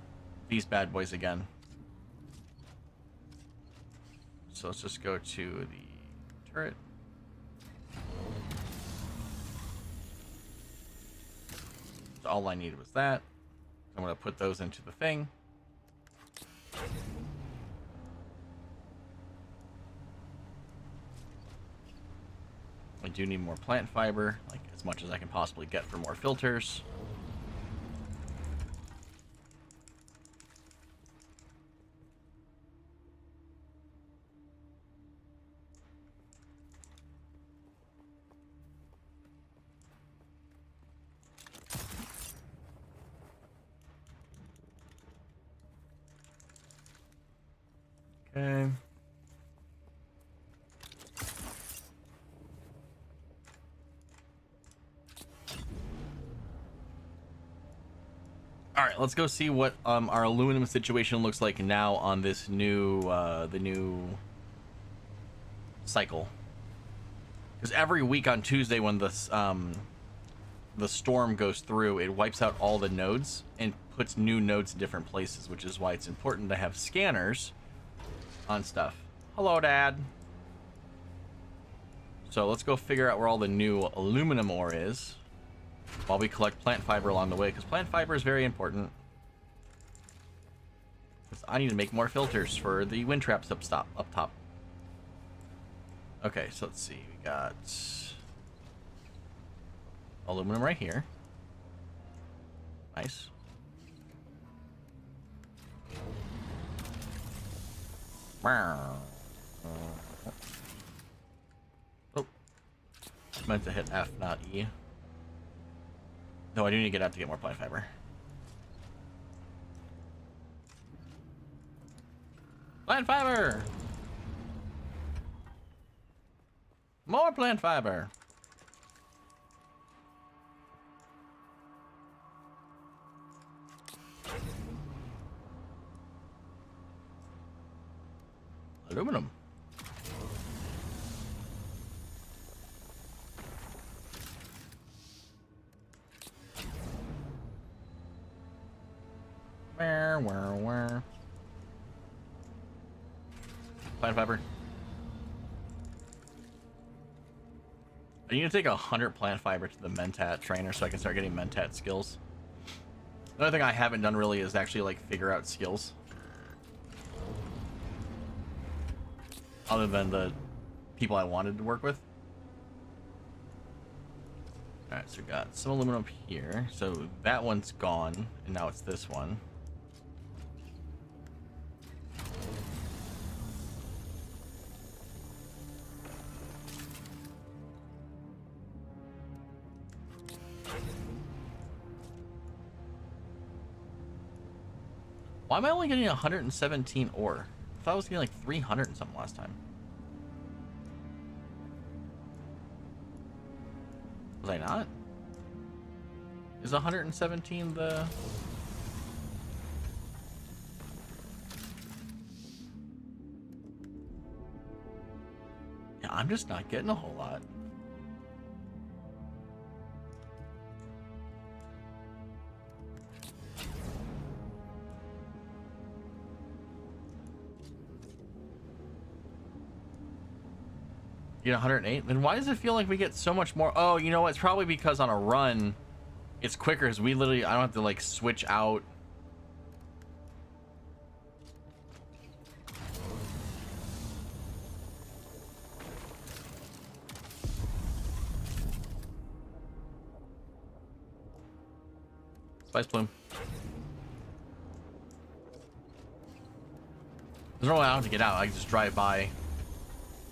these bad boys again. So let's just go to the turret. So all I needed was that. I'm going to put those into the thing. I do need more plant fiber, like as much as I can possibly get for more filters. Okay. All right, let's go see what our aluminum situation looks like now on this new the new cycle. Because every week on Tuesday when the storm goes through, it wipes out all the nodes and puts new nodes in different places, which is why it's important to have scanners on stuff. Hello, Dad. So let's go figure out where all the new aluminum ore is. while we collect plant fiber along the way, because plant fiber is very important. I need to make more filters for the wind traps up top. Okay, so let's see. We got aluminum right here. Nice. Oh, meant to hit F, not E. No, I do need to get out to get more plant fiber. Plant fiber! More plant fiber! Aluminum. Where? Plant fiber. I need to take 100 plant fiber to the Mentat trainer so I can start getting Mentat skills. Another thing I haven't done really is actually like figure out skills. Other than the people I wanted to work with. Alright, so we got some aluminum here. So that one's gone, and now it's this one. Why am I only getting 117 ore? I thought I was getting like 300 and something last time. Was I not? Is 117 the... Yeah, I'm just not getting a whole lot. You get 108? Then why does it feel like we get so much more? Oh, you know what? It's probably because on a run, it's quicker because we literally, I don't have to like switch out. Spice plume. There's no way I don't have to get out. I can just drive by.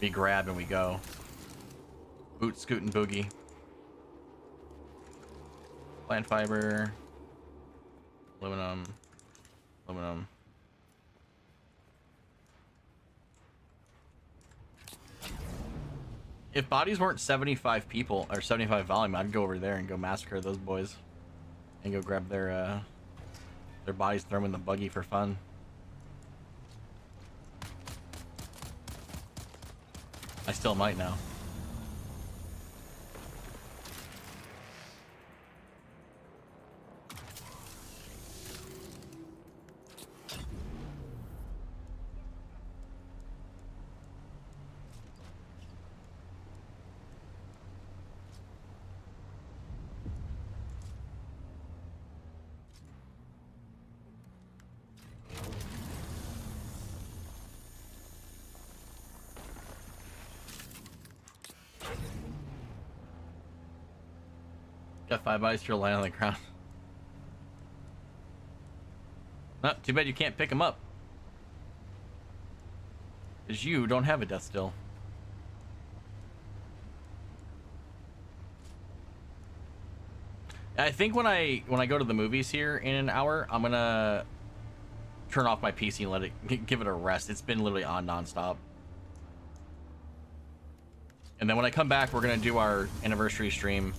We grab and we go. Boot, scoot, and boogie. Plant fiber. Aluminum. Aluminum. If bodies weren't 75 people, or 75 volume, I'd go over there and go massacre those boys. And go grab their bodies, throw them in the buggy for fun. I still might now. Got 5 bodies to lie on the ground. Oh, too bad you can't pick them up. Because you don't have a death still. I think when I go to the movies here in an hour, I'm gonna turn off my PC and let it give it a rest. It's been literally on nonstop. And then when I come back, we're gonna do our anniversary stream.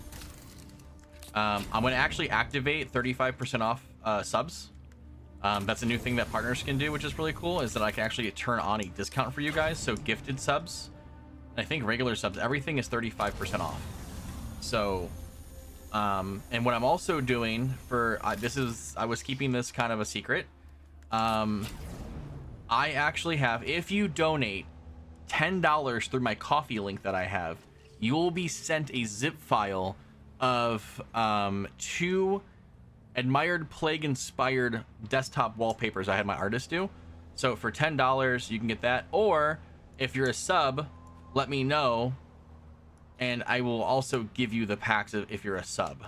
I'm going to actually activate 35% off subs. That's a new thing that partners can do, which is really cool, is that I can actually turn on a discount for you guys. So gifted subs, I think regular subs, everything is 35% off. So, and what I'm also doing for, I was keeping this kind of a secret. I actually have, if you donate $10 through my coffee link that I have, you will be sent a zip file of 2 Admiredplague inspired desktop wallpapers I had my artist do. So for $10 you can get that, or if you're a sub, let me know and I will also give you the packs if you're a sub.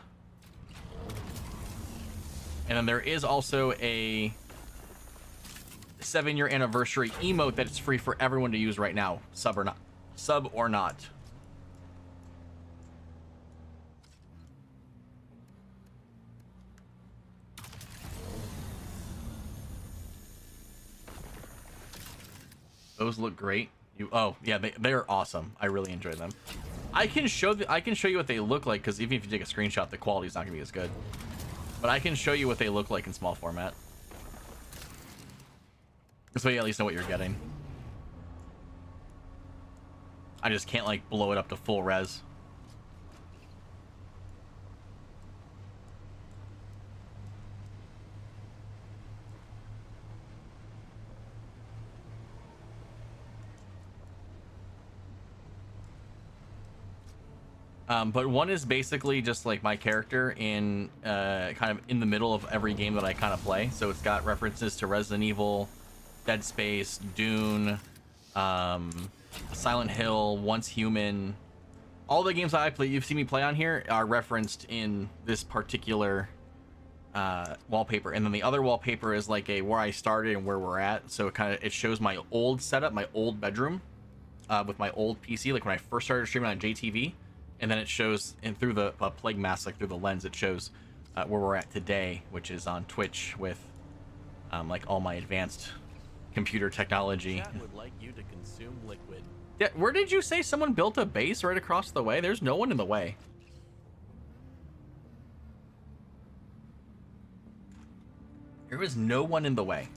And then there is also a 7-year anniversary emote that is free for everyone to use right now, sub or not. Those look great. Oh yeah, they're awesome. I really enjoy them. I can show you what they look like, because even if you take a screenshot, the quality's not gonna be as good. But I can show you what they look like in small format, so you at least know what you're getting. I just can't like blow it up to full res. But one is basically just like my character in kind of in the middle of every game that I kind of play. So it's got references to Resident Evil, Dead Space, Dune, Silent Hill, Once Human. All the games that I play, you've seen me play on here, are referenced in this particular wallpaper. And then the other wallpaper is like a where I started and where we're at. So it shows my old setup, my old bedroom with my old PC, like when I first started streaming on JTV. And then it shows, and through the plague mask, like through the lens, it shows where we're at today, which is on Twitch with like all my advanced computer technology. Chat would like you to consume liquid. Yeah, where did you say someone built a base right across the way? There's no one in the way. There was no one in the way.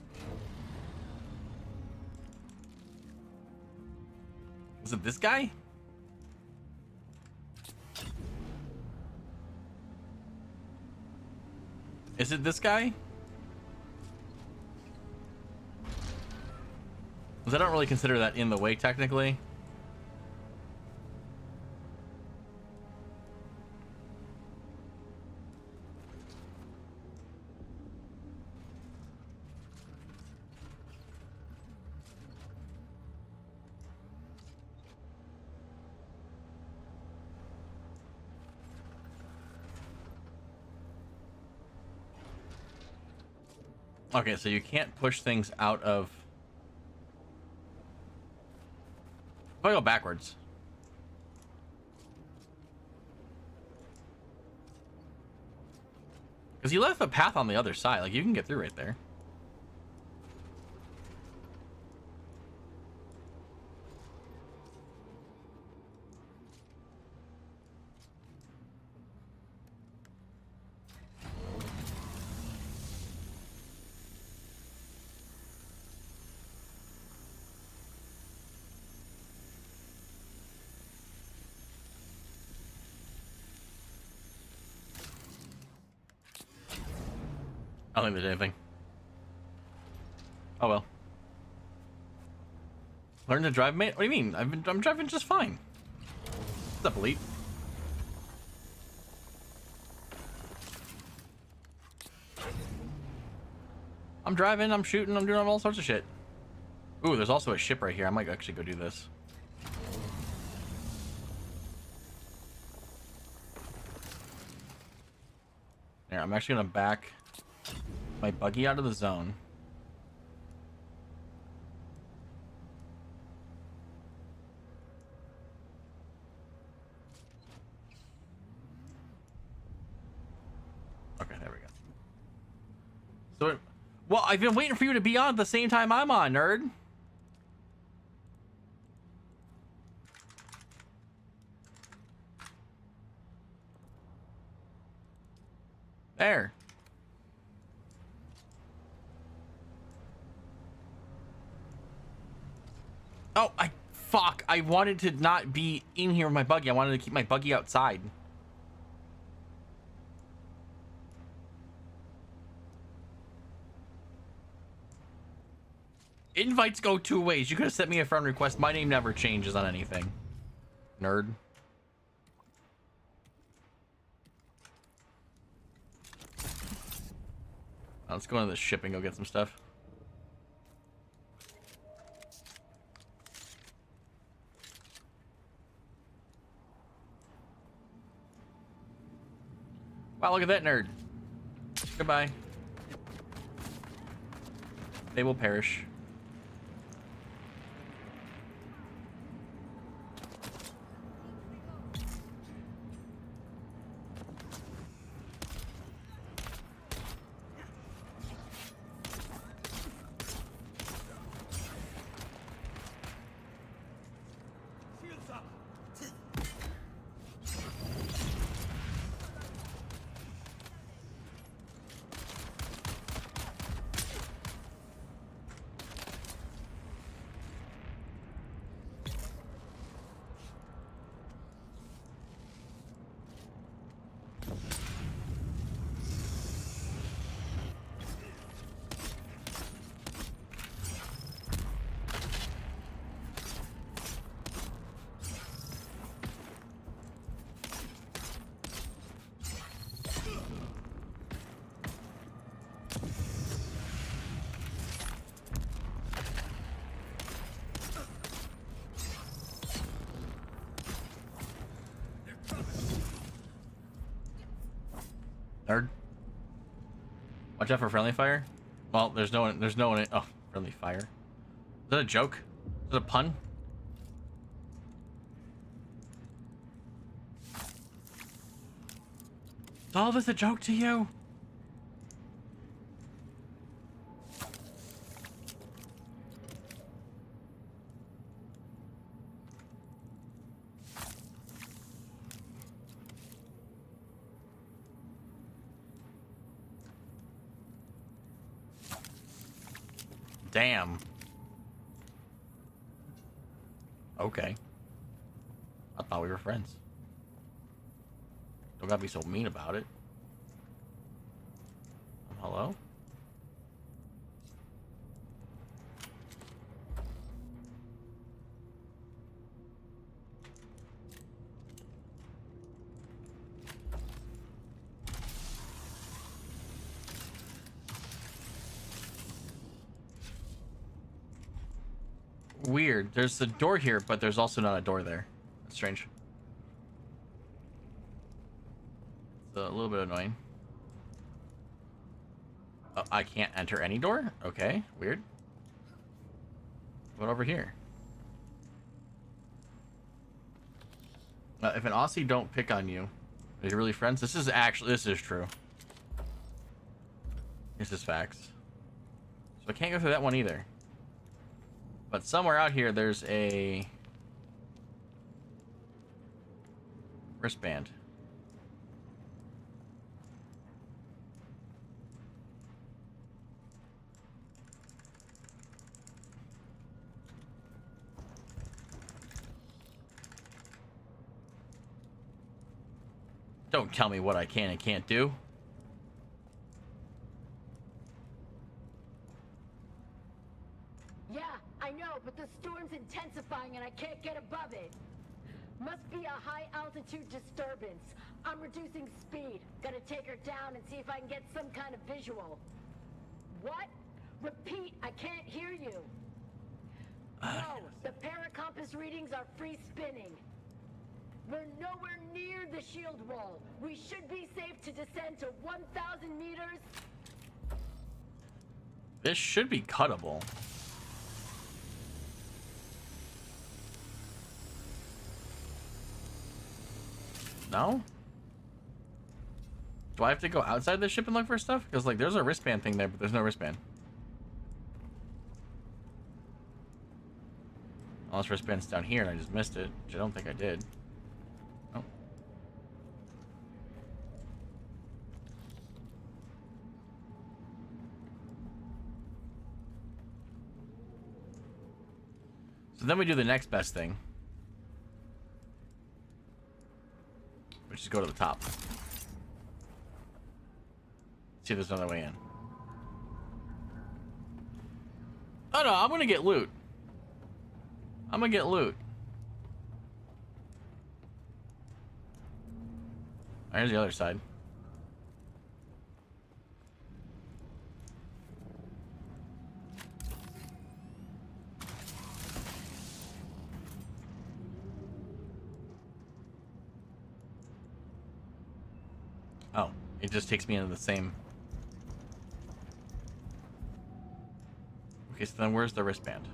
Was it this guy? Is it this guy? Because I don't really consider that in the way, technically. Okay, so you can't push things out of... If I go backwards. Because you left a path on the other side. Like, you can get through right there. I don't think there's anything. Oh well. Learn to drive, mate? What do you mean? I'm driving just fine. What's up, Elite? I'm driving, I'm shooting, I'm doing all sorts of shit. Ooh, there's also a ship right here. I might actually go do this. There, I'm actually gonna back my buggy out of the zone. Okay, there we go. So, well, I've been waiting for you to be on at the same time I'm on, nerd. There. Oh, fuck. I wanted to not be in here with my buggy. I wanted to keep my buggy outside. Invites go 2 ways. You could have sent me a friend request. My name never changes on anything. Nerd. Let's go into the ship and go get some stuff. Wow, look at that nerd. Goodbye. They will perish. Shields up! Nerd. Watch out for friendly fire. Well, there's no one. There's no one. Oh, friendly fire. Is that a joke? Is that a pun? Is all this a joke to you? Damn. Okay. I thought we were friends. Don't gotta be so mean about it. Hello? Weird. There's a door here, but there's also not a door there. That's strange. It's a little bit annoying. Oh, I can't enter any door? Okay, weird. What over here? If an Aussie don't pick on you, are you really friends? This is true. This is facts. So I can't go through that one either. But somewhere out here, there's a wristband. Don't tell me what I can and can't do. Yeah, I know, but the storm's intensifying and I can't get above it. Must be a high altitude disturbance. I'm reducing speed. Gotta take her down and see if I can get some kind of visual. What? Repeat, I can't hear you. No, the paracompass readings are free spinning. We're nowhere near the shield wall. We should be safe to descend to 1,000 meters. This should be cuttable. No? Do I have to go outside the ship and look for stuff? Because, like, there's a wristband thing there, but there's no wristband. Unless wristband's down here and I just missed it, which I don't think I did. Oh. So then we do the next best thing, which is go to the top. See if there's another way in. Oh no, I'm gonna get loot. I'm gonna get loot. Here's the other side. It just takes me into the same. Okay, so then where's the wristband?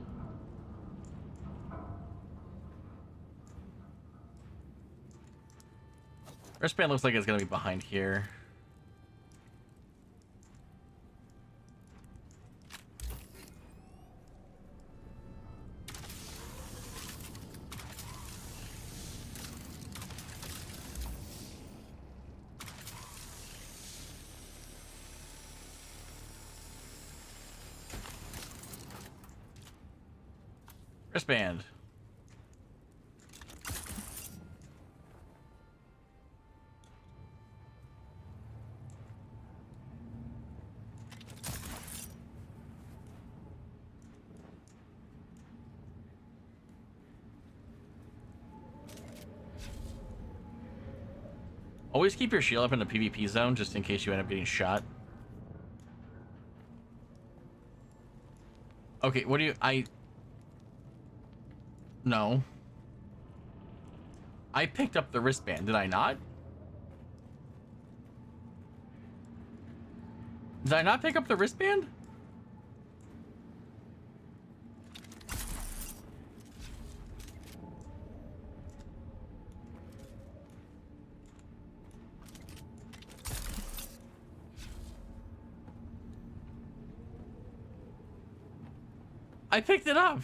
Wristband looks like it's gonna be behind here. Wristband. Always keep your shield up in the PvP zone just in case you end up getting shot. Okay, what do you... No. I picked up the wristband, did I not? Did I not pick up the wristband? I picked it up.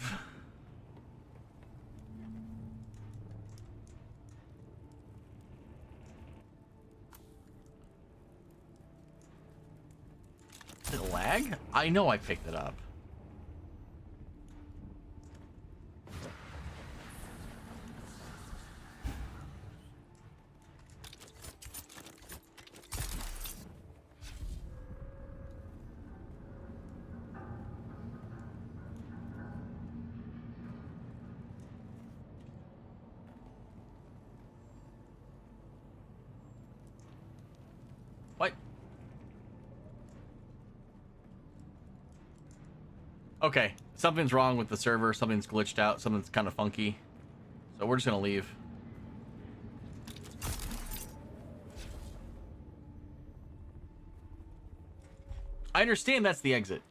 Did it lag? I know I picked it up. What? Okay, something's wrong with the server, something's glitched out, something's kind of funky. So we're just gonna leave. I understand that's the exit.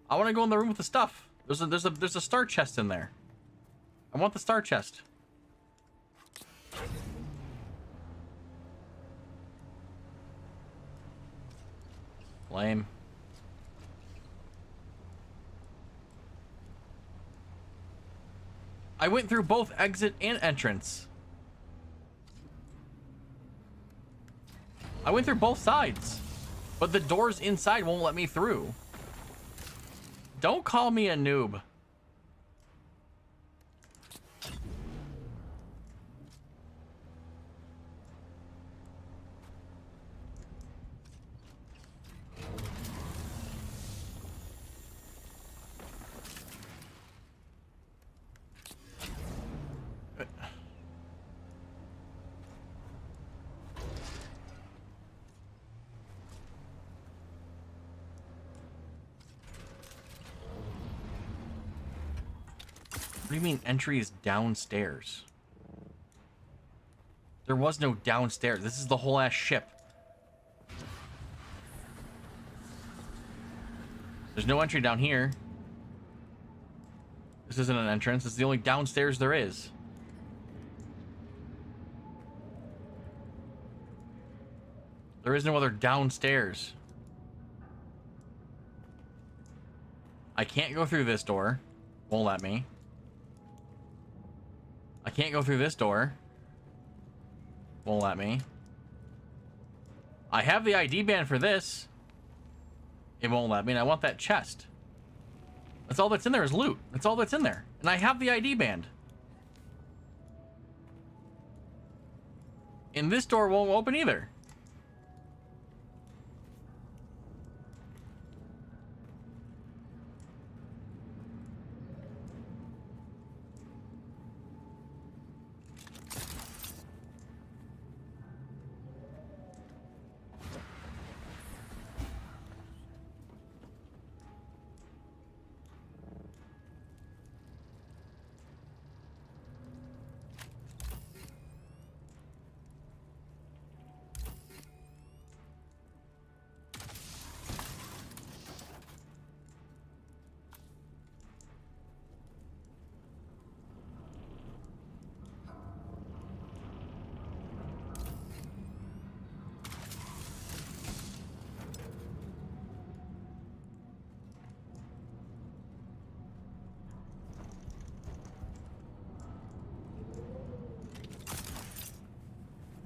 I want to go in the room with the stuff. There's a star chest in there. I want the star chest. Lame. I went through both exit and entrance. I went through both sides, but the doors inside won't let me through. Don't call me a noob. What do you mean entry is downstairs? There was no downstairs. This is the whole ass ship. There's no entry down here. This isn't an entrance. This is the only downstairs there is. There is no other downstairs. I can't go through this door. Won't let me. I can't go through this door. Won't let me. I have the ID band for this. It won't let me, and I want that chest. That's all that's in there is loot. That's all that's in there. And I have the ID band. And this door won't open either.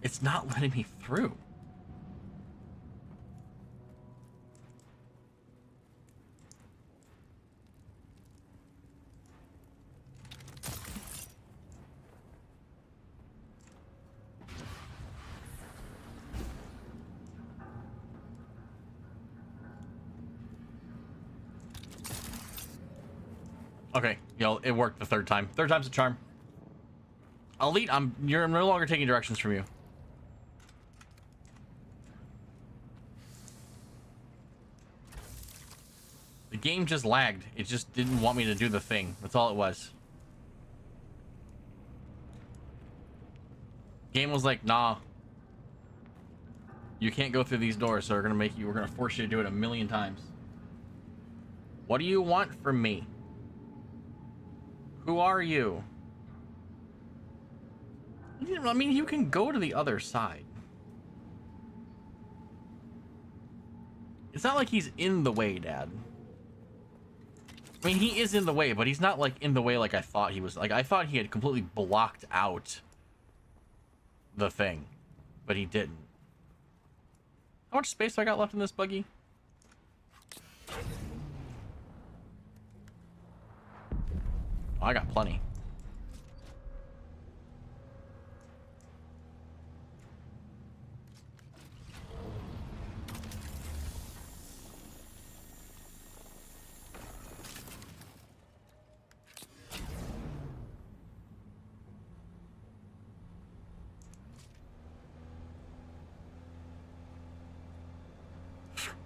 It's not letting me through. Okay, it worked the third time. Third time's a charm. Elite, you're no longer taking directions from you. The game just lagged. It just didn't want me to do the thing. That's all it was. Game was like, nah. You can't go through these doors, so we're gonna force you to do it a million times. What do you want from me? Who are you? I mean, you can go to the other side. It's not like he's in the way, Dad. I mean, he is in the way, but he's not like in the way like I thought he was. Like, I thought he had completely blocked out the thing, but he didn't. How much space do I got left in this buggy? Oh, I got plenty.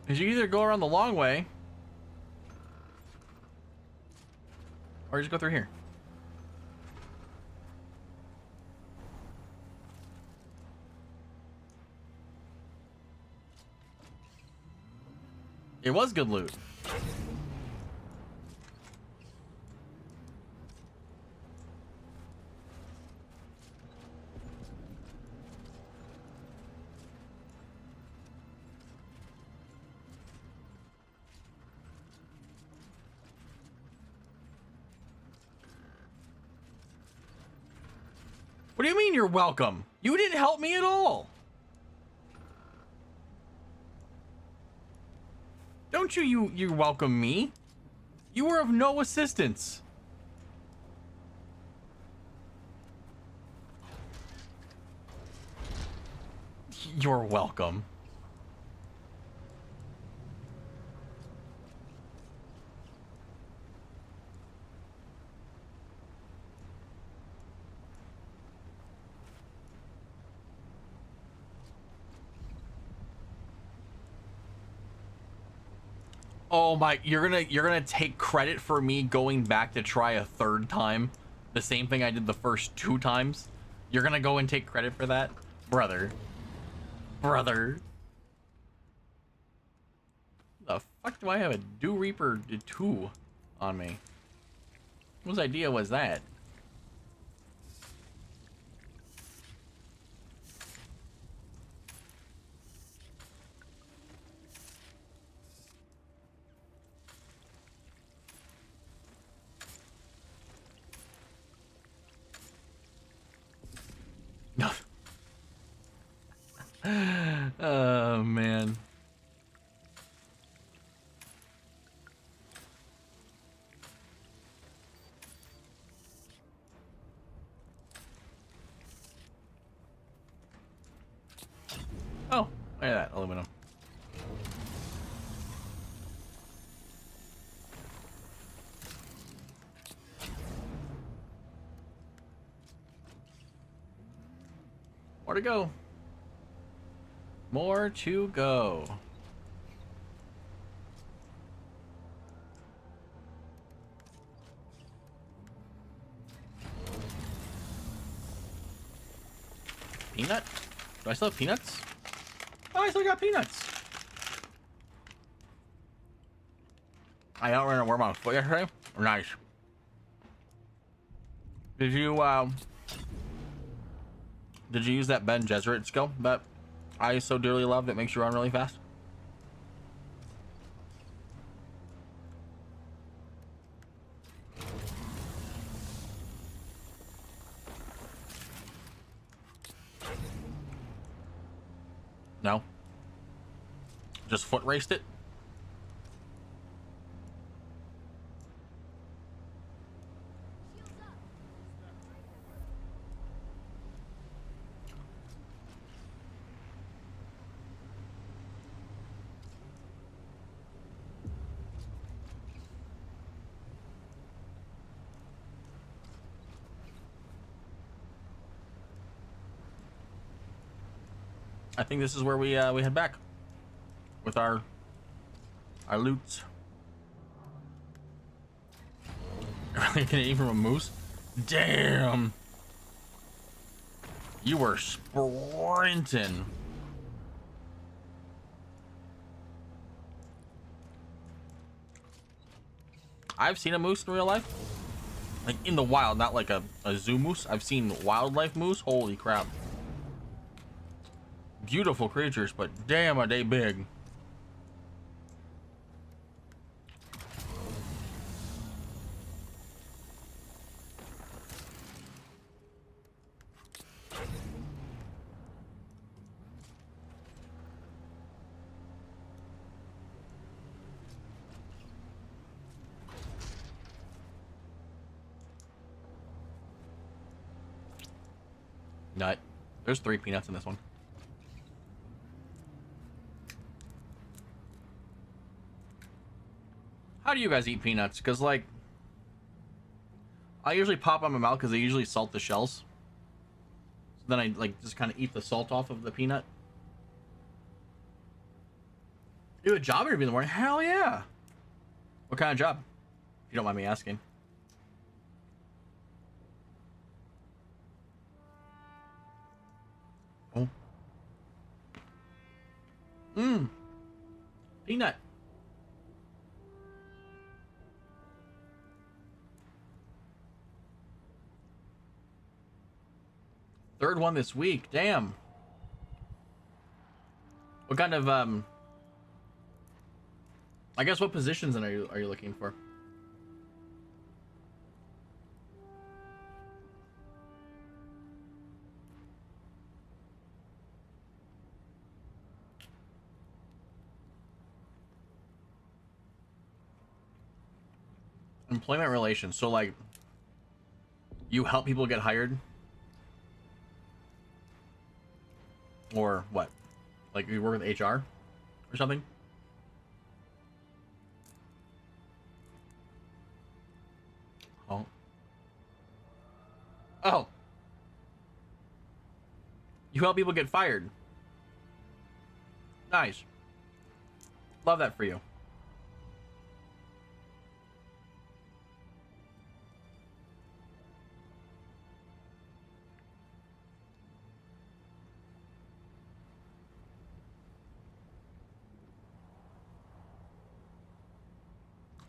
Because you either go around the long way, or you just go through here. It was good loot. What do you mean you're welcome? You didn't help me at all. Don't you welcome me? You were of no assistance. You're welcome. Oh my, you're gonna take credit for me going back to try a third time? The same thing I did the first 2 times? You're gonna go and take credit for that? Brother. Brother. The fuck do I have a Dew Reaper 2 on me? Whose idea was that? Oh man. Oh, look at that aluminum. More to go. More to go. Peanut? Do I still have peanuts? Oh, I still got peanuts. I outran a worm on foot yesterday. Nice. Did you use that Ben Gesserit skill that I so dearly love that makes you run really fast? No. Just foot raced it. I think this is where we head back with our loots. Can I eat from a moose? Damn! You were sprinting. I've seen a moose in real life, like in the wild, not like a zoo moose. I've seen wildlife moose. Holy crap! Beautiful creatures, but damn are they big. Nut. There's 3 peanuts in this one. How do you guys eat peanuts? Because, like, I usually pop on my mouth because they usually salt the shells. So then I, like, just kind of eat the salt off of the peanut. You do a job interview in the morning? Hell yeah! What kind of job? If you don't mind me asking. Oh. Peanut. Third one this week. Damn. What kind of I guess what positions then are you looking for? Employment relations. So like you help people get hired? Or what? Like you work with HR or something? Oh. Oh. You help people get fired. Nice. Love that for you.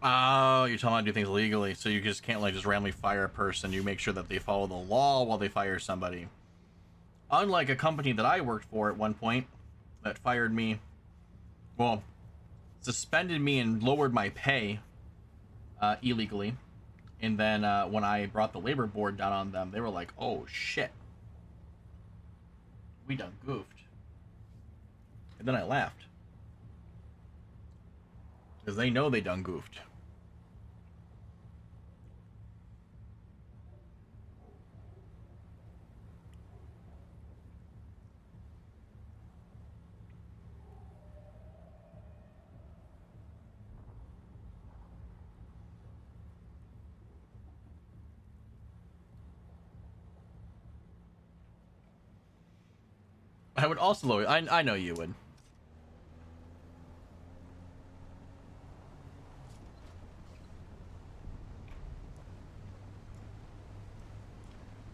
Oh, you're telling me to do things legally, so you just can't like just randomly fire a person. You make sure that they follow the law while they fire somebody. Unlike a company that I worked for at one point that fired me, well, suspended me and lowered my pay illegally. And then when I brought the labor board down on them, they were like, oh shit, we done goofed. And then I laughed. Because they know they done goofed. I would also lower. I know you would.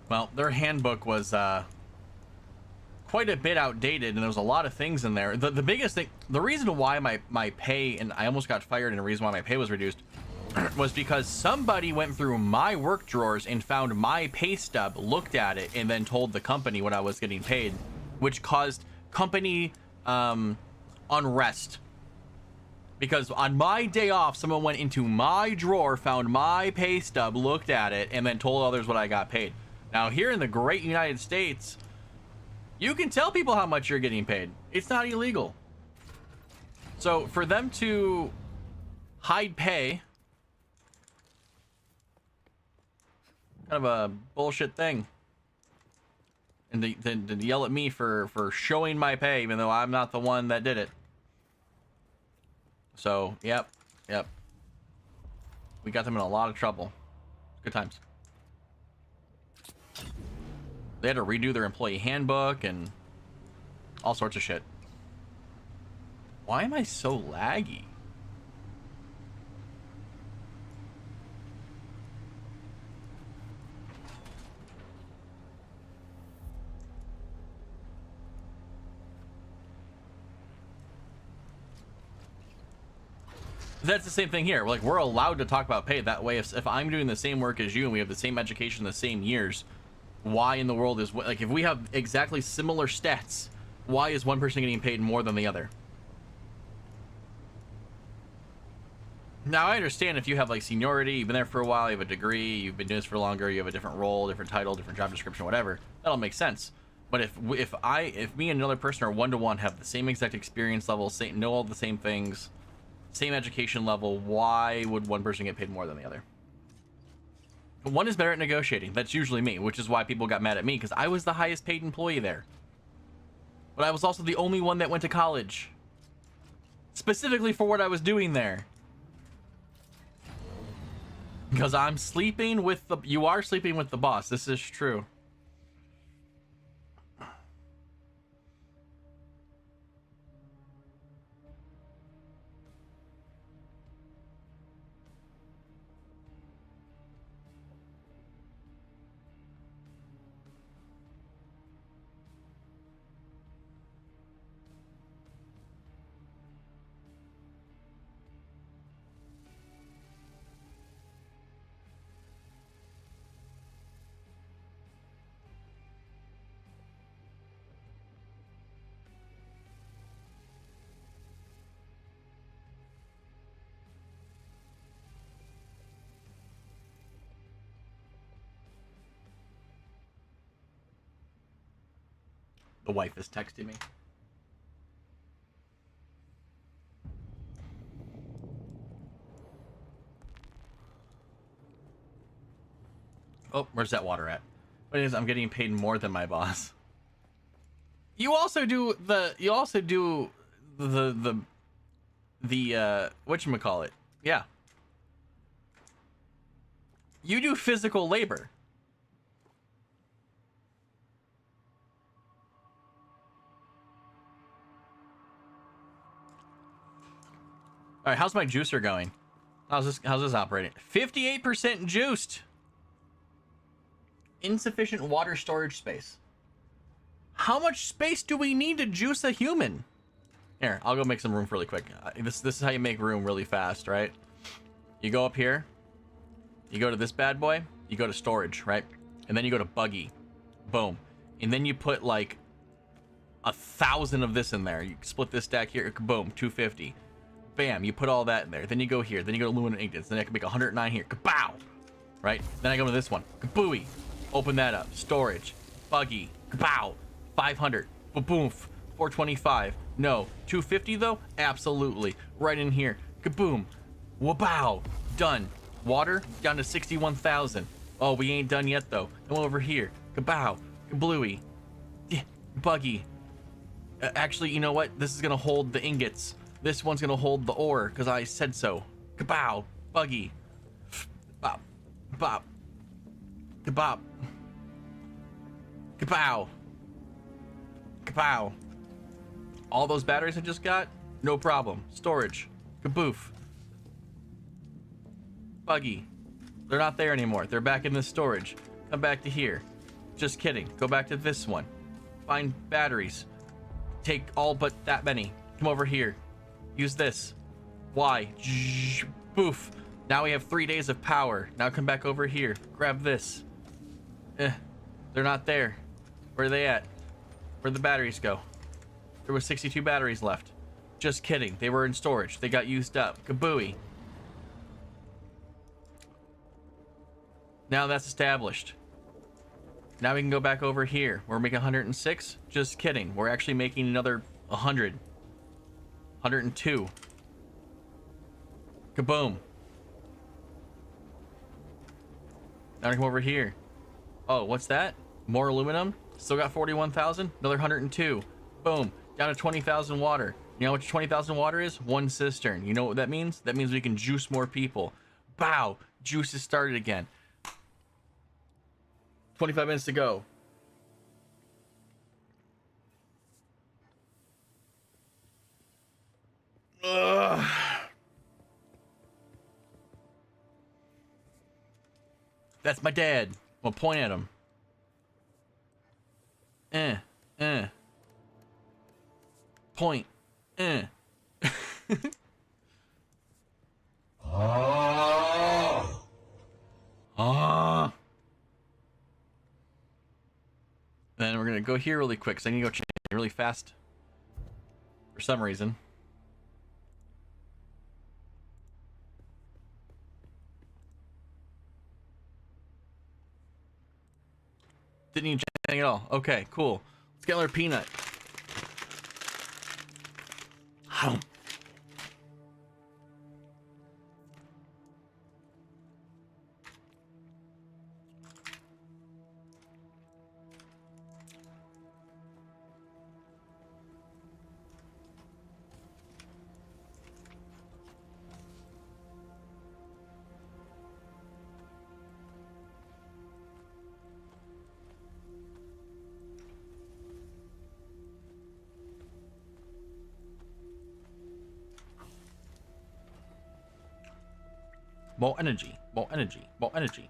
Well, their handbook was quite a bit outdated, and there was a lot of things in there. The biggest thing, the reason why my pay, and I almost got fired, and the reason why my pay was reduced, was because somebody went through my work drawers and found my pay stub, looked at it, and then told the company what I was getting paid, which caused company unrest. Because on my day off, someone went into my drawer, found my pay stub, looked at it, and then told others what I got paid. Now, here in the great United States, You can tell people how much you're getting paid. It's not illegal. So for them to hide pay, kind of a bullshit thing. And then to yell at me for showing my pay, even though I'm not the one that did it. So, yep. We got them in a lot of trouble. Good times. They had to redo their employee handbook and all sorts of shit. Why am I so laggy? That's the same thing here. Like, we're allowed to talk about pay that way. If I'm doing the same work as you and we have the same education, the same years, why in the world is, like, if we have exactly similar stats, why is one person getting paid more than the other? Now, I understand if you have, like, seniority, you've been there for a while, you have a degree, you've been doing this for longer, you have a different role, different title, different job description, whatever, that'll make sense. But if me and another person are one-to-one, have the same exact experience level, know all the same things, same education level, why would one person get paid more than the other? One is better at negotiating. That's usually me, which is why people got mad at me, because I was the highest paid employee there. But I was also the only one that went to college. Specifically for what I was doing there. Because I'm sleeping with the... You are sleeping with the boss. This is true. The wife is texting me. Oh, where's that water at? But it is, I'm getting paid more than my boss. You also do the whatchamacallit? Yeah. You do physical labor. All right, how's my juicer going? How's this operating? 58% juiced. Insufficient water storage space. How much space do we need to juice a human? Here, I'll go make some room really quick. This is how you make room really fast, right? You go up here. You go to this bad boy. You go to storage, right? And then you go to buggy. Boom. And then you put like 1,000 of this in there. You split this stack here. Boom, 250. Bam, you put all that in there. Then you go here. Then you go to aluminum ingots. Then I can make 109 here. Kabow! Right? Then I go to this one. Kabooey. Open that up. Storage. Buggy. Kabow! 500. Boom. 425. No. 250 though? Absolutely. Right in here. Kaboom. Wabow. Done. Water down to 61,000. Oh, we ain't done yet though. Come over here. Kabow. Kablooey. Buggy. Actually, you know what? This is gonna hold the ingots. This one's gonna hold the ore, because I said so. Kabow. Buggy. Bop. Bop. Kabop. Kapow. Kapow. All those batteries I just got? No problem. Storage. Kaboof. Buggy. They're not there anymore. They're back in the storage. Come back to here. Just kidding. Go back to this one. Find batteries. Take all but that many. Come over here. Use this. Why? Boof. Now we have 3 days of power. Now come back over here. Grab this. They're not there. Where are they at? Where'd the batteries go? There were 62 batteries left. Just kidding. They were in storage. They got used up. Kabooey. Now that's established. Now we can go back over here. We're making 106. Just kidding. We're actually making another 100. 102. Kaboom. Now we come over here. Oh, what's that? More aluminum. Still got 41,000. Another 102. Boom. Down to 20,000 water. You know what 20,000 water is? One cistern. You know what that means? That means we can juice more people. Bow. Juice has started again. 25 minutes to go. Ugh. That's my dad. I'm gonna point at him. Point. Then we're gonna go here really quick because I need to go change really fast for some reason. Didn't even change anything at all. Okay, cool. Let's get another peanut. Hum. More energy, more energy, more energy.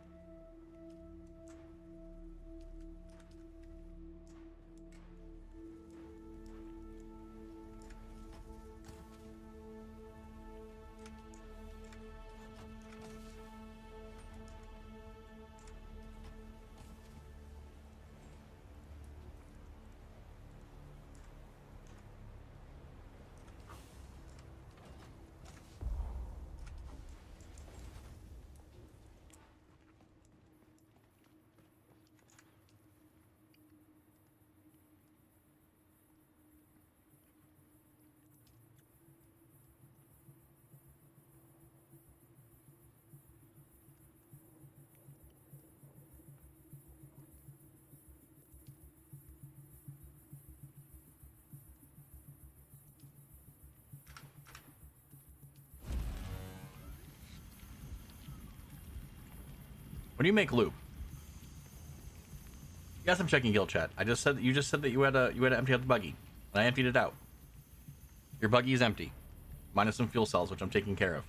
When do you make lube? Yes, I'm checking guild chat. I just said that you just said that you had to empty out the buggy, and I emptied it out. Your buggy is empty, minus some fuel cells, which I'm taking care of.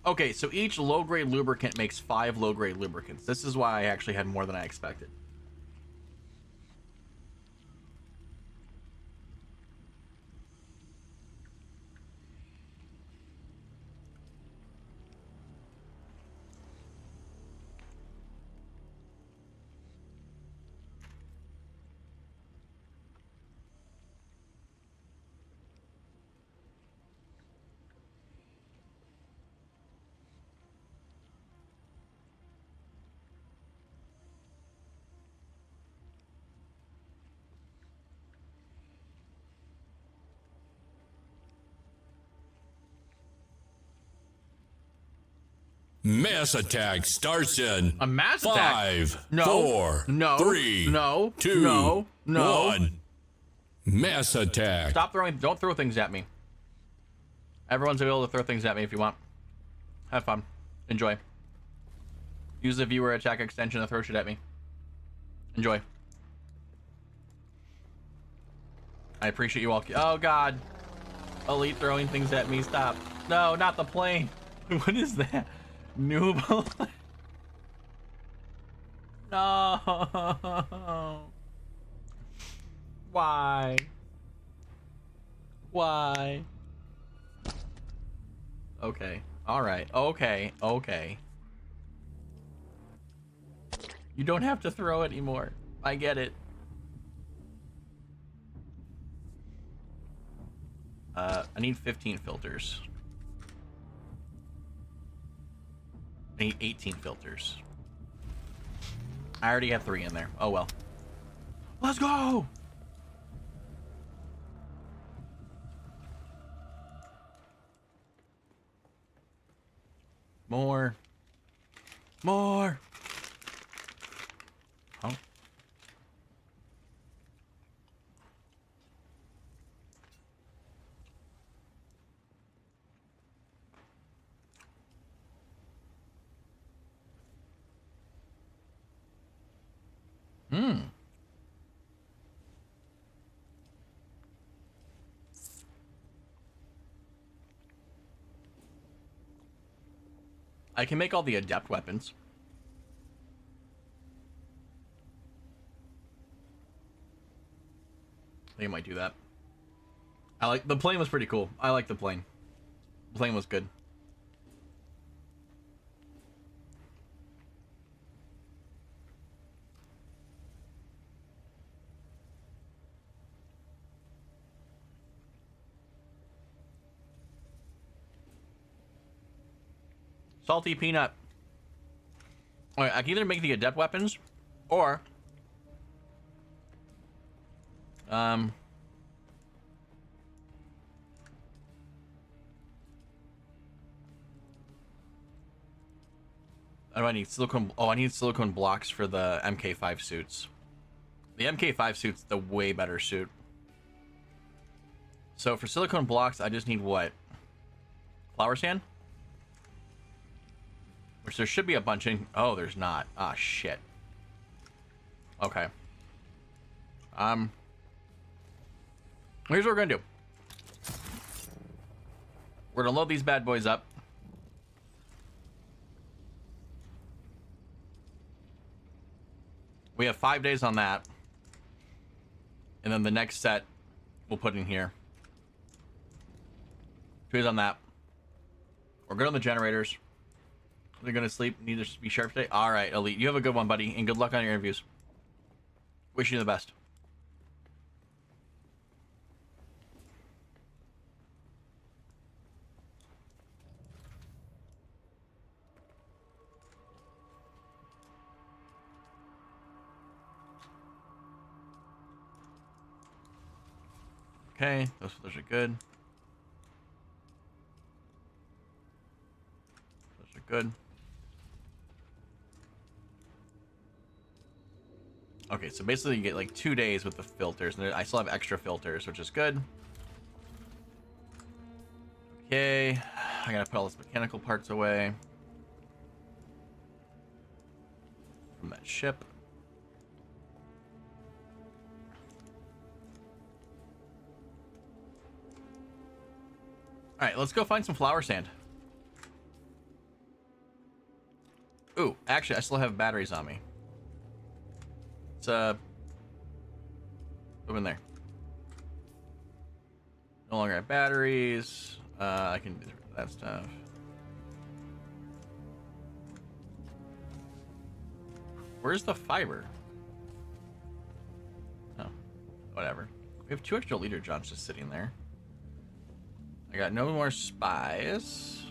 Okay, so each low-grade lubricant makes 5 low-grade lubricants. This is why I actually had more than I expected. Mass attack starts in a mass 5, attack? No, 4, no, 3, no, 2, no, no. 1. Mass attack. Stop throwing. Don't throw things at me. Everyone's able to throw things at me if you want. Have fun. Enjoy. Use the viewer attack extension to throw shit at me. Enjoy. I appreciate you all. Oh God. Elite throwing things at me. Stop. No, not the plane. What is that? Noob. No. Why? Why? Okay. All right. Okay. Okay. You don't have to throw it anymore. I get it. I need 15 filters. I need 18 filters. I already have 3 in there. Oh well. Let's go! More. More! Oh. Hmm. I can make all the adept weapons. I think I might do that. I like the plane was pretty cool. I like the plane. The plane was good. Salty peanut. Alright, I can either make the adept weapons or I need silicone. Oh, I need silicone blocks for the MK5 suits. The MK5 suit's the way better suit. So for silicone blocks, I just need what? Flower sand? Which there should be a bunch in. Oh, there's not. Ah, shit. Okay. Here's what we're gonna do. We're gonna load these bad boys up. We have 5 days on that. And then the next set we'll put in here. 2 days on that. We're good on the generators. We're gonna sleep. Need to be sharp today. All right, Elite. You have a good one, buddy, and good luck on your interviews. Wish you the best. Okay, those are good. Those are good. Okay, so basically you get like 2 days with the filters, and I still have extra filters, which is good. Okay, I gotta put all these mechanical parts away from that ship. All right, let's go find some flower sand. Ooh, actually, I still have batteries on me. Let's move in there. No longer have batteries. I can do that stuff. Where's the fiber? Oh, whatever. We have 2 extra leader jobs just sitting there. I got no more spies.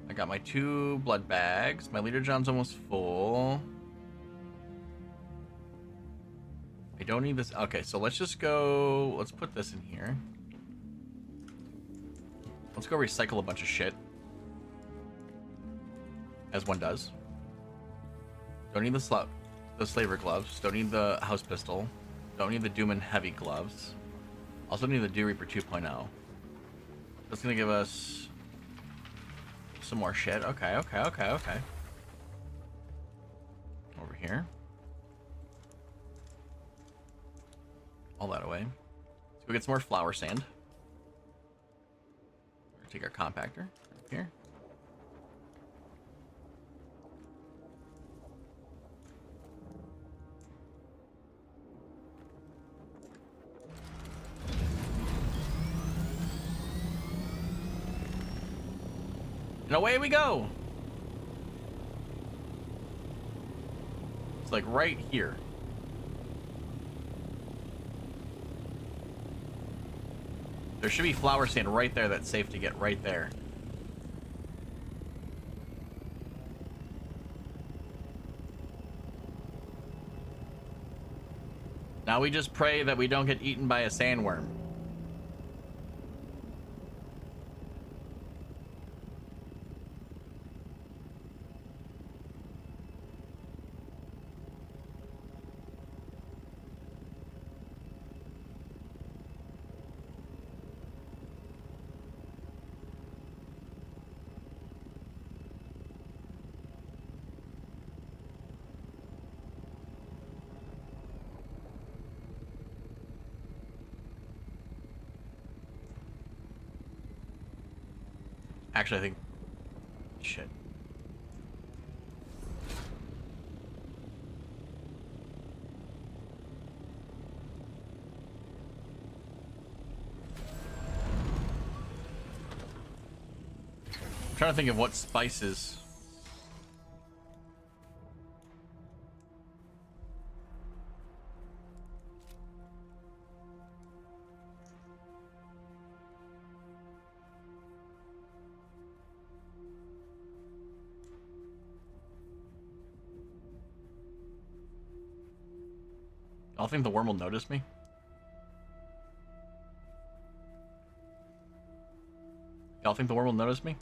I got my 2 blood bags. My leader John's almost full. I don't need this. Okay, so let's just go. Let's put this in here. Let's go recycle a bunch of shit. As one does. Don't need the slaver gloves. Don't need the house pistol. Don't need the Doom and heavy gloves. Also need the Dew Reaper 2.0. That's gonna give us some more shit. Okay. Over here. All that away. Let's go get some more flower sand. We're gonna take our compactor up here. And away we go. It's like right here. There should be flower sand right there that's safe to get right there. Now we just pray that we don't get eaten by a sandworm. Actually, I think... Shit. I'm trying to think of what spices... Y'all think the worm will notice me? Y'all think the worm will notice me?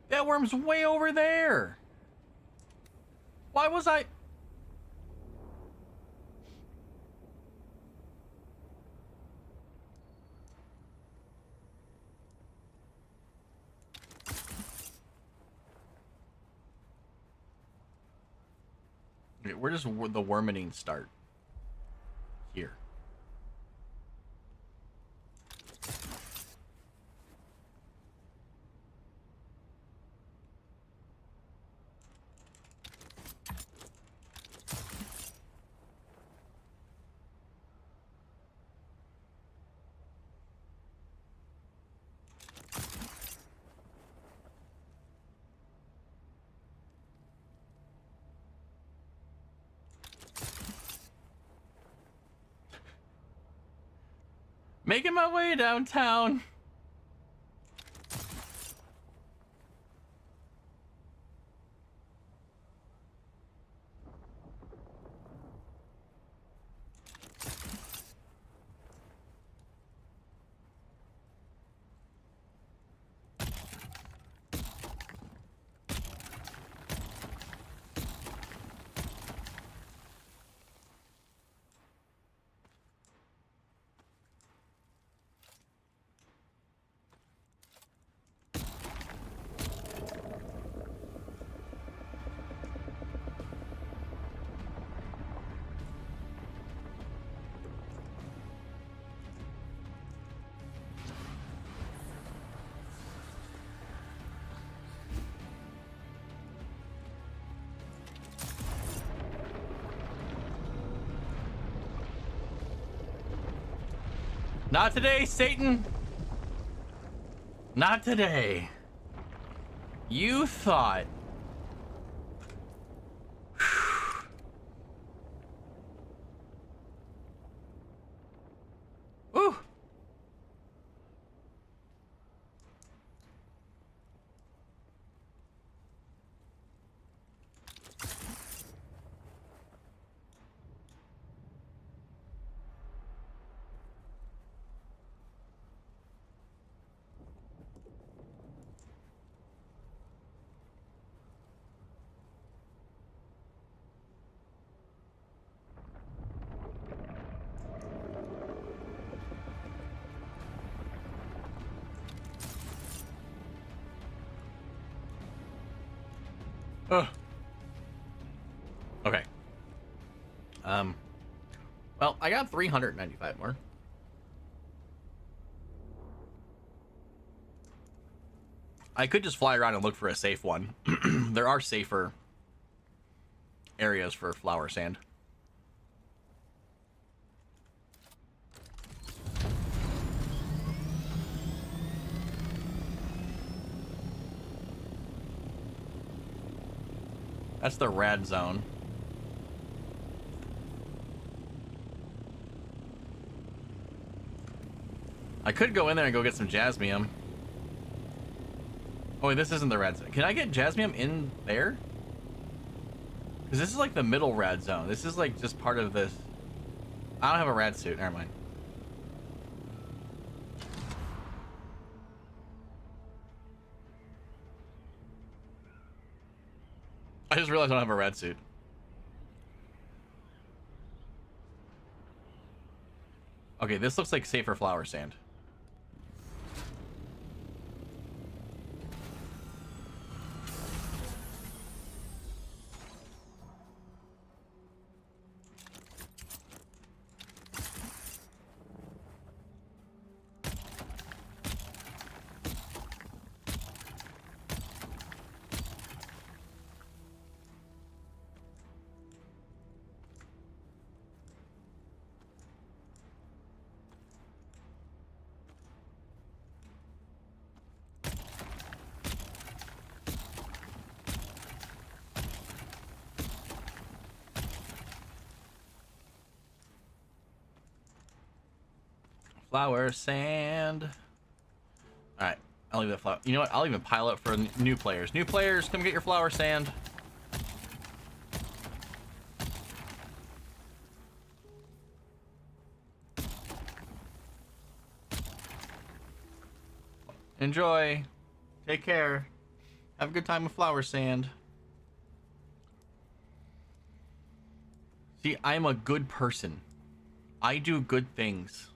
That worm's way over there. Why was I... Okay, where does the wormening start? Here. Making my way downtown. Not today, Satan. Not today. You thought... Ooh. Okay. Well, I got 395 more. I could just fly around and look for a safe one. There are safer areas for flower sand. That's the rad zone. I could go in there and go get some jasmium. Oh wait, this isn't the rad zone. Can I get jasmium in there? Because this is like the middle rad zone. This is like just part of this. I don't have a rad suit. Never mind. I just realized I don't have a rad suit. Okay, this looks like safer flower sand. Flower sand. All right, I'll leave that flower. You know what? I'll even pile up for new players. New players, come get your flower sand. Enjoy. Take care. Have a good time with flower sand. See, I'm a good person. I do good things.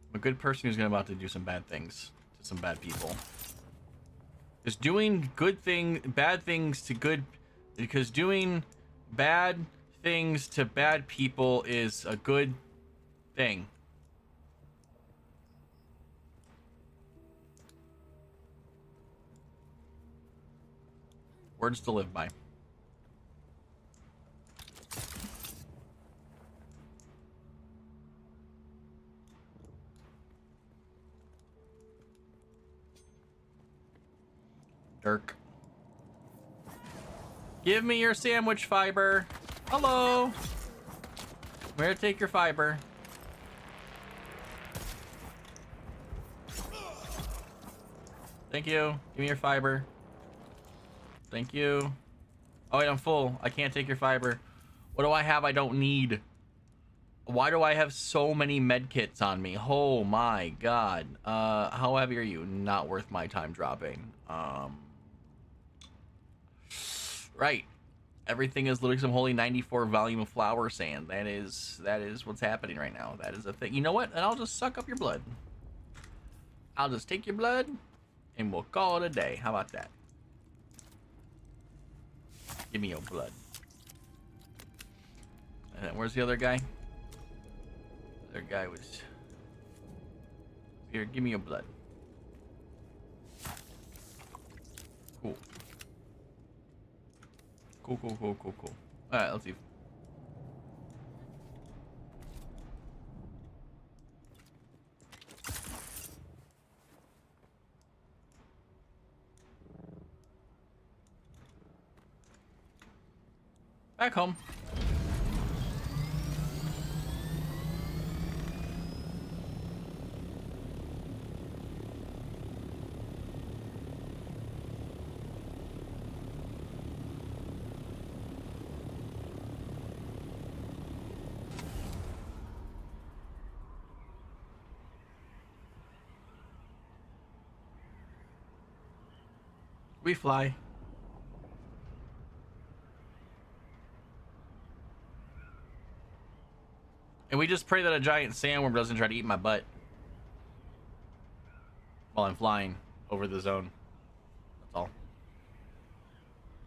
I'm a good person who's about to do some bad things to some bad people. Just doing bad things to good, because doing bad things to bad people is a good thing. Words to live by. Dirk. Give me your sandwich fiber. Hello. Where to take your fiber? Thank you. Give me your fiber. Thank you. Oh wait, I'm full. I can't take your fiber. What do I have I don't need? Why do I have so many med kits on me? Oh my god. How heavy are you? Not worth my time dropping. Right. Everything is literally some holy 94 volume of flower sand. That is what's happening right now. That is a thing. You know what? And I'll just suck up your blood. I'll just take your blood and we'll call it a day. How about that? Give me your blood. Where's the other guy? The other guy was here. Give me your blood. Cool. Cool. Alright, let's see. Back home. We fly. And we just pray that a giant sandworm doesn't try to eat my butt while I'm flying over the zone. That's all.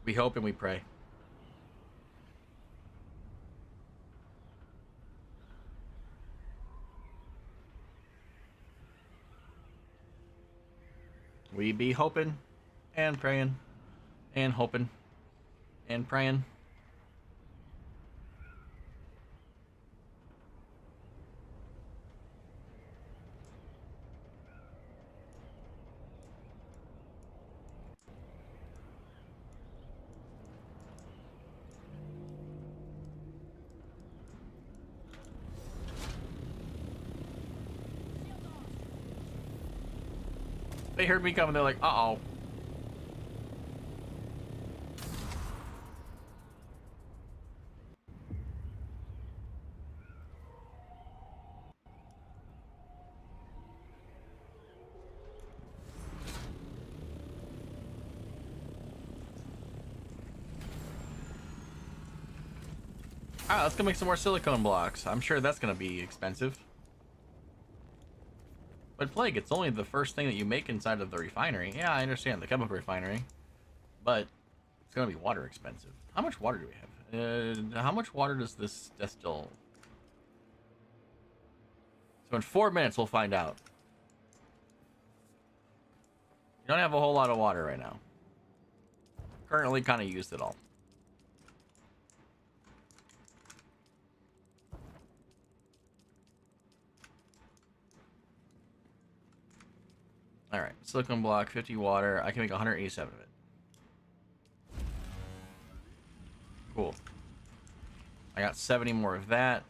We hope and we pray. We be hoping and praying and hoping and praying. They heard me coming, they're like, uh-oh. Alright, let's go make some more silicone blocks. I'm sure that's gonna be expensive. But Plague, it's only the first thing that you make inside of the refinery. Yeah, I understand, the chemical refinery. But it's gonna be water expensive. How much water do we have? How much water does this distill? So in 4 minutes, we'll find out. You don't have a whole lot of water right now. Currently kind of used it all. Alright, silicone block, 50 water. I can make 187 of it. Cool. I got 70 more of that.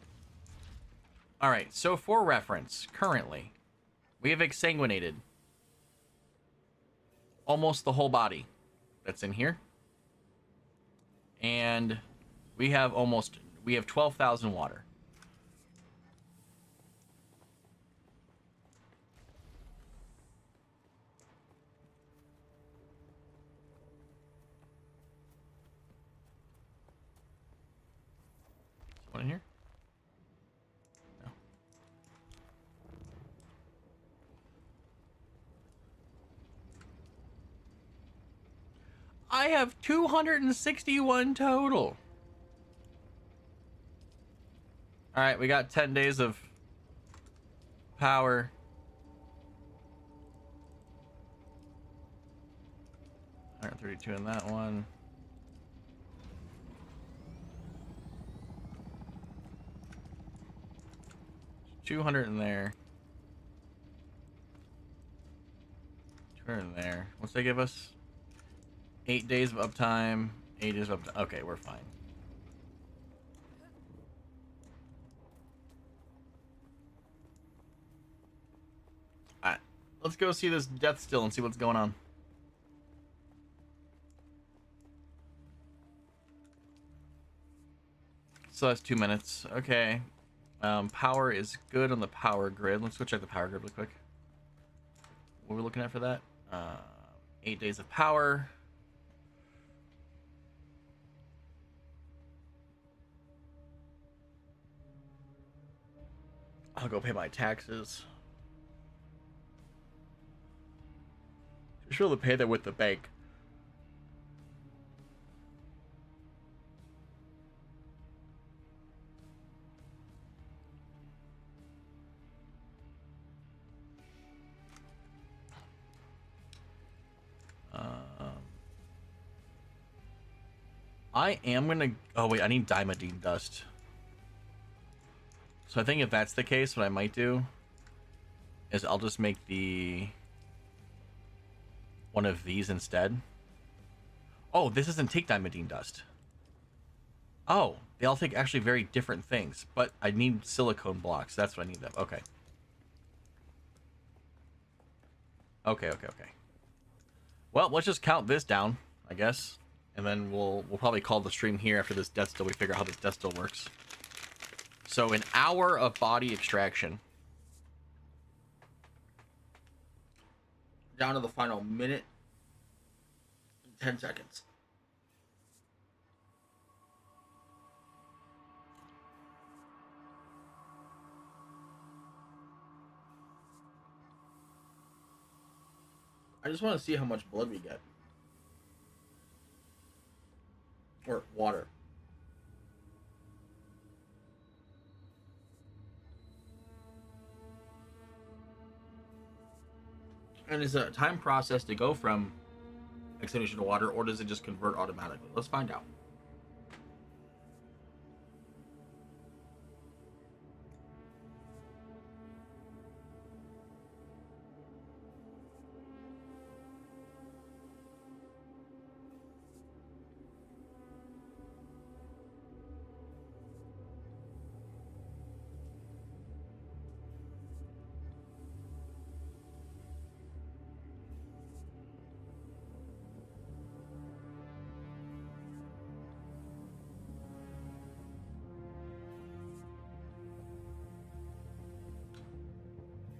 Alright, so for reference, currently, we have exsanguinated almost the whole body that's in here. And we have 12,000 water. One in here? No. I have 261 total. Alright, we got 10 days of power. Alright, 32 in that one. $200 in there. 200 in there. What's they give us? 8 days of uptime. 8 days of uptime. Okay, we're fine. Alright. Let's go see this death still and see what's going on. So that's 2 minutes. Okay. Power is good on the power grid. Let's go check the power grid real quick. What are we looking at for that? 8 days of power. I'll go pay my taxes. Just be able to pay that with the bank. I am gonna... Oh, wait, I need diamondine dust. So I think if that's the case, what I might do is I'll just make one of these instead. Oh, this doesn't take diamondine dust. Oh, they all take actually very different things, but I need silicone blocks. That's what I need them. Okay. Okay. Well, let's just count this down, I guess. And then we'll probably call the stream here after this death still. We figure out how this death still works. So an hour of body extraction. Down to the final minute and 10 seconds. I just want to see how much blood we get. Or water. And it's a time process to go from extinction to water, or does it just convert automatically? Let's find out.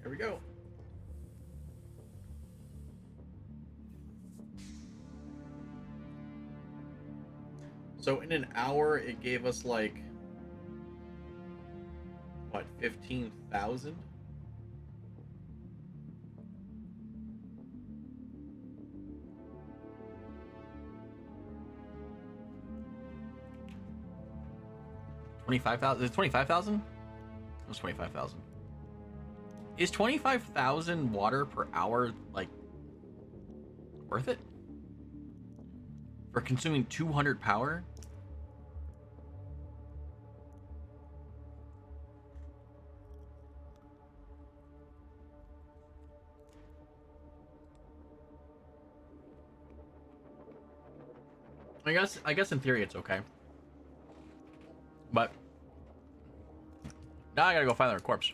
Here we go. So in an hour, it gave us like, what, 15,000? $25,000? Is it 25,000? It was 25,000. Is 25,000 water per hour, like, worth it? For consuming 200 power? I guess in theory it's okay. But now I gotta go find their corpse.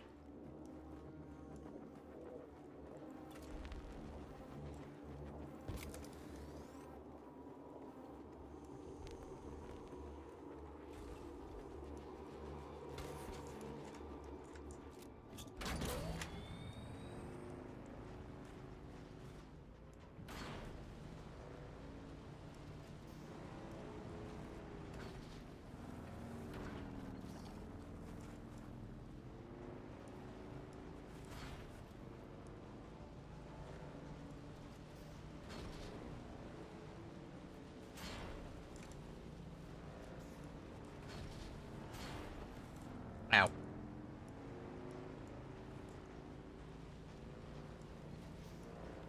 Ow.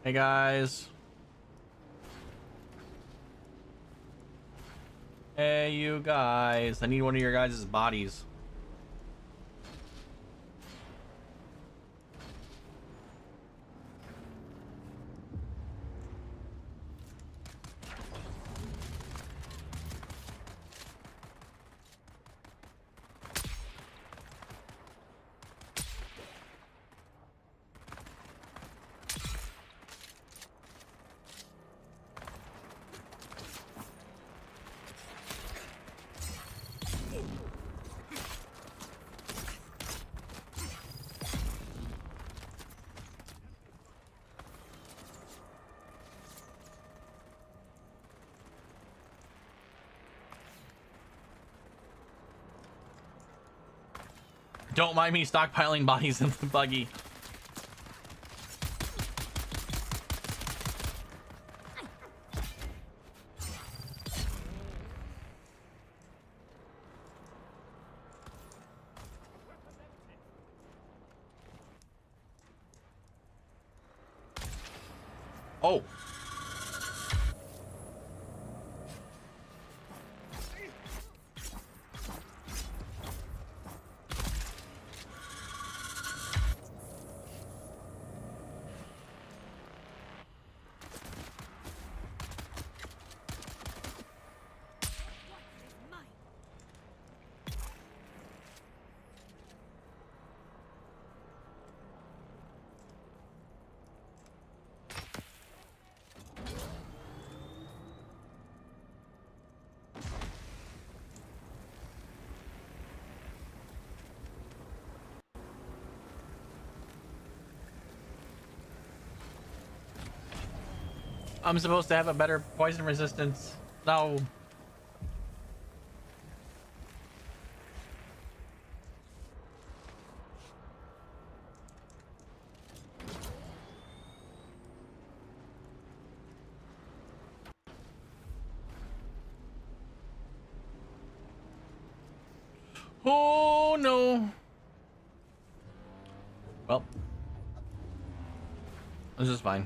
Hey guys. Hey you guys. I need one of your guys' bodies. Don't mind me stockpiling bodies in the buggy. Oh. I'm supposed to have a better poison resistance. No. Oh no. Well, this is fine.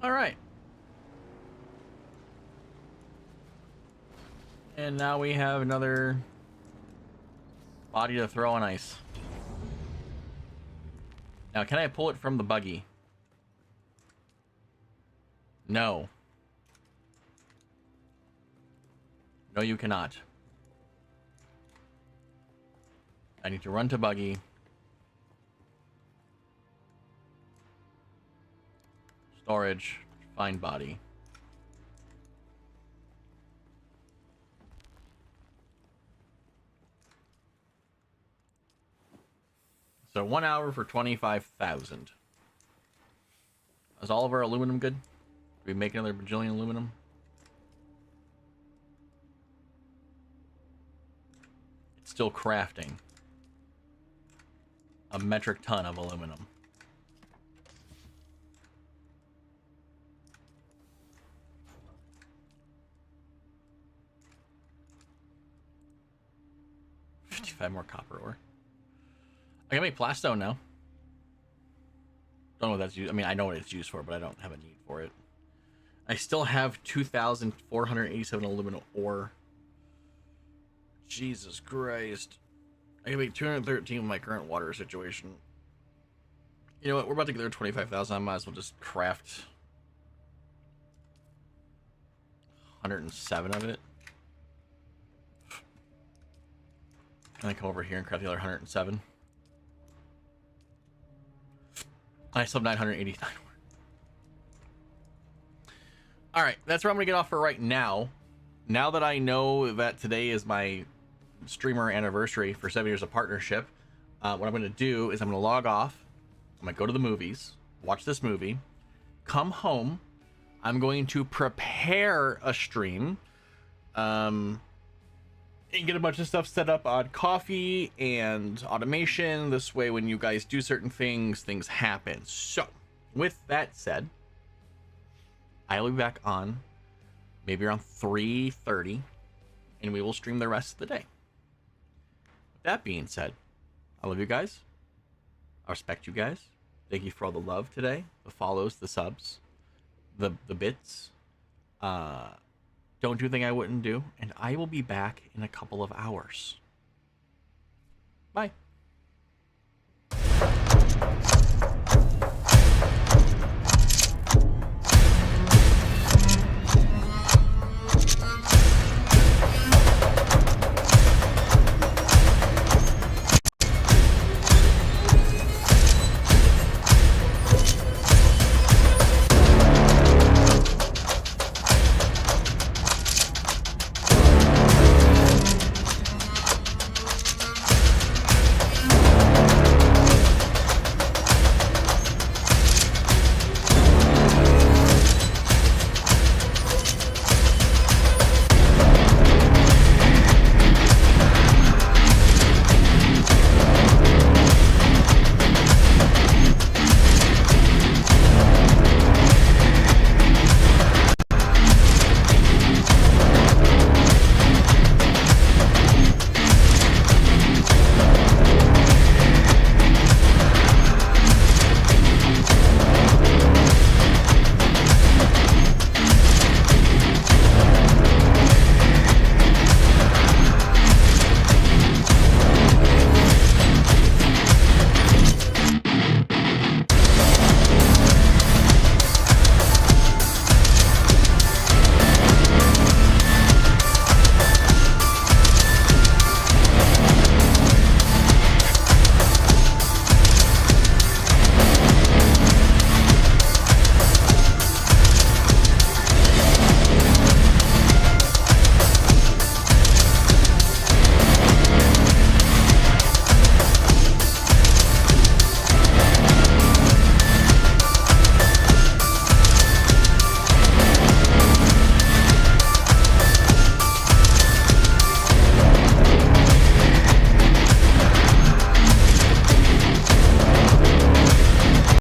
All right. And now we have another body to throw on ice. Now, can I pull it from the buggy? No. No, you cannot. I need to run to buggy. Storage. Find body. So 1 hour for 25,000. Is all of our aluminum good? Do we make another bajillion aluminum? It's still crafting a metric ton of aluminum. $55 more copper ore. I can make plastone now. Don't know what that's used. I mean, I know what it's used for, but I don't have a need for it. I still have 2,487 aluminum ore. Jesus Christ. I can make 213 with my current water situation. You know what? We're about to get there 25,000. I might as well just craft 107 of it. And then come over here and craft the other 107. I still have 989. All right, that's where I'm gonna get off for right now. Now that I know that today is my streamer anniversary for 7 years of partnership, what I'm gonna do is I'm gonna log off. I'm gonna go to the movies, watch this movie, come home. I'm going to prepare a stream, and get a bunch of stuff set up on coffee and automation. This way, when you guys do certain things, things happen. So, with that said, I'll be back on maybe around 3:30, and we will stream the rest of the day. With that being said, I love you guys. I respect you guys. Thank you for all the love today, the follows, the subs, the bits. Don't do anything I wouldn't do, and I will be back in a couple of hours. Bye.